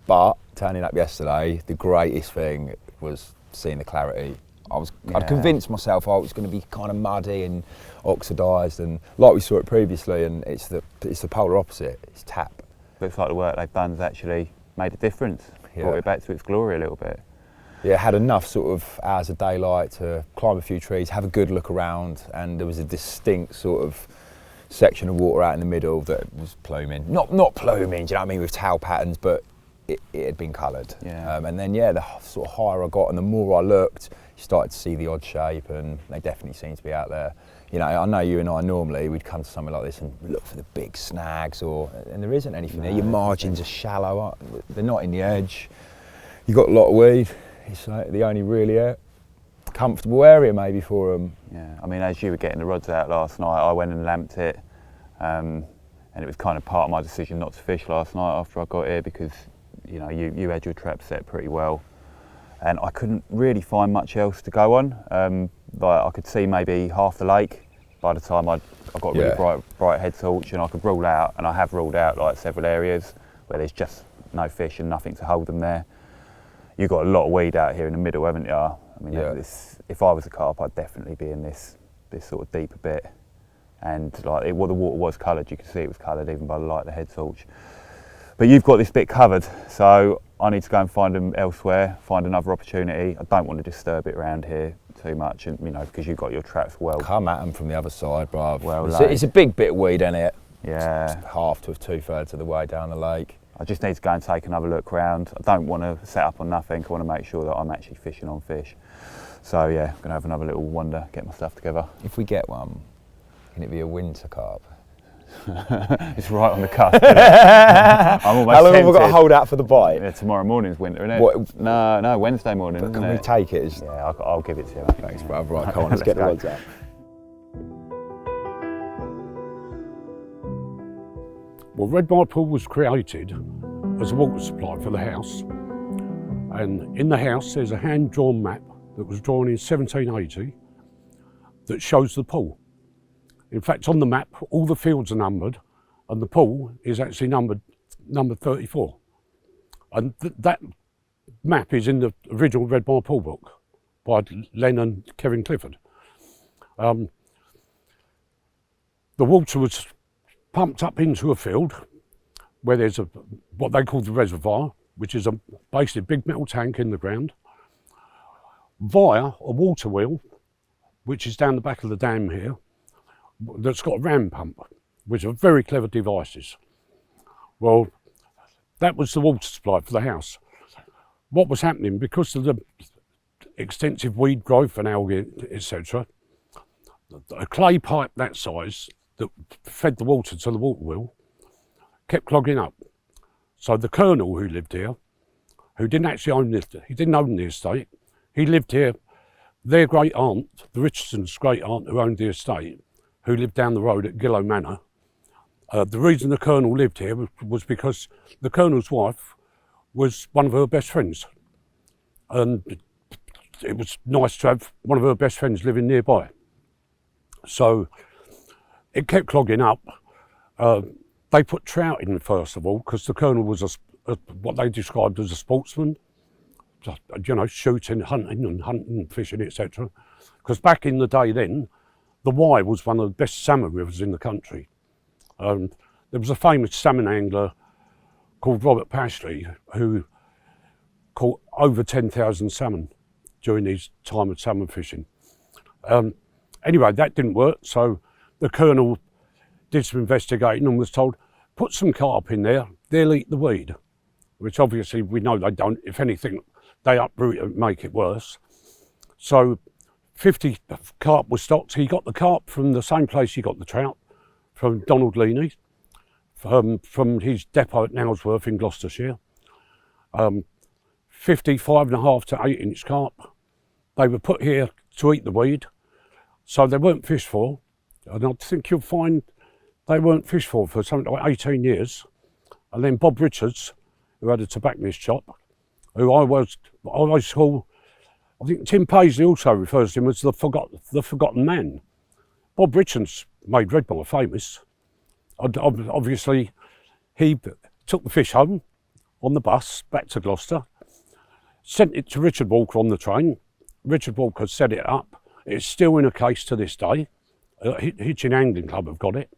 But turning up yesterday, the greatest thing was seeing the clarity. I'd convinced myself I was going to be kind of muddy and oxidised, and like we saw it previously, and it's the polar opposite. It's tap. Looks like the work they've done has actually made a difference. Brought it back to its glory a little bit. Yeah, had enough sort of hours of daylight to climb a few trees, have a good look around, and there was a distinct sort of section of water out in the middle that was pluming. Not pluming, do you know what I mean, with tail patterns, but it had been coloured. Yeah. And then, yeah, the sort of higher I got and the more I looked, you started to see the odd shape, and they definitely seem to be out there. You know, I know you and I normally, we'd come to somewhere like this and look for the big snags, and there isn't anything there. Your margins are shallow, they're not in the edge. You've got a lot of weed. It's like the only really comfortable area maybe for them. Yeah, I mean, as you were getting the rods out last night, I went and lamped it, and it was kind of part of my decision not to fish last night after I got here, because you know you had your trap set pretty well, and I couldn't really find much else to go on. Like I could see maybe half the lake by the time I got a really bright head torch, and I could rule out, and I have ruled out like several areas where there's just no fish and nothing to hold them there. You've got a lot of weed out here in the middle, haven't you? I mean, if I was a carp, I'd definitely be in this sort of deeper bit. And like, the water was coloured. You could see it was coloured even by the light of the head torch. But you've got this bit covered, so I need to go and find them elsewhere, find another opportunity. I don't want to disturb it around here too much, and you know, because you've got your traps well. Come at them from the other side, bruv. Well, it's a big bit of weed, isn't it? Yeah. It's half to 2/3 of the way down the lake. I just need to go and take another look round. I don't want to set up on nothing. I want to make sure that I'm actually fishing on fish. So yeah, I'm going to have another little wander, get my stuff together. If we get one, can it be a winter carp? It's right on the cusp. I'm almost How long tempted. have we got to hold out for the bite? Yeah, tomorrow morning's winter, isn't it? What? No, Wednesday morning. But can isn't we it? take it? Yeah, I'll give it to you. Thanks, bruv. Right, come on, let's get the rods out. Well, Red Bar Pool was created as a water supply for the house, and in the house there's a hand-drawn map that was drawn in 1780 that shows the pool. In fact, on the map all the fields are numbered, and the pool is actually numbered 34. And that map is in the original Red Bar Pool book by Len and Kevin Clifford. The water was pumped up into a field where there's what they call the reservoir, which is basically a big metal tank in the ground, via a water wheel, which is down the back of the dam here, that's got a ram pump, which are very clever devices. Well, that was the water supply for the house. What was happening, because of the extensive weed growth and algae, etc., a clay pipe that size that fed the water to the water wheel kept clogging up. So the colonel who lived here, who didn't actually own the estate, he lived here. Their great aunt, the Richardson's great aunt who owned the estate, who lived down the road at Gillow Manor. The reason the colonel lived here was because the colonel's wife was one of her best friends, and it was nice to have one of her best friends living nearby. So it kept clogging up. They put trout in first of all, because the colonel was what they described as a sportsman, you know, shooting, hunting, fishing, etc. Because back in the day then, the Wye was one of the best salmon rivers in the country. There was a famous salmon angler called Robert Pashley who caught over 10,000 salmon during his time of salmon fishing. Anyway, that didn't work, so the colonel did some investigating and was told, put some carp in there, they'll eat the weed, which obviously we know they don't. If anything, they uproot it and make it worse. So 50 carp were stocked. He got the carp from the same place he got the trout, from Donald Leaney, from his depot at Nailsworth in Gloucestershire. 50 5.5 to 8 inch carp. They were put here to eat the weed, so they weren't fished for. And I think you'll find they weren't fished for something like 18 years. And then Bob Richards, who had a tobacconist shop, who I always call I think Tim Paisley also refers to him as the forgotten man. Bob Richards made Redmore famous. Obviously, he took the fish home on the bus back to Gloucester, sent it to Richard Walker on the train. Richard Walker set it up. It's still in a case to this day. Hitchin Angling Club have got it.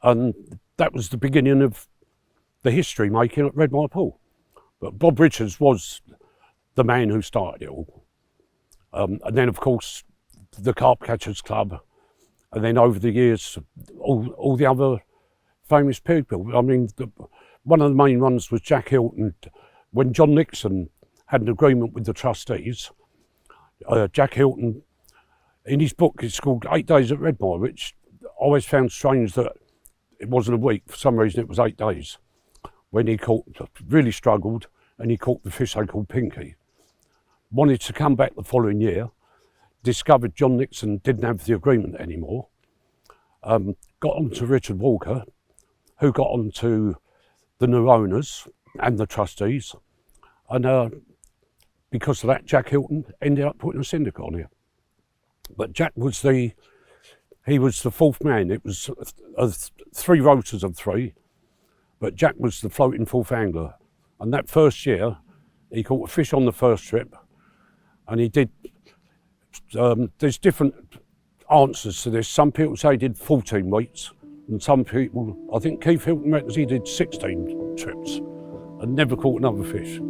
And that was the beginning of the history making at Redmore Pool. But Bob Richards was the man who started it all. And then, of course, the Carp Catchers Club. And then over the years, all the other famous people. I mean, one of the main ones was Jack Hilton. When John Nixon had an agreement with the trustees, Jack Hilton, in his book, it's called 8 Days at Redmore, which I always found strange that it wasn't a week. For some reason, it was 8 days. When he really struggled, and he caught the fish they called Pinky. Wanted to come back the following year, discovered John Nixon didn't have the agreement anymore, got on to Richard Walker, who got on to the new owners and the trustees, and because of that, Jack Hilton ended up putting a syndicate on here. But Jack was the fourth man. It was 3 rotors of 3, but Jack was the floating fourth angler. And that first year, he caught a fish on the first trip, and he did, there's different answers to this. Some people say he did 14 weeks, and some people, I think Keith Hilton reckons he did 16 trips and never caught another fish.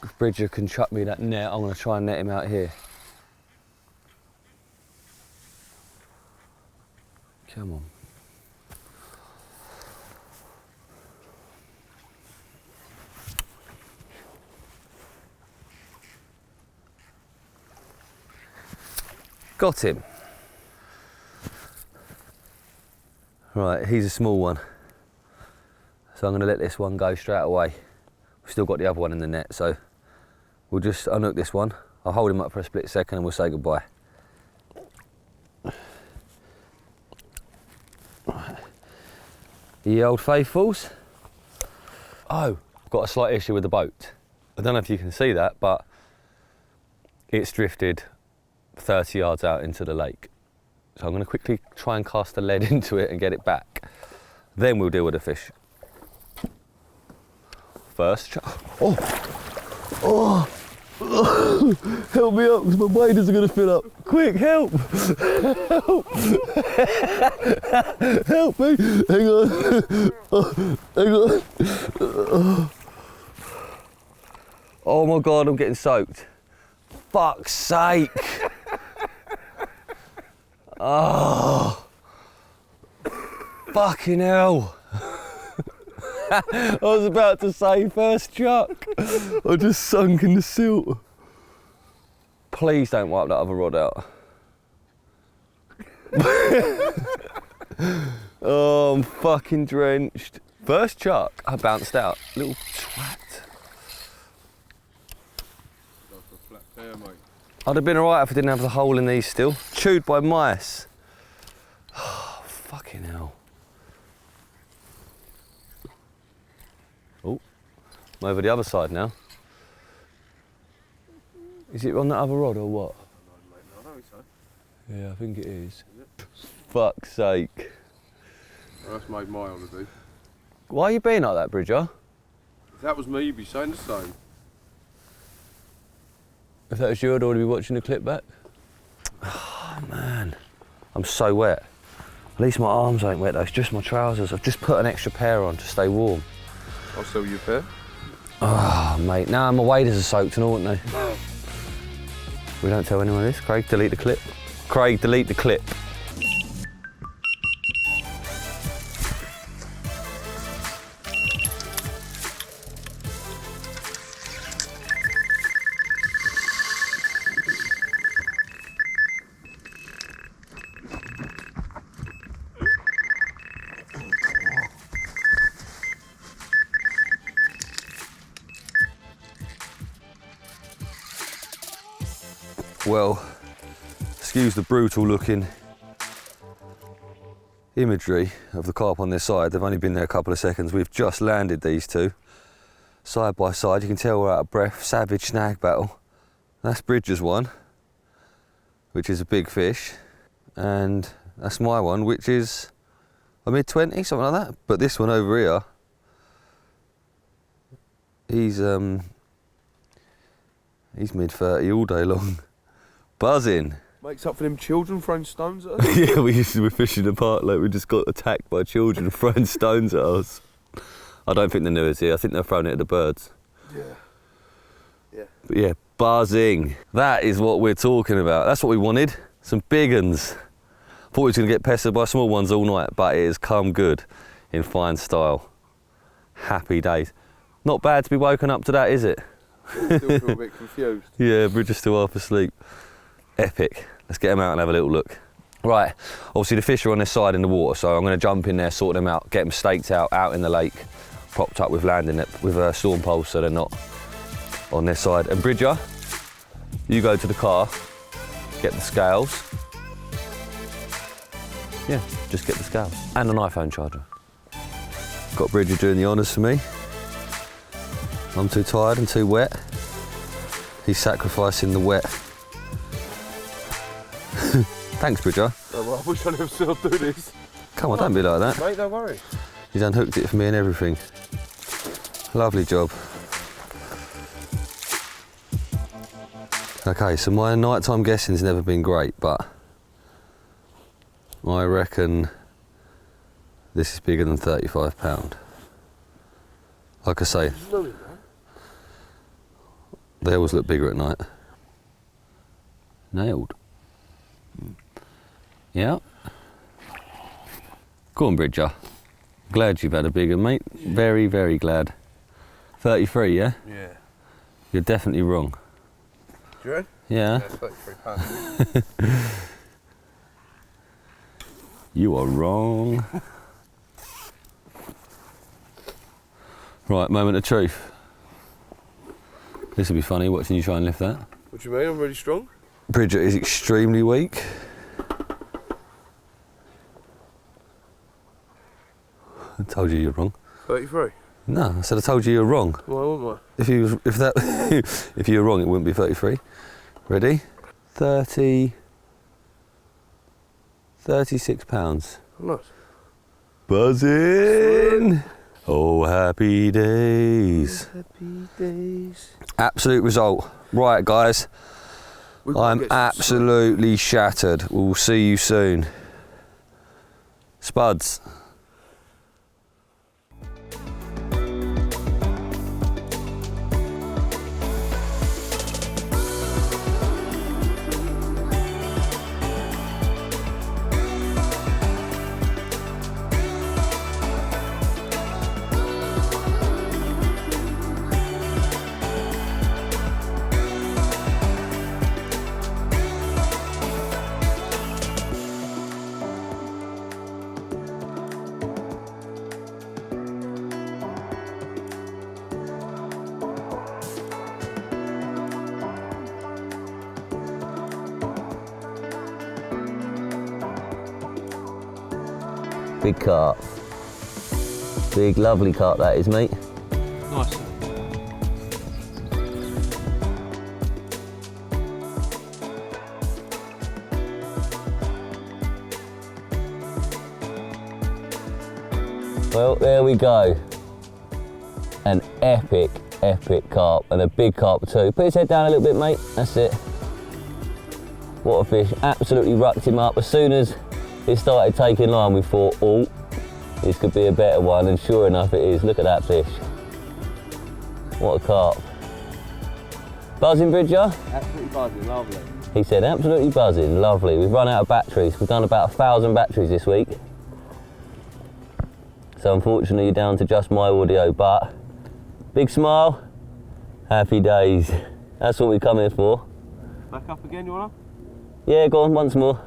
If Bridger can chuck me that net, I'm going to try and net him out here. Come on. Got him. Right, he's a small one. So I'm going to let this one go straight away. We've still got the other one in the net, so we'll just unhook this one. I'll hold him up for a split second and we'll say goodbye. Ye old faithfuls. Oh, I've got a slight issue with the boat. I don't know if you can see that, but it's drifted 30 yards out into the lake. So I'm going to quickly try and cast the lead into it and get it back. Then we'll deal with the fish. First oh, help me up because my waders are going to fill up. Quick, help! Help! Help me! Hang on. Hang on. Oh my God, I'm getting soaked. Fuck's sake! Oh, fucking hell. I was about to say first chuck. I just sunk in the silt. Please don't wipe that other rod out. Oh, I'm fucking drenched. First chuck, I bounced out. Little twat. I'd have been alright if I didn't have the hole in these still. Chewed by mice. Oh, fucking hell. Oh, I'm over the other side now. Is it on that other rod or what? Yeah, I think it is. Fuck's sake. That's made my holiday. Why are you being like that, Bridger? If that was me, you'd be saying the same. If that was you, I'd already be watching the clip back. Oh, man. I'm so wet. At least my arms ain't wet though, it's just my trousers. I've just put an extra pair on to stay warm. I'll sell you a pair. Oh, mate. Nah, my waders are soaked and all, aren't they? We don't tell anyone this. Craig, delete the clip. Craig, delete the clip. Well, excuse the brutal looking imagery of the carp on their side. They've only been there a couple of seconds. We've just landed these two side by side. You can tell we're out of breath. Savage snag battle. That's Bridger's one, which is a big fish, and that's my one, which is a mid-20, something like that. But this one over here, he's mid-30 all day long. Buzzing. Makes up for them children throwing stones at us. Yeah, we're fishing the park like we just got attacked by children throwing stones at us. I don't think the new is here. I think they're throwing it at the birds. Yeah. Yeah. But yeah, buzzing. That is what we're talking about. That's what we wanted. Some big uns. Thought we was going to get pestered by small ones all night, but it has come good in fine style. Happy days. Not bad to be woken up to that, is it? Still feel a bit confused. Yeah, Bridger's still half asleep. Epic. Let's get them out and have a little look. Right, obviously the fish are on their side in the water, so I'm going to jump in there, sort them out, get them staked out in the lake, propped up with landing net with storm poles so they're not on their side. And Bridger, you go to the car, get the scales. Yeah, just get the scales. And an iPhone charger. Got Bridger doing the honours for me. I'm too tired and too wet. He's sacrificing the wet. Thanks, Bridger. Oh, well, I wish I never still do this. Come on, don't be like that. Mate, don't worry. He's unhooked it for me and everything. Lovely job. Okay, so my nighttime guessing's never been great, but I reckon this is bigger than £35. Like I say, they always look bigger at night. Nailed. Yeah. Go on, Bridger. Glad you've had a big one, mate. Very, very glad. 33, yeah? Yeah. You're definitely wrong. Do you reckon? Yeah. £33. You are wrong. Right, moment of truth. This will be funny, watching you try and lift that. What do you mean? I'm really strong? Bridger is extremely weak. I told you you're wrong. 33? No, I said I told you you're wrong. Why wouldn't I? If you were wrong, it wouldn't be 33. Ready? 36 pounds. Nice. Buzzing. Oh, happy days. Happy days. Absolute result. Right, guys. I'm absolutely shattered. We'll see you soon. Spuds. Big carp. Big, lovely carp that is, mate. Nice. Well, there we go. An epic, epic carp, and a big carp too. Put his head down a little bit, mate. That's it. What a fish. Absolutely rucked him up. As soon as it started taking line, we thought, oh, this could be a better one, and sure enough it is. Look at that fish. What a carp. Buzzing, Bridger? Absolutely buzzing, lovely. He said absolutely buzzing, lovely. We've run out of batteries. We've done about 1,000 batteries this week. So unfortunately you're down to just my audio, but big smile, happy days. That's what we come here for. Back up again, you wanna? Yeah, go on, once more.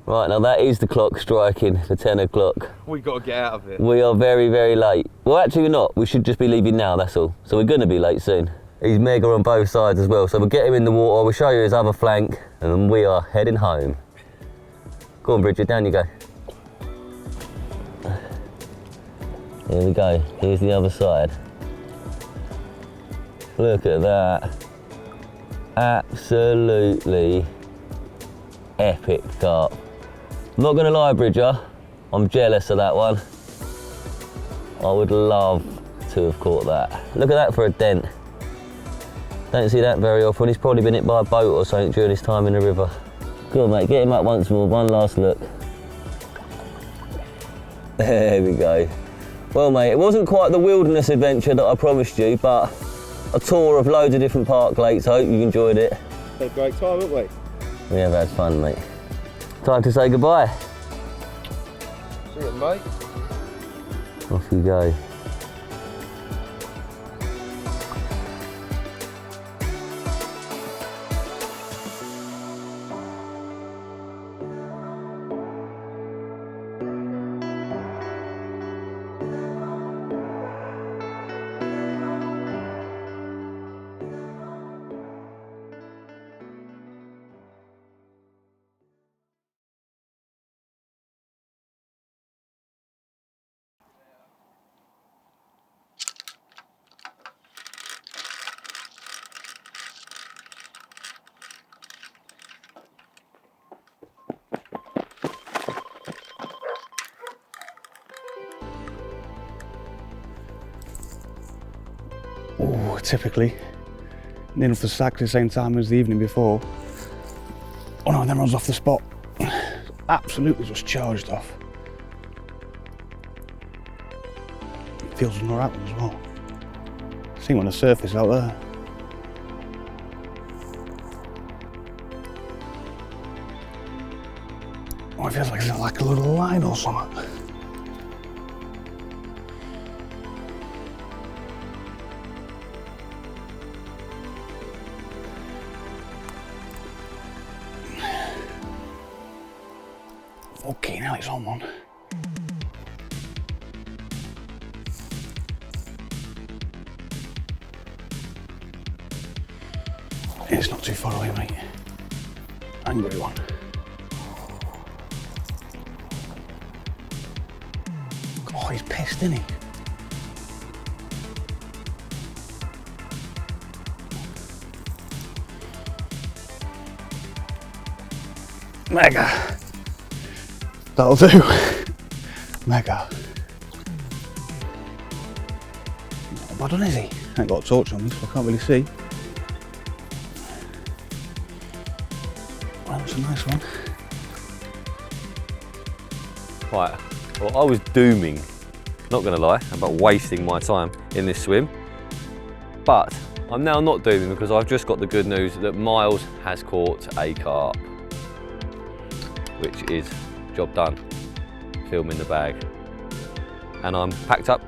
Right, now that is the clock striking for 10 o'clock. We got to get out of here. We are very, very late. Well, actually we're not. We should just be leaving now, that's all. So we're going to be late soon. He's mega on both sides as well. So we'll get him in the water, we'll show you his other flank, and then we are heading home. Go on, Bridget, down you go. Here we go, here's the other side. Look at that. Absolutely epic carp. Not gonna lie, Bridger, I'm jealous of that one. I would love to have caught that. Look at that for a dent. Don't see that very often. He's probably been hit by a boat or something during his time in the river. Go on, mate, get him up once more, one last look. There we go. Well, mate, it wasn't quite the wilderness adventure that I promised you, but a tour of loads of different park lakes. I hope you enjoyed it. Had a great time, haven't we? We have had fun, mate. Time to say goodbye. See you, mate. Off you go. Oh, typically, near enough the exactly the same time as the evening before. Oh no, and then runs off the spot. Absolutely just charged off. Feels another out as well. See him on the surface out there. Oh, it feels like it's like a little line or something. Okay, now it's on one. It's not too far away, mate. Angry one. Oh, he's pissed, isn't he? Mega. That'll do. Mega. Not bad one, is he? Ain't got a torch on me, so I can't really see. Well, that's a nice one. Right, well, I was dooming, not gonna lie, about wasting my time in this swim, but I'm now not dooming because I've just got the good news that Miles has caught a carp, which is job done, film in the bag. And I'm packed up,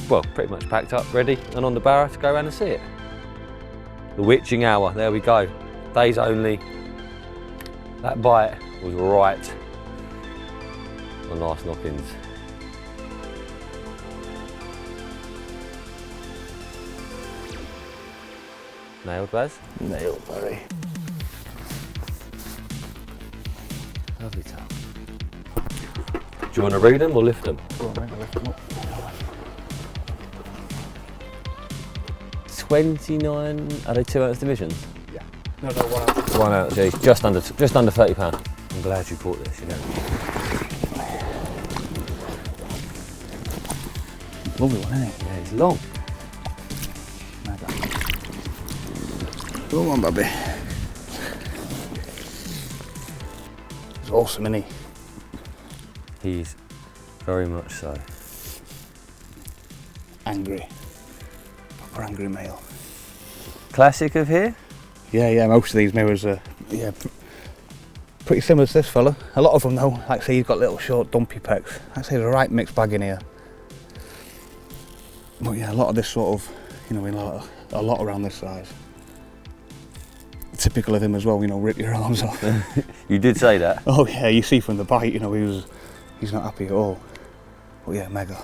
well, pretty much packed up, ready and on the barrow to go around and see it. The witching hour, there we go. Days only. That bite was right on last knockings. Nailed, Baz? Nailed, Barry. Lovely tap. Do you want to read them or lift them? Go on, mate, I'll lift them up. 29, are they 2 ounce divisions? Yeah. No, 1 ounce. 1 ounce, yeah, just under £30. I'm glad you bought this, you know. Lovely one, isn't it? Yeah, it's long. Come on, baby. He's awesome, isn't he? He's very much so. Angry. Proper angry male. Classic of here? Yeah, most of these mirrors are pretty similar to this fella. A lot of them though, like I say, he's got little short dumpy pecs. Like I say, there's a right mixed bag in here. But yeah, a lot of this sort of, you know, a lot around this size. Typical of him as well, you know, rip your arms off. You did say that. Oh yeah, you see from the bite, you know, he's not happy at all. But yeah, mega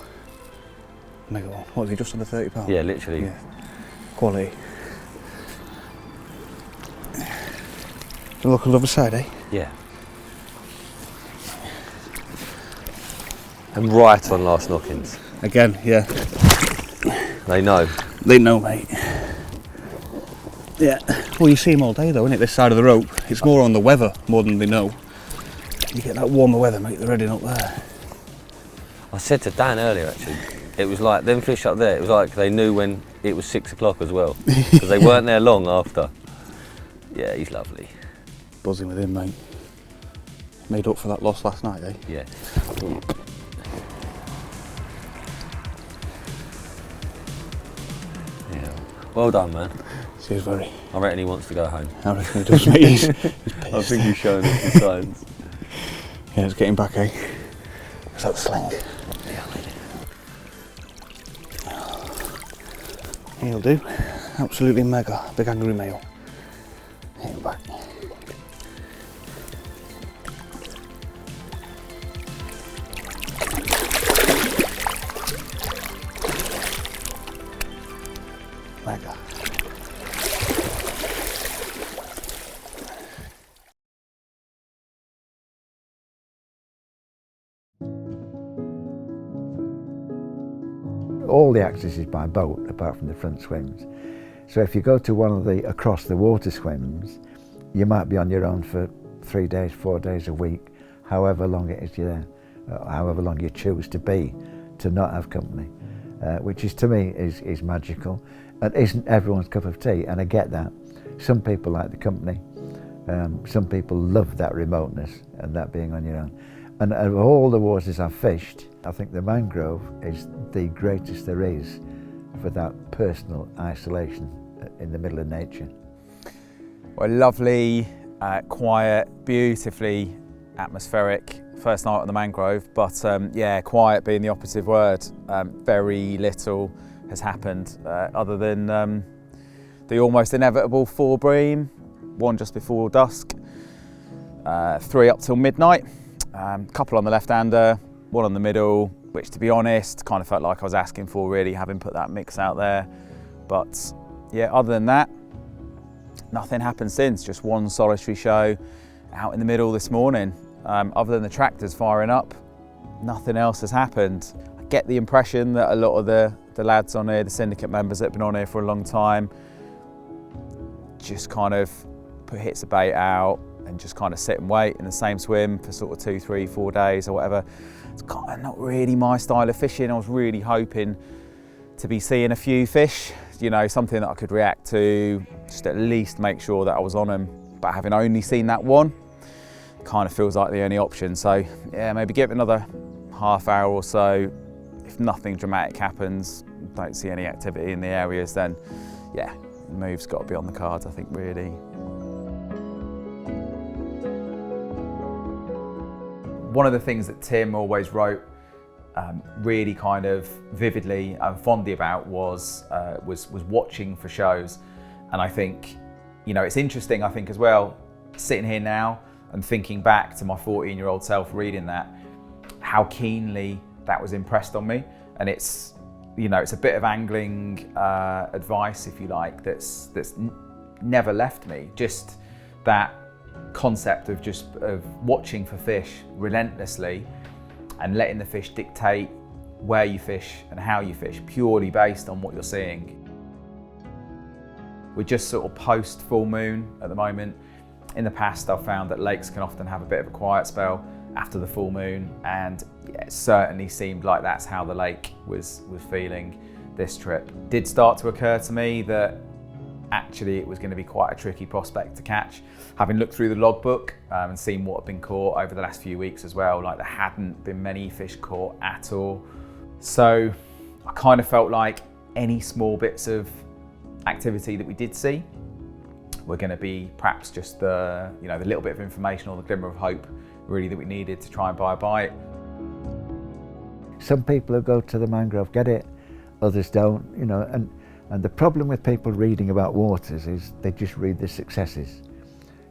one. What is he, just under £30? Yeah, literally. Yeah. Quality. Look on the other side, eh? Yeah. And right on last knockings. Again, yeah. They know. They know, mate. Yeah. Well, you see them all day though, isn't it? This side of the rope. It's more on the weather more than they know. You get that warmer weather, mate, they're heading up there. I said to Dan earlier, actually, it was like them fish up there, it was like they knew when it was 6 o'clock as well, because they weren't there long after. Yeah, he's lovely. Buzzing with him, mate. Made up for that loss last night, eh? Yeah. Yeah. Well done, man. Cheers, very. I reckon he wants to go home. I reckon he does, mate. He's I think he's showing us the signs. Yeah, it's getting back, eh? Is that the sling? He'll do. Absolutely mega. Big angry male. Here back. Mega. All the access is by boat, apart from the front swims. So if you go to one of the across the water swims, you might be on your own for 3 days, 4 days a week, however long it is you're there, however long you choose to be, to not have company, which is to me is magical and isn't everyone's cup of tea, and I get that. Some people like the company, some people love that remoteness and that being on your own. And of all the waters I've fished, I think the mangrove is the greatest there is for that personal isolation in the middle of nature. Well, lovely, quiet, beautifully atmospheric first night on the mangrove, but yeah, quiet being the operative word. Very little has happened other than the almost inevitable 4 bream, 1 just before dusk, 3 up till midnight, couple on the left-hander, 1 on the middle, which to be honest, kind of felt like I was asking for really, having put that mix out there. But yeah, other than that, nothing happened since, just 1 solitary show out in the middle this morning. Other than the tractors firing up, nothing else has happened. I get the impression that a lot of the lads on here, the syndicate members that have been on here for a long time, just kind of put hits of bait out and just kind of sit and wait in the same swim for sort of 2, 3, 4 days or whatever. It's kind of not really my style of fishing. I was really hoping to be seeing a few fish, you know, something that I could react to, just at least make sure that I was on them. But having only seen that 1, kind of feels like the only option. So yeah, maybe give it another half hour or so. If nothing dramatic happens, don't see any activity in the areas, then yeah, the move's got to be on the cards, I think, really. One of the things that Tim always wrote really kind of vividly and fondly about was watching for shows. And I think, you know, it's interesting, I think as well, sitting here now and thinking back to my 14-year-old self reading that, how keenly that was impressed on me. And it's, you know, it's a bit of angling advice, if you like, that's never left me. Just that concept of watching for fish relentlessly and letting the fish dictate where you fish and how you fish, purely based on what you're seeing. We're just sort of post full moon at the moment. In the past, I've found that lakes can often have a bit of a quiet spell after the full moon, and yeah, it certainly seemed like that's how the lake was feeling this trip. It did start to occur to me that actually it was going to be quite a tricky prospect to catch. Having looked through the logbook and seen what had been caught over the last few weeks as well, like there hadn't been many fish caught at all. So I kind of felt like any small bits of activity that we did see were going to be perhaps just the, you know, the little bit of information or the glimmer of hope really that we needed to try and buy a bite. Some people who go to the mangrove get it, others don't, you know, and the problem with people reading about waters is they just read the successes.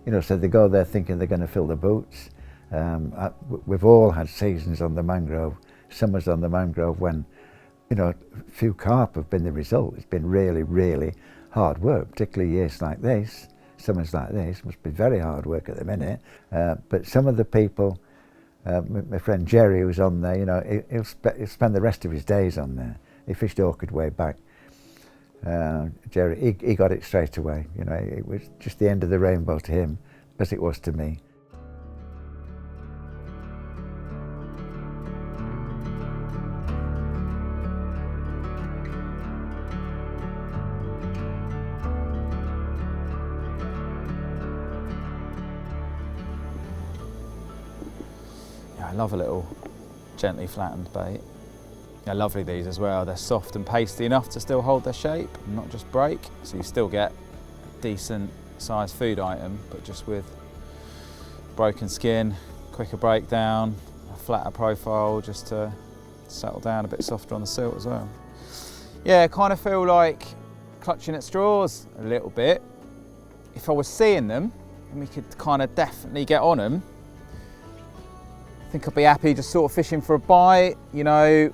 You know, so they go there thinking they're going to fill the boots. We've all had seasons on the mangrove, summers on the mangrove when, you know, few carp have been the result. It's been really, really hard work, particularly years like this. Summers like this must be very hard work at the minute. But some of the people My friend Jerry, who's on there, you know, he'll spend the rest of his days on there. He fished Orchard way back. Jerry, he got it straight away. You know, it was just the end of the rainbow to him, as it was to me. I love a little gently flattened bait. Yeah, lovely these as well. They're soft and pasty enough to still hold their shape and not just break. So you still get a decent sized food item, but just with broken skin, quicker breakdown, a flatter profile just to settle down a bit softer on the silt as well. Yeah, kind of feel like clutching at straws a little bit. If I was seeing them and we could kind of definitely get on them, I think I'd be happy just sort of fishing for a bite, you know,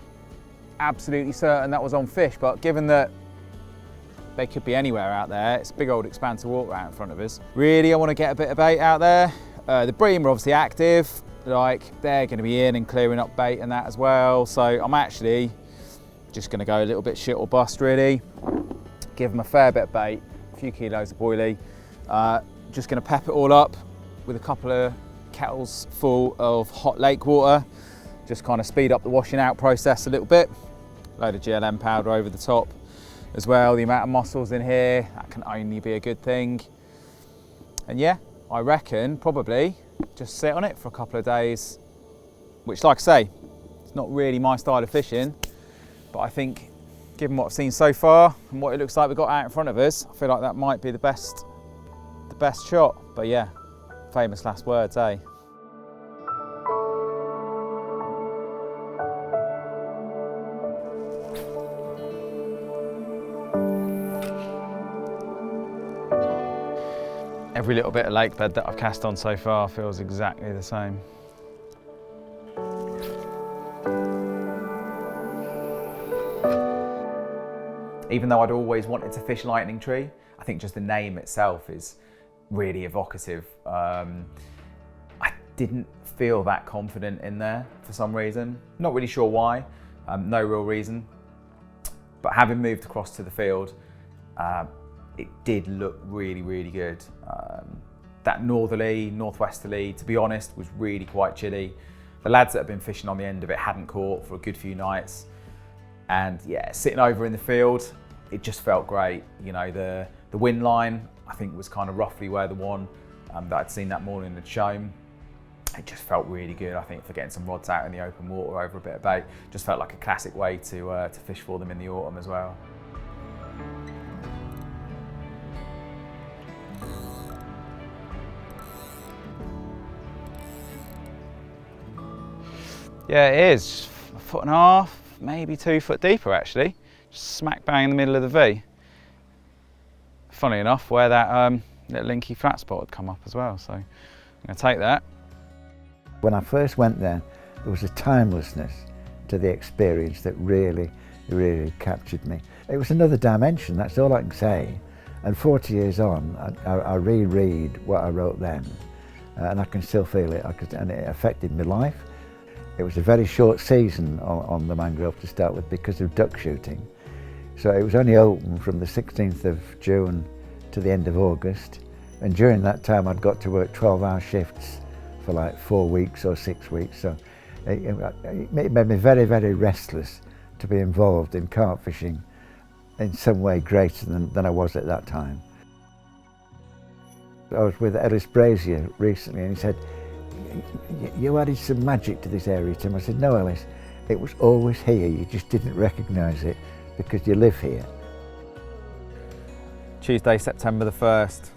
absolutely certain that was on fish, but given that they could be anywhere out there, it's a big old expanse of water out in front of us. Really, I want to get a bit of bait out there. The bream are obviously active, like they're going to be in and clearing up bait and that as well, so I'm actually just going to go a little bit shit or bust really. Give them a fair bit of bait, a few kilos of boilie. Just going to pep it all up with a couple of kettles full of hot lake water, just kind of speed up the washing out process a little bit. Load of GLM powder over the top as well. The amount of mussels in here, that can only be a good thing. And yeah, I reckon probably just sit on it for a couple of days, which, like I say, it's not really my style of fishing, but I think given what I've seen so far and what it looks like we've got out in front of us, I feel like that might be the best shot. But yeah, famous last words, eh? Every little bit of lake bed that I've cast on so far feels exactly the same. Even though I'd always wanted to fish Lightning Tree, I think just the name itself is really evocative. I didn't feel that confident in there for some reason. Not really sure why, no real reason. But having moved across to the field, it did look really, really good. That northerly, northwesterly, to be honest, was really quite chilly. The lads that have been fishing on the end of it hadn't caught for a good few nights. And yeah, sitting over in the field, it just felt great. You know, the wind line, I think, was kind of roughly where the one that I'd seen that morning had shown. It just felt really good, I think, for getting some rods out in the open water over a bit of bait. Just felt like a classic way to fish for them in the autumn as well. Yeah, it is. A foot and a half, maybe 2 foot deeper actually. Just smack bang in the middle of the V. Funny enough, where that little linky flat spot had come up as well, so I'm going to take that. When I first went there was a timelessness to the experience that really, really captured me. It was another dimension, that's all I can say. And 40 years on, I reread what I wrote then, and I can still feel it, and it affected my life. It was a very short season on the mangrove to start with because of duck shooting. So it was only open from the 16th of June to the end of August. And during that time I'd got to work 12-hour shifts for like 4 weeks or 6 weeks. So it made me very, very restless to be involved in carp fishing in some way greater than I was at that time. I was with Ellis Brazier recently and he said, "You added some magic to this area, Tim." I said, "No, Ellis, it was always here, you just didn't recognise it because you live here." Tuesday, September the 1st.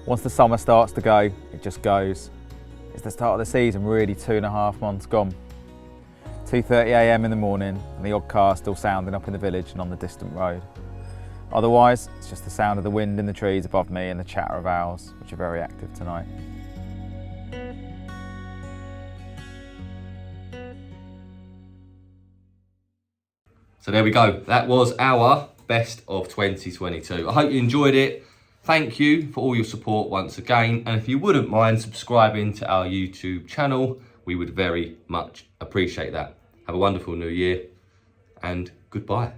Once the summer starts to go, it just goes. It's the start of the season, really 2.5 months gone. 2:30 AM in the morning and the odd car still sounding up in the village and on the distant road. Otherwise, it's just the sound of the wind in the trees above me and the chatter of owls, which are very active tonight. So there we go. That was our best of 2022. I hope you enjoyed it. Thank you for all your support once again. And if you wouldn't mind subscribing to our YouTube channel, We would very much appreciate that. Have a wonderful new year and goodbye.